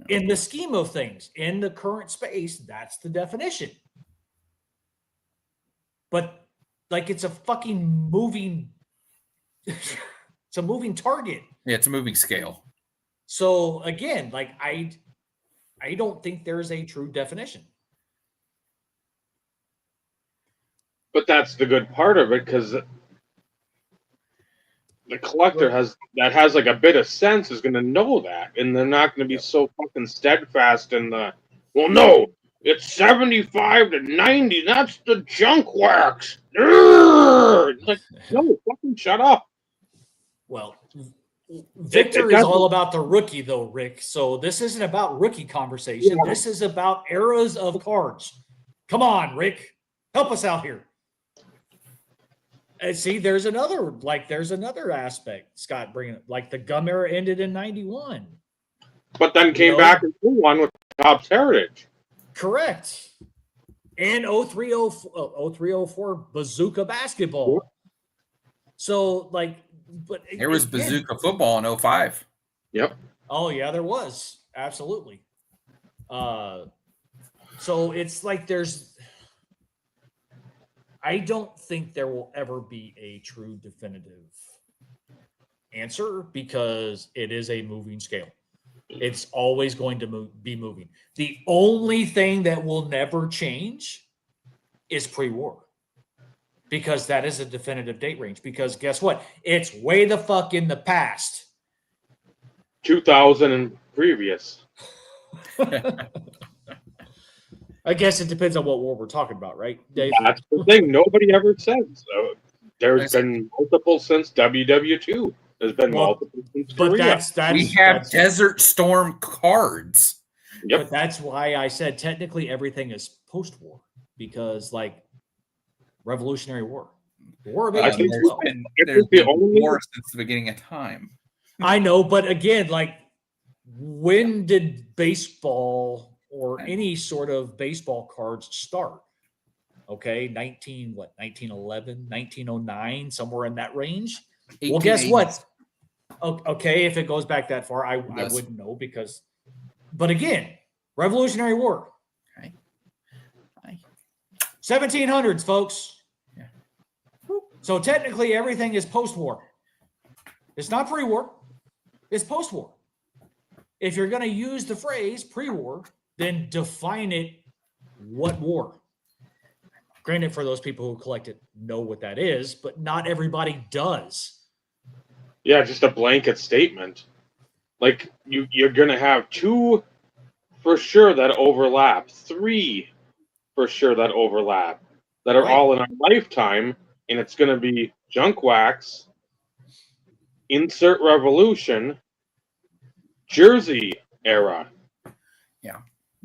Yeah. In the scheme of things, in the current space, that's the definition. But like it's a fucking moving it's a moving target. Yeah, it's a moving scale. So again, like I don't think there's a true definition. But that's the good part of it, because the collector has like a bit of sense is going to know that, and they're not going to be so fucking steadfast in the, well, no, it's 75 to 90. That's the junk wax. It's like, no, fucking shut up. Well, Victor it is doesn't- all about the rookie, though, Rick. So this isn't about rookie conversation. Yeah. This is about eras of cards. Come on, Rick. Help us out here. And see, there's another aspect, Scott, bringing it. Like the gum era ended in 91. But then came No. back and won with Topps Heritage. Correct. And 0304 Bazooka basketball. So, like, but There was again- Bazooka football in 05. Yep. Oh yeah, there was absolutely. So it's like I don't think there will ever be a true definitive answer because it is a moving scale. It's always going to be moving. The only thing that will never change is pre-war. Because that is a definitive date range. Because guess what? It's way the fuck in the past. 2000 and previous. I guess it depends on what war we're talking about, right, Dave? That's the thing. Nobody ever says. There's been multiple since WW2. There's been multiple since But Korea. We have Desert Storm cards. Yep. But that's why I said technically everything is post-war because, like, Revolutionary War, War of I think 1812. There's the been only- war since the beginning of time. I know, but again, like, when did baseball or any sort of baseball cards start? Okay, 1911, 1909, somewhere in that range. Well, guess 1880s. what? Okay, if it goes back that far, I does. wouldn't know because, but again, Revolutionary War, Okay. 1700s, folks. Yeah. So technically, everything is post-war. It's not pre-war. It's post-war. If you're going to use the phrase pre-war, then define it. What war? Granted, for those people who collect it, know what that is, but not everybody does. Yeah, just a blanket statement. Like you're gonna have 2 for sure that overlap, 3 for sure that overlap, that are Right. all in our lifetime, and it's gonna be Junk Wax, Insert Revolution, Jersey era.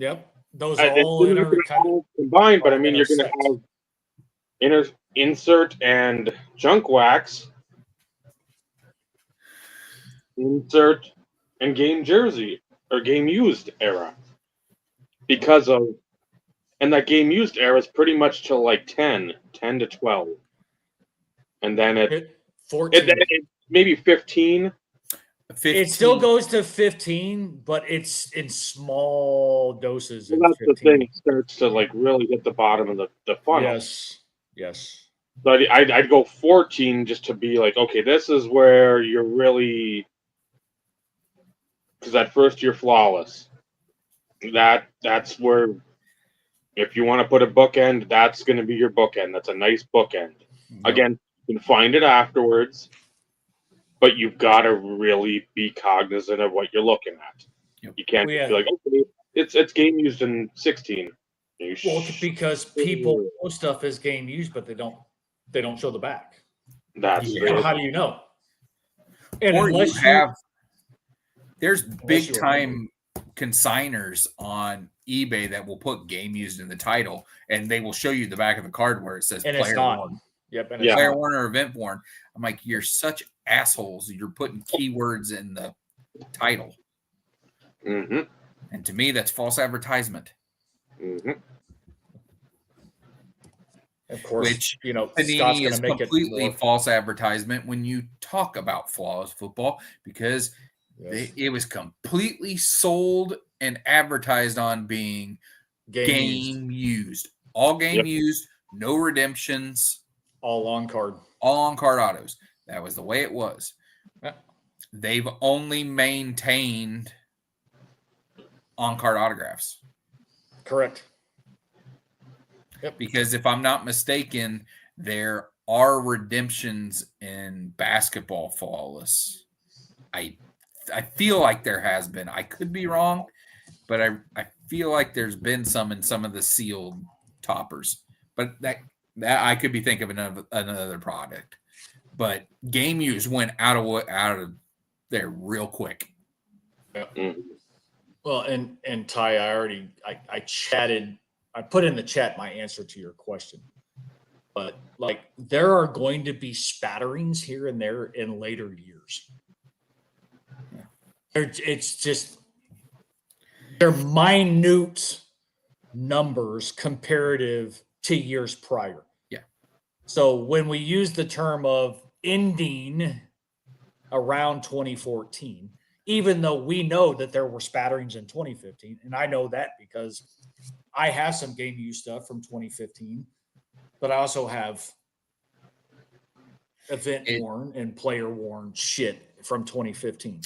Yep. Those It's all in not our gonna kind of, all combined, but I mean, you're gonna intersect. have Insert and Junk Wax, Insert and Game Jersey or Game Used era, because of, and that Game Used era is pretty much till like 10 to 12, and then it 14. maybe 15. 15. It still goes to 15, but it's in small doses. So in that's the 15. thing. It starts to like really hit the bottom of the funnel. Yes. So I'd go 14 just to be like, okay, this is where you're really, because at first you're flawless. That's where, if you want to put a bookend, that's going to be your bookend. That's a nice bookend. Again, you can find it afterwards, but you've got to really be cognizant of what you're looking at. Yep. You can't Well, yeah. be like, okay, it's game used in 16. Well, because people know stuff is game used, but they don't show the back. That's Yeah. How do you know? And Or you unless have, there's you big time consigners on eBay that will put game used in the title, and they will show you the back of the card where it says and it's player not. worn, Yep. And Yeah. it's player not. worn or event worn. I'm like, you're such assholes. You're putting keywords in the title, Mm-hmm. and to me, that's false advertisement. Mm-hmm. Of course, Which Scott's Panini going is to make completely it more. false advertisement when you talk about flawless football, because Yes. it was completely sold and advertised on being Game used. game used. All game Yep. used, no redemptions, All on card. all on card autos. That was the way it was. Yeah. They've only maintained on card autographs. Correct. Because if I'm not mistaken, there are redemptions in basketball flawless. I feel like there has been. I could be wrong, but I feel like there's been some in some of the sealed toppers. But that I could be thinking of another product. But game use went out of They're real quick. Mhm. Well, and Ty, I chatted, I put in the chat my answer to your question. But like there are going to be spatterings here and there in later years. It's just they're minute numbers comparative to years prior. Yeah. So when we use the term of ending around 2014, even though we know that there were spatterings in 2015, and I know that because I have some game use stuff from 2015, but I also have event worn and player worn shit from 2015.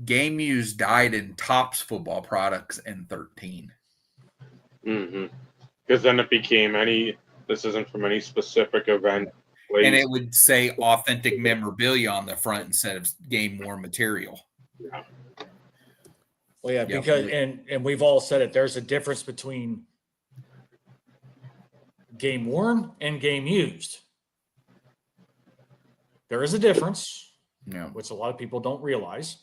Game use died in Topps football products in 13. Because then it became this isn't from any specific event. Place. And it would say authentic memorabilia on the front instead of game worn material. Yeah. Well, yeah, because and we've all said it. There's a difference between game worn and game used. There is a difference, which a lot of people don't realize.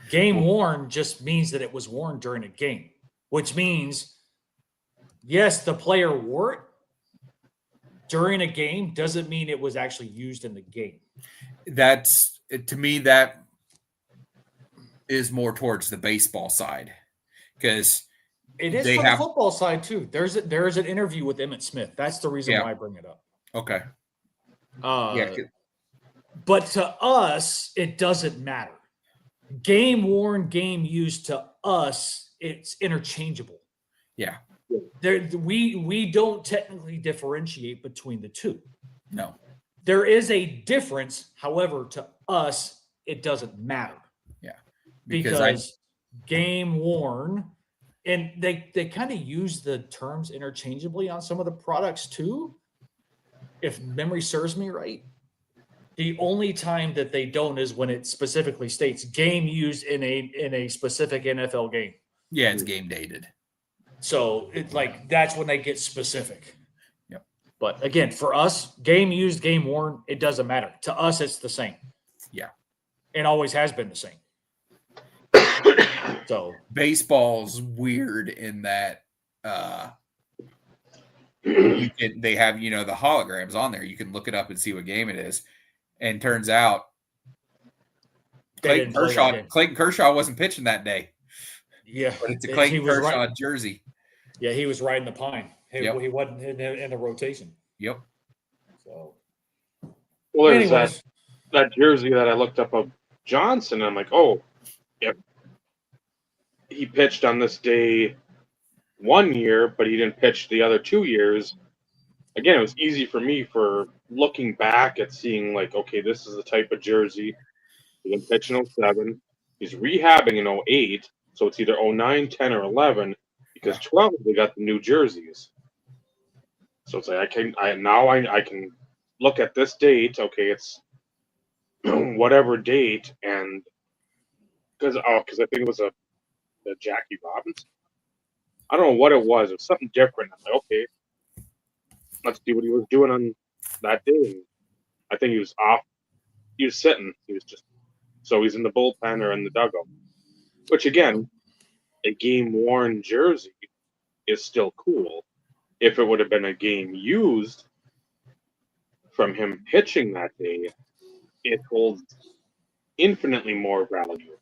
Game worn just means that it was worn during a game, which means, yes, the player wore it during a game. Doesn't mean it was actually used in the game. That's, to me, that is more towards the baseball side, because it is from the football side too. There is an interview with Emmitt Smith. That's the reason why I bring it up. Okay. But to us, it doesn't matter. Game worn, game used, to us, it's interchangeable. Yeah. We don't technically differentiate between the two. No. There is a difference. However, to us, it doesn't matter. Yeah. Because game worn, and they kind of use the terms interchangeably on some of the products too. If memory serves me right. The only time that they don't is when it specifically states game used in a specific NFL game. Yeah, it's game dated. So it's like that's when they get specific. Yep. But again, for us, game used, game worn, it doesn't matter. To us, it's the same. Yeah. And always has been the same. So baseball's weird in that they have, the holograms on there. You can look it up and see what game it is. And turns out Clayton Kershaw wasn't pitching that day. Yeah. But it's a Clayton Kershaw jersey. Yeah, he was riding the pine. He wasn't in the rotation. Yep. So well, there's that jersey that I looked up of Johnson. I'm like, oh, yep. He pitched on this day one year, but he didn't pitch the other 2 years. Again, it was easy for me for looking back at seeing like, okay, this is the type of jersey. He didn't pitch in 07. He's rehabbing in 08. So it's either 09, 10, or 11 because 12 they got the new jerseys. So it's like I can look at this date. Okay, it's whatever date, and because I think it was the Jackie Robinson. I don't know what it was. It was something different. I'm like, okay, let's see what he was doing on that day. I think he was off. He was sitting. He was just so he's in the bullpen or in the dugout. Which again, a game worn jersey is still cool. If it would have been a game used from him pitching that day, it holds infinitely more value.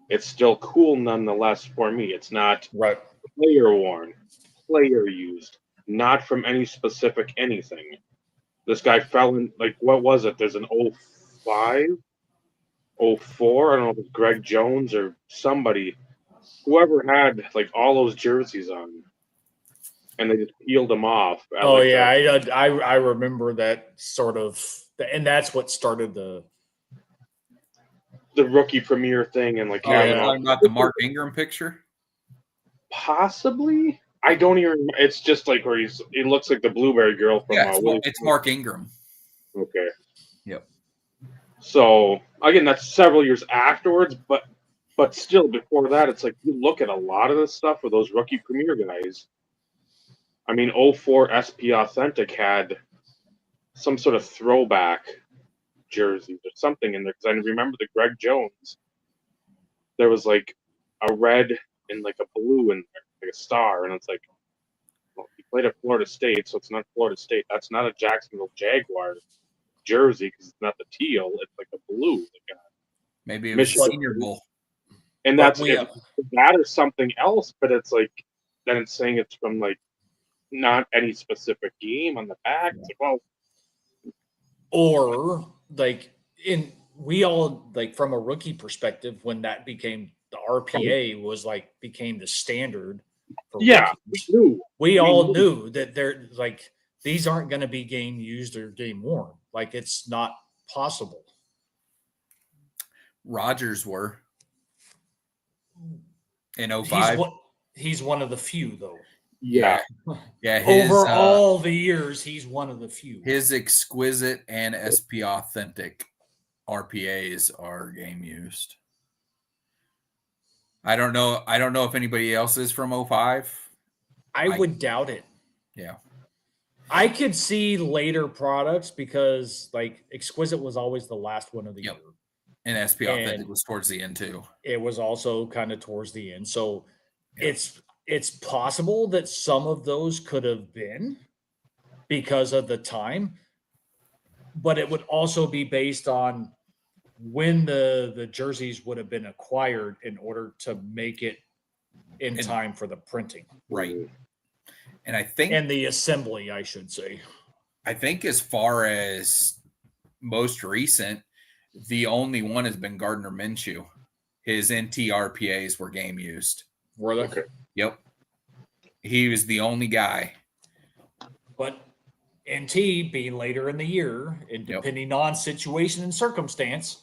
It's still cool nonetheless for me. It's not player worn, player used, not from any specific anything. This guy fell in, like, what was it? There's an 05, 04, I don't know if it's Greg Jones or somebody, whoever had, like, all those jerseys on, and they just peeled them off. I remember that sort of, and that's what started the rookie premiere thing, and like, you're talking about the Mark Ingram picture? Possibly. I don't even. It's just like where he looks like the Blueberry Girl from. It's Mark Ingram. Okay. Yep. So again, that's several years afterwards, but still before that, it's like you look at a lot of this stuff with those rookie premiere guys. I mean, 04 SP Authentic had some sort of throwback jerseys or something in there because I remember the Greg Jones. There was like a red and like a blue and like a star, and it's like, well, he played at Florida State, so it's not Florida State. That's not a Jacksonville Jaguars jersey because it's not the teal. It's like a blue, like Maybe it was Michigan. a Senior Bowl. and But that's we- that or something else. But it's like then it's saying it's from like not any specific game on the back. It's like, well, Or like we all like from a rookie perspective when that became the RPA was like became the standard for yeah, rookies. we We knew. knew that they're like these aren't going to be game used or game worn. Like it's not possible. Rodgers were in He's 05. he's one of the few though. Yeah, Yeah, his, Over all the years, he's one of the few. his exquisite and SP authentic RPAs are game used. I don't know if anybody else is from 05. I would doubt it. Yeah. I could see later products because like Exquisite was always the last one of the Yep. year. And SP authentic And- was towards the end too. It was also kind of towards the end. So it's possible that some of those could have been because of the time, but it would also be based on when the jerseys would have been acquired in order to make it in And- time for the printing Right. And I think and the assembly, I should say. as far as most recent, the only one has been Gardner Minshew. His NT RPAs were game used. Were they? Okay. Yep. He was the only guy. But NT being later in the year, and Yep. depending on situation and circumstance,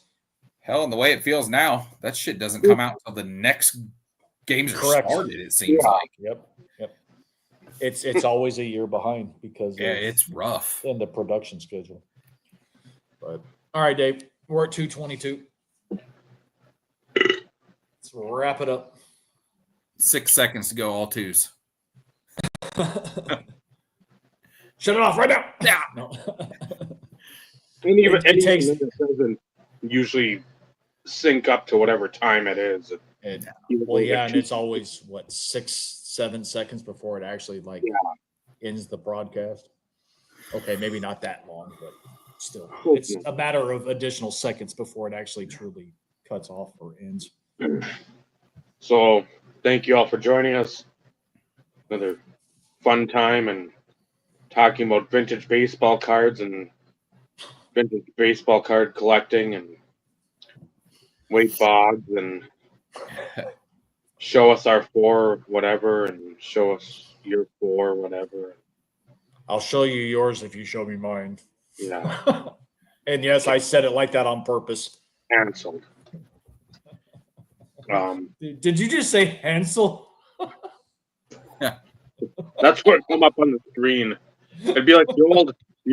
Hell, and the way it feels now, that shit doesn't come out until the next games are Correct. started, it seems Yeah. like. yep. It's always a year behind because Yeah, of it's rough. in the production schedule. But all right, Dave, we're at 2:22. Let's wrap it up. 6 seconds to go, all twos. Shut it off right now. Yeah. No. and even It takes- then it doesn't usually sync up to whatever time it is. And, Even well, though yeah, the and two- it's always what 6-7 seconds before it actually like ends the broadcast. Okay, maybe not that long, but still, it's a matter of additional seconds before it actually truly cuts off or ends. So thank you all for joining us. Another fun time and talking about vintage baseball cards and vintage baseball card collecting and Wade Boggs and show us our 4 whatever and show us your 4 whatever. I'll show you yours if you show me mine. Yeah, And yes, I said it like that on purpose. canceled. Did you just say Hansel? That's what come up on the screen. It'd be like the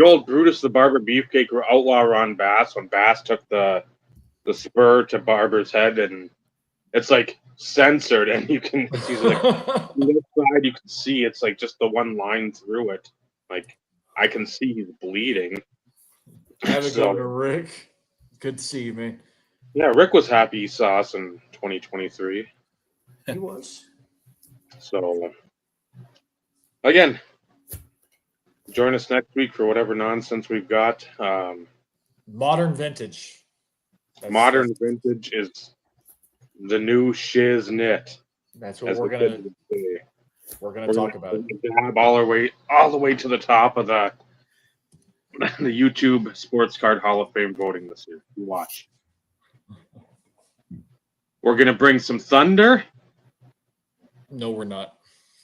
old Brutus the Barber Beefcake outlaw Ron Bass when Bass took the spur to Barber's head, and it's like censored, and you can see like on the side you can see it's like just the one line through it. Like I can see he's bleeding. Have a So- good one, Rick. Good to see you, man. Yeah, Rick was happy he saw us in 2023. He was. So again, join us next week for whatever nonsense we've got. Modern vintage. Modern vintage is the new shiznit. That's what as we're the gonna kids would say. we're gonna We're talk gonna about it. dab all the way to the top of the YouTube Sports Card Hall of Fame voting this year. You watch. We're gonna bring some thunder, No, we're not.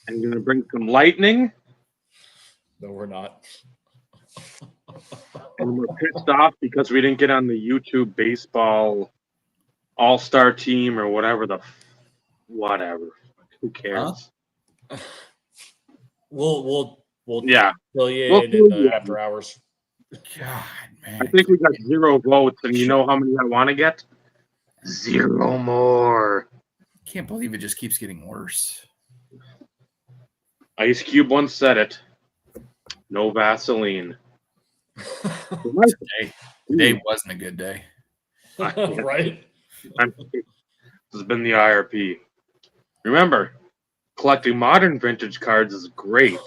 and we're gonna bring some lightning, No, we're not. and we're pissed off because we didn't get on the YouTube baseball all-star team or whatever whatever. Who cares? We'll Yeah, fill you We'll in fill the you in. after hours. God, man. I think we got 0 votes, and you know how many I want to get? 0 more. Can't believe it just keeps getting worse. Ice Cube once said it. No Vaseline. Hey, Today wasn't a good day. Right? This has been the IRP. Remember, collecting modern vintage cards is great,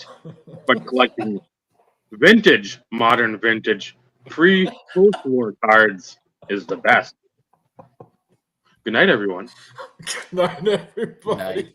but collecting vintage, modern vintage, pre-post-war cards is the best. Good night, everyone. Good night, everybody. Night.